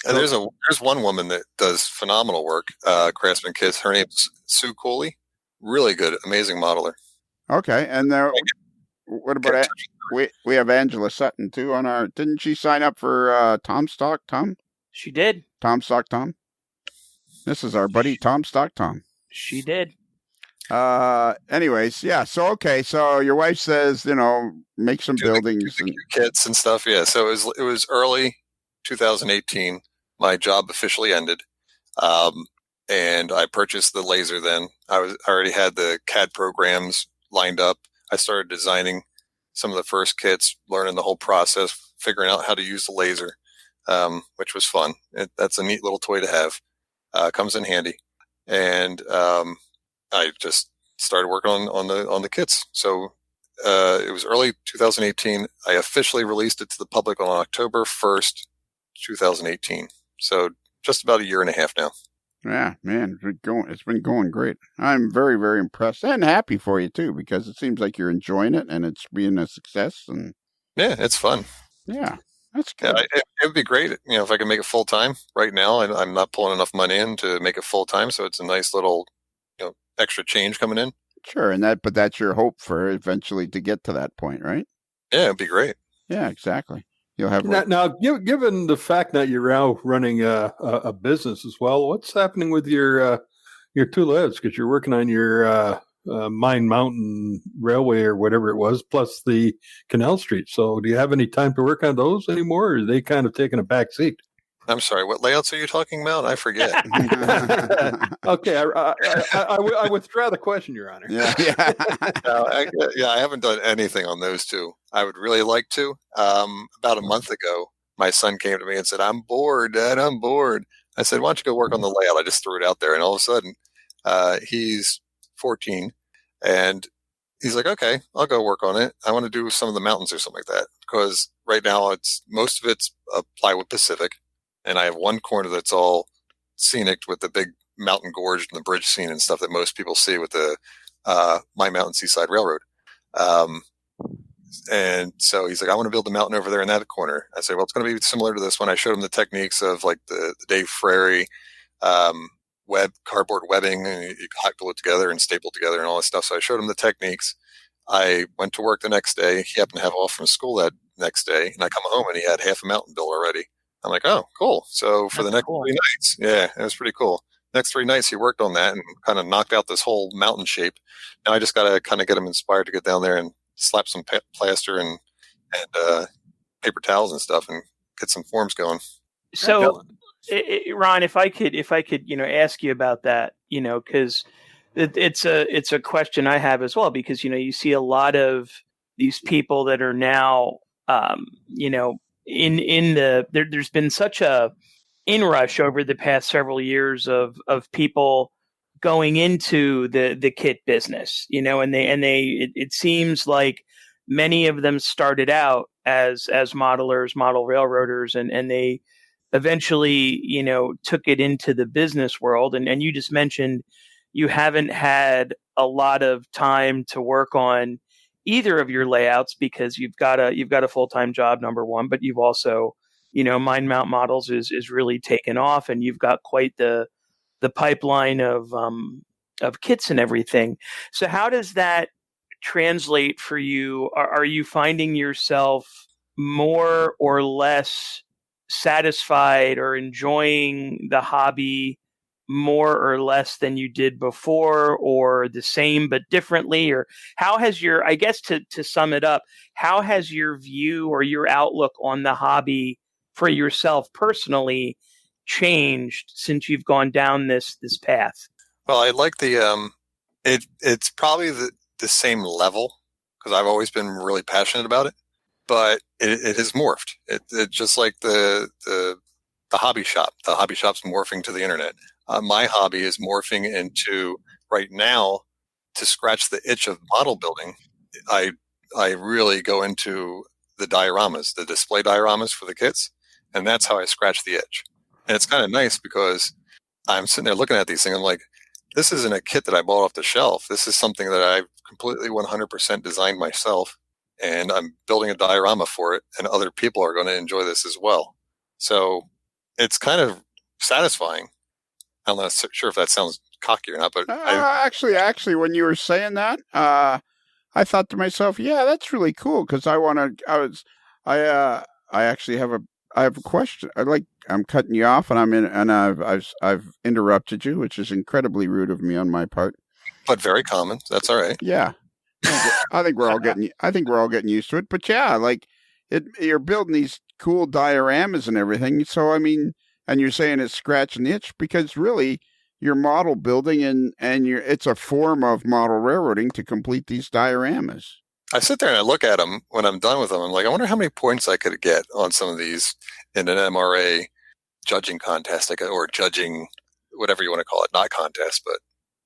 And there's one woman that does phenomenal work, Craftsman Kits. Her name's Sue Cooley. Really good, amazing modeler. Okay. And what about we have Angela Sutton too on our. Didn't she sign up for Tom Stock Tom? She did. Tom Stock Tom. This is our buddy Tom Stock Tom. She did. Anyways, yeah. So okay. So your wife says, make some buildings and kits and stuff. Yeah. So it was early 2018. My job officially ended, and I purchased the laser. Then I already had the CAD programs lined up. I started designing some of the first kits, learning the whole process, figuring out how to use the laser, which was fun. That's a neat little toy to have. Comes in handy. and I just started working on the kits. So it was early 2018. I officially released it to the public on October 1st, 2018. So just about a year and a half now. Yeah, man, it's been going great. I'm very, very impressed and happy for you too, because it seems like you're enjoying it and it's being a success. And yeah, it's fun. Yeah, that's good. Yeah, it would be great, if I could make it full time. Right now, I'm not pulling enough money in to make it full time, so it's a nice little, extra change coming in. Sure, but that's your hope for eventually to get to that point, right? Yeah, it'd be great. Yeah, exactly. You'll have now, given the fact that you're now running a business as well, what's happening with your two lads? Because you're working on your Mine Mountain Railway or whatever it was, plus the Canal Street. So, do you have any time to work on those anymore, or are they kind of taking a back seat? I'm sorry, what layouts are you talking about? I forget. Okay, I withdraw the question, Your Honor. Yeah. I haven't done anything on those two. I would really like to. About a month ago, my son came to me and said, "I'm bored, Dad, I'm bored." I said, "Why don't you go work on the layout?" I just threw it out there, and all of a sudden, he's 14, and he's like, "Okay, I'll go work on it. I want to do some of the mountains or something like that, because right now most of it's plywood Pacific. And I have one corner that's all scenic with the big mountain gorge and the bridge scene and stuff that most people see with the My Mountain Seaside Railroad." And so he's like, "I want to build a mountain over there in that corner." I said, "Well, it's going to be similar to this one." I showed him the techniques of like the Dave Frary cardboard webbing, and you hot glue it together and staple together and all this stuff. So I showed him the techniques. I went to work the next day. He happened to have off from school that next day, and I come home and he had half a mountain built already. I'm like, "Oh, cool." So for the next 3 nights, yeah, it was pretty cool. Next 3 nights, he worked on that and kind of knocked out this whole mountain shape. Now I just got to kind of get him inspired to get down there and slap some plaster and paper towels and stuff and get some forms going. So, Ron, if I could, ask you about that, because it's a question I have as well, because you see a lot of these people that are now, there's been such a inrush over the past several years of people going into the kit business, and it seems like many of them started out as modelers, model railroaders, and they eventually, took it into the business world. And you just mentioned you haven't had a lot of time to work on either of your layouts because you've got a full-time job, number one, but you've also, Mind Mount Models is really taken off, and you've got quite the pipeline of kits and everything. So how does that translate for you? Are you finding yourself more or less satisfied or enjoying the hobby more or less than you did before, or the same but differently? Or how has I guess to sum it up, how has your view or your outlook on the hobby for yourself personally changed since you've gone down this path? Well, I like the it's probably the same level, because I've always been really passionate about it, but it has morphed. It just like the hobby shop. The hobby shop's morphing to the internet. My hobby is morphing into, right now, to scratch the itch of model building. I really go into the dioramas, the display dioramas for the kits, and that's how I scratch the itch. And it's kind of nice because I'm sitting there looking at these things. I'm like, this isn't a kit that I bought off the shelf. This is something that I've completely 100% designed myself, and I'm building a diorama for it, and other people are going to enjoy this as well. So it's kind of satisfying. I'm not sure if that sounds cocky or not, but actually, when you were saying that, I thought to myself, yeah, that's really cool, because I actually have a question. I'm cutting you off, and I've interrupted you, which is incredibly rude of me on my part. But very common. That's all right. Yeah, I think we're all getting used to it. But yeah, you're building these cool dioramas and everything. So and you're saying it's scratching the itch, because really you're model building and it's a form of model railroading to complete these dioramas. I sit there and I look at them when I'm done with them. I'm like, I wonder how many points I could get on some of these in an MRA judging contest, or judging whatever you want to call it, not contest, but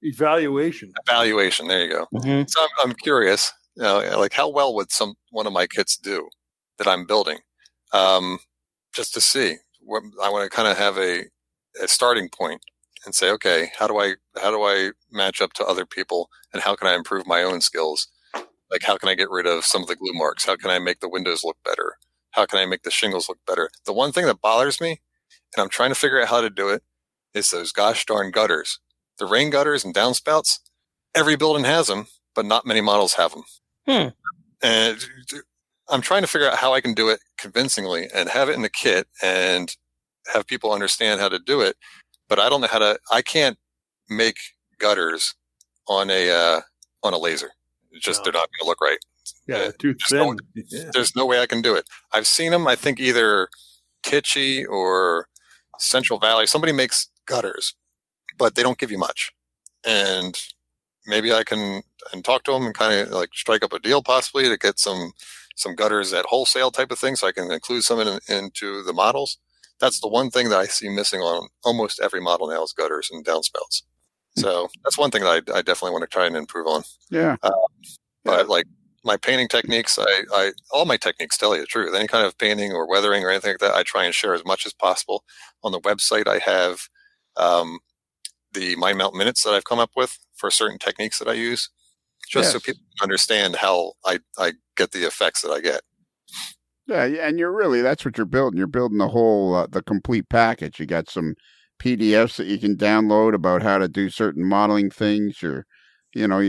evaluation. Evaluation. There you go. Mm-hmm. So I'm curious, like how well would one of my kits do that I'm building, just to see. I want to kind of have a starting point and say, okay, how do I match up to other people, and how can I improve my own skills? Like, how can I get rid of some of the glue marks? How can I make the windows look better? How can I make the shingles look better? The one thing that bothers me, and I'm trying to figure out how to do it, is those gosh darn gutters. The rain gutters and downspouts, every building has them, but not many models have them. And I'm trying to figure out how I can do it convincingly and have it in the kit and have people understand how to do it. But I don't know I can't make gutters on a laser. It's just, they're not going to look right. Yeah, too thin. There's no way I can do it. I've seen them. I think either Kitschy or Central Valley. Somebody makes gutters, but they don't give you much. And maybe I can talk to them and kind of like strike up a deal possibly to get some gutters at wholesale type of thing, so I can include some into the models. That's the one thing that I see missing on almost every model now is gutters and downspouts. So that's one thing that I definitely want to try and improve on. Yeah. But like my painting techniques, all my techniques, tell you the truth, any kind of painting or weathering or anything like that, I try and share as much as possible. On the website, I have the Mind Mount minutes that I've come up with for certain techniques that I use, just so people understand how I get the effects that I get. Yeah, and that's what you're building. You're building the whole, the complete package. You got some PDFs that you can download about how to do certain modeling things. You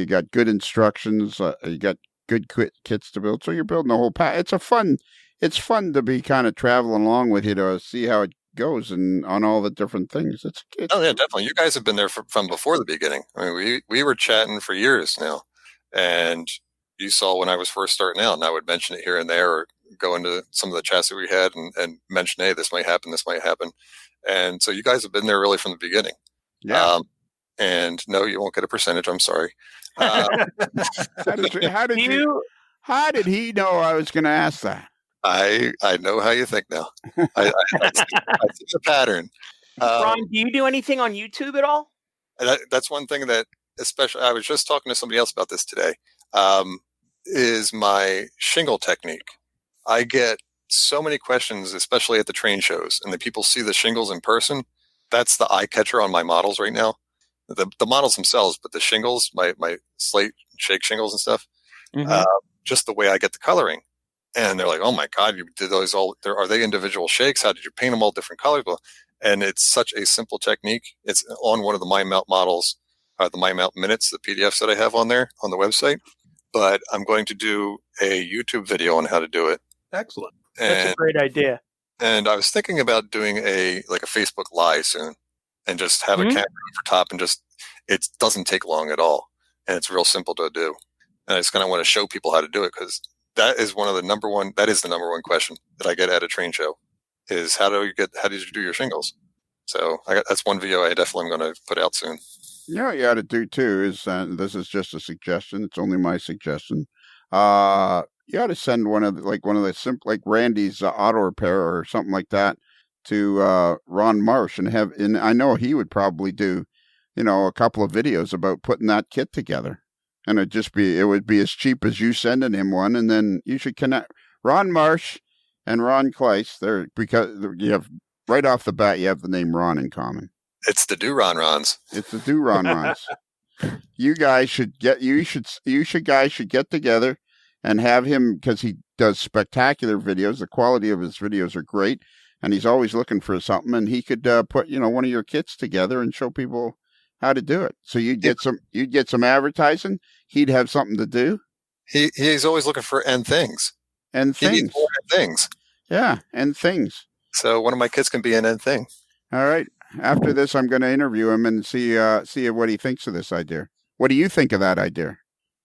got good instructions. You got good kits to build. So you're building the whole pack. It's fun to be kind of traveling along with you to see how it goes and on all the different things. Oh yeah, definitely. You guys have been there from before the beginning. I mean, we were chatting for years now, and you saw when I was first starting out, and I would mention it here and there, or go into some of the chats that we had and mention, hey, this might happen, and so you guys have been there really from the beginning. Yeah. And no, you won't get a percentage. I'm sorry. How did he know I was going to ask that? I know how you think now. I see the pattern. Ron, do you do anything on YouTube at all? That's one thing that, especially, I was just talking to somebody else about this today, is my shingle technique. I get so many questions, especially at the train shows, and the people see the shingles in person. That's the eye catcher on my models right now. The models themselves, but the shingles, my slate shake shingles and stuff, just the way I get the coloring. And they're like, oh my God, you did those all, are they individual shakes? How did you paint them all different colors? And it's such a simple technique. It's on one of the Mind Mount models, the Mind Mount minutes, the PDFs that I have on there on the website. But I'm going to do a YouTube video on how to do it. Excellent. That's a great idea. And I was thinking about doing a Facebook Live soon, and just have a camera over top, and it doesn't take long at all. And it's real simple to do. And I just kind of want to show people how to do it, because that is the number one question that I get at a train show is how did you do your shingles? So that's one video I definitely am going to put out soon. You know what you ought to do too is, this is just a suggestion. It's only my suggestion. You ought to send one of the simple, like Randy's auto repair or something like that, to Ron Marsh and I know he would probably do, a couple of videos about putting that kit together. And it would be as cheap as you sending him one, and then you should connect Ron Marsh and Ron Kleiss. Because you have right off the bat, you have the name Ron in common. It's the Do-Ron Rons. It's the Do-Ron Rons. You guys should get together and have him, because he does spectacular videos. The quality of his videos are great, and he's always looking for something. And he could put one of your kits together and show people how to do it. So you'd get some advertising. He'd have something to do. He's always looking for end things. End things. He needs more end things. Yeah, end things. So one of my kits can be an end thing. All right. After this, I'm going to interview him and see what he thinks of this idea. What do you think of that idea?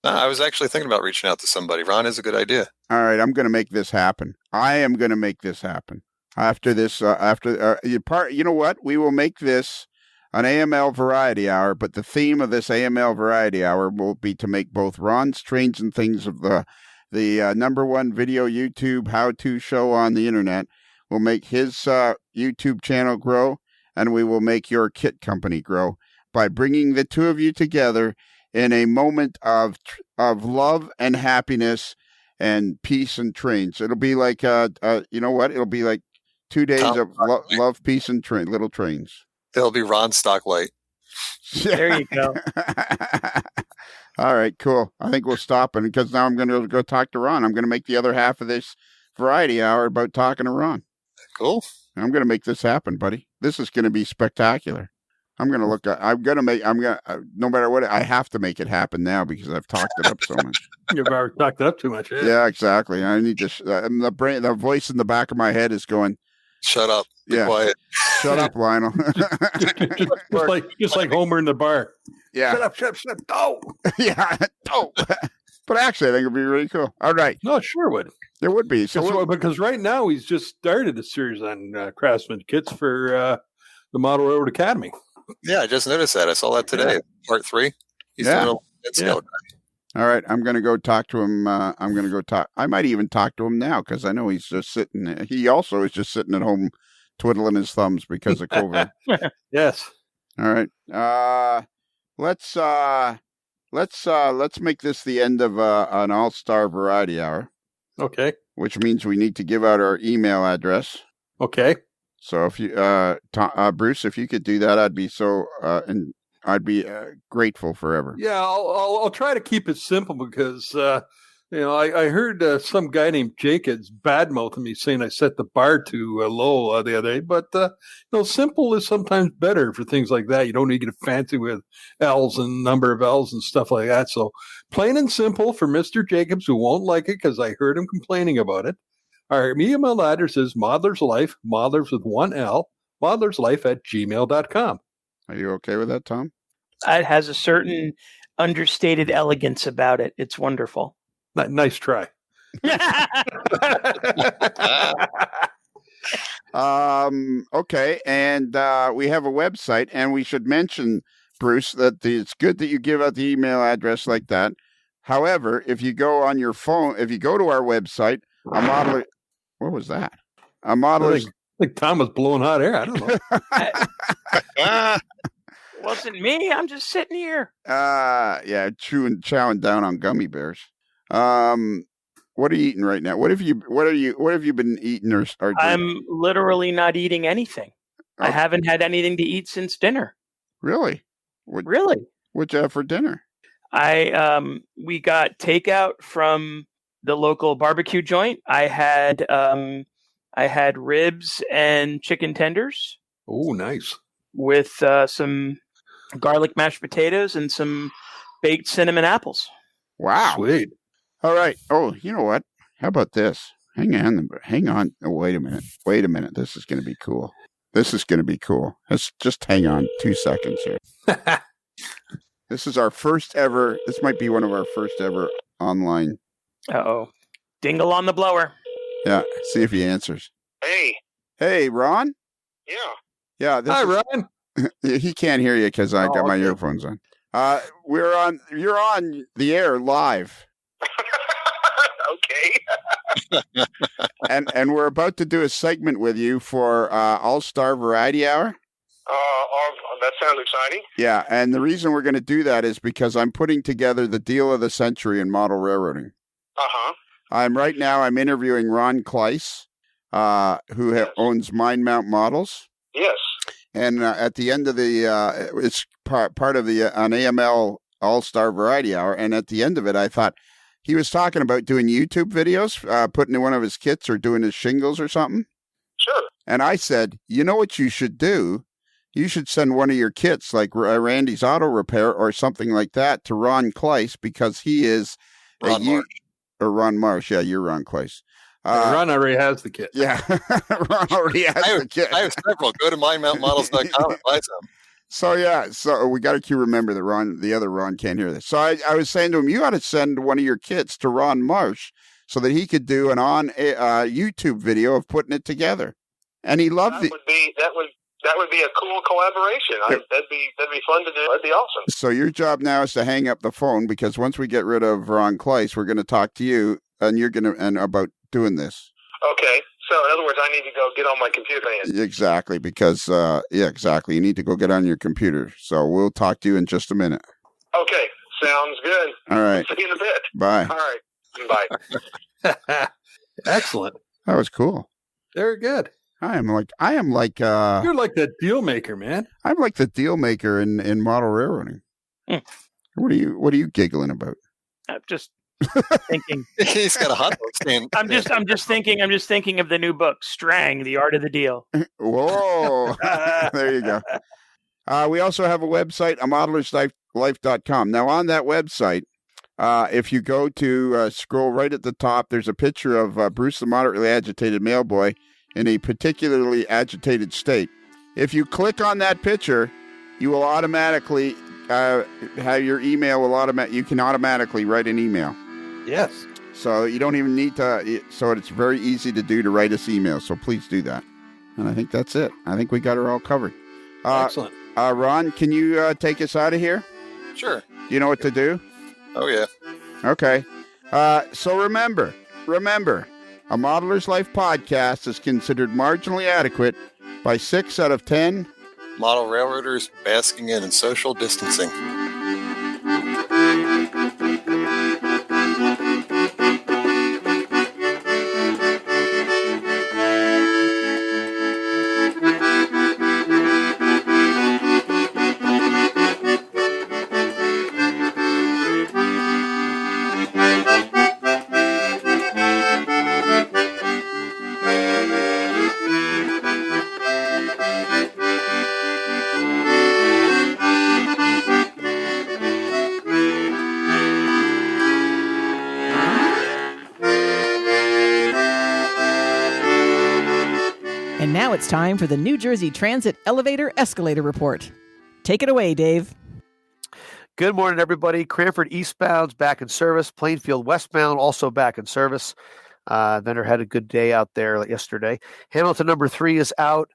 I was actually thinking about reaching out to somebody. Ron is a good idea. All right, I'm going to make this happen. I am going to make this happen. After this, you know what? We will make this an AML Variety Hour, but the theme of this AML Variety Hour will be to make both Ron's Trains and Things of the number one video YouTube how-to show on the internet. We'll make his YouTube channel grow, and we will make your kit company grow by bringing the two of you together in a moment of love and happiness and peace and trains. It'll be like, you know what? It'll be like 2 days of love, peace, and little trains. It'll be Ron Stocklight. There you go. All right, cool. I think we'll stop, and because now I'm going to go talk to Ron. I'm going to make the other half of this variety hour about talking to Ron. Cool. I'm going to make this happen, buddy. This is going to be spectacular. I'm going to look. No matter what, I have to make it happen now because I've talked it up so much. You've already talked it up too much. Yeah, exactly. I need to. The voice in the back of my head is going, "Shut up! Be quiet! Shut up, Lionel." just like Homer in the bar. Yeah. Shut up! Oh. Yeah. Oh. But actually, I think it'd be really cool. All right. No, it sure would. It would be. Because right now he's just started a series on Craftsman kits for the Model Railroad Academy. Yeah, I just noticed that. I saw that today. Part 3. He's doing a All right, I'm going to go talk to him. I might even talk to him now because I know he's just sitting. He also is just sitting at home twiddling his thumbs because of COVID. Yes. All right. Let's make this the end of an all-star variety hour. Okay. Which means we need to give out our email address. Okay. So if you, Bruce, if you could do that, I'd be and I'd be grateful forever. Yeah, I'll try to keep it simple because I heard some guy named Jacobs badmouthing me saying I set the bar too low the other day. But simple is sometimes better for things like that. You don't need to get fancy with L's and number of L's and stuff like that. So plain and simple for Mr. Jacobs, who won't like it because I heard him complaining about it. Our email address is Modeler's Life, Modelers with 1 L, modeler'slife@gmail.com. Are you okay with that, Tom? It has a certain understated elegance about it. It's wonderful. Nice try. Okay, and we have a website, and we should mention, Bruce, that it's good that you give out the email address like that. However, if you go on your phone, if you go to our website, a modeler. What was that? A modeler's. I think Tom was blowing hot air. I don't know. It wasn't me. I'm just sitting here. Chowing down on gummy bears. What are you eating right now? What have you been eating or drinking? I'm literally not eating anything. I haven't had anything to eat since dinner. Really? Really? What'd you have for dinner? We got takeout from the local barbecue joint. I had ribs and chicken tenders. Oh, nice. With some garlic mashed potatoes and some baked cinnamon apples. Wow. Sweet. All right. Oh, you know what? How about this? Hang on. Oh, wait a minute. This is going to be cool. Let's just hang on 2 seconds here. This is our first ever. This might be one of our first ever online. Uh-oh. Dingle on the blower. Yeah. See if he answers. Hey, Ron? Yeah. Hi, Ron. He can't hear you because I got my earphones on. You're on the air live. Okay. and we're about to do a segment with you for All-Star Variety Hour. That sounds exciting. Yeah, and the reason we're going to do that is because I'm putting together the deal of the century in model railroading. Uh-huh. I'm interviewing Ron Kleiss, who owns Mind Mount Models. Yes. And at the end of the, it's part of an AML All-Star Variety Hour. And at the end of it, I thought he was talking about doing YouTube videos, putting in one of his kits or doing his shingles or something. Sure. And I said, you know what you should do? You should send one of your kits, like Randy's Auto Repair or something like that, to Ron Kleiss because he is Ron Marsh. Yeah, you're Ron Kleiss. Ron already has the kit. Yeah, Ron already has the kit. I have several. Go to mindmountmodels.com and buy some. So we got to remember that the other Ron can't hear this. So I was saying to him, you ought to send one of your kits to Ron Marsh so that he could do an YouTube video of putting it together. And he loved it. That would be a cool collaboration. That'd be fun to do. That'd be awesome. So your job now is to hang up the phone because once we get rid of Ron Kleiss, we're going to talk to you and about doing this. Okay. So, in other words, I need to go get on my computer. Exactly, because, exactly. You need to go get on your computer. So we'll talk to you in just a minute. Okay, sounds good. All right. See you in a bit. Bye. All right, bye. Excellent. That was cool. Very good. I am like You're like that deal maker, man. I'm like the deal maker in model railroading. What are you giggling about? I'm just thinking. He's got a hot dog stand. I'm just thinking of the new book, Strang, The Art of the Deal. Whoa. There you go. We also have a website, amodelerslife.com. Now on that website, if you go to scroll right at the top, there's a picture of Bruce the moderately agitated mailboy in a particularly agitated state. If you click on that picture, you will automatically have your email you can automatically write an email. Yes. So you don't even need to, so it's very easy to do to write us emails. So please do that. And I think that's it. I think we got her all covered. Excellent. Ron, can you take us out of here? Sure. Do you know what to do? Oh, yeah. Okay. So remember, a Modeler's Life podcast is considered marginally adequate by 6 out of 10 model railroaders basking in social distancing. And now it's time for the New Jersey Transit Elevator Escalator Report. Take it away, Dave. Good morning, everybody. Cranford eastbound's back in service. Plainfield westbound also back in service. Vendor had a good day out there yesterday. Hamilton number 3 is out.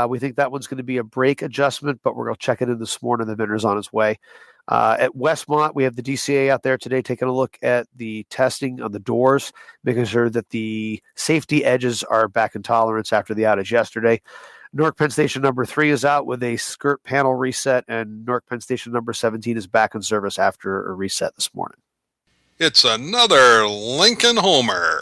We think that one's going to be a brake adjustment, but we're going to check it in this morning. The vendor's on his way. At Westmont, we have the DCA out there today taking a look at the testing on the doors, making sure that the safety edges are back in tolerance after the outage yesterday. Newark Penn Station number 3 is out with a skirt panel reset, and Newark Penn Station number 17 is back in service after a reset this morning. It's another Lincoln Homer.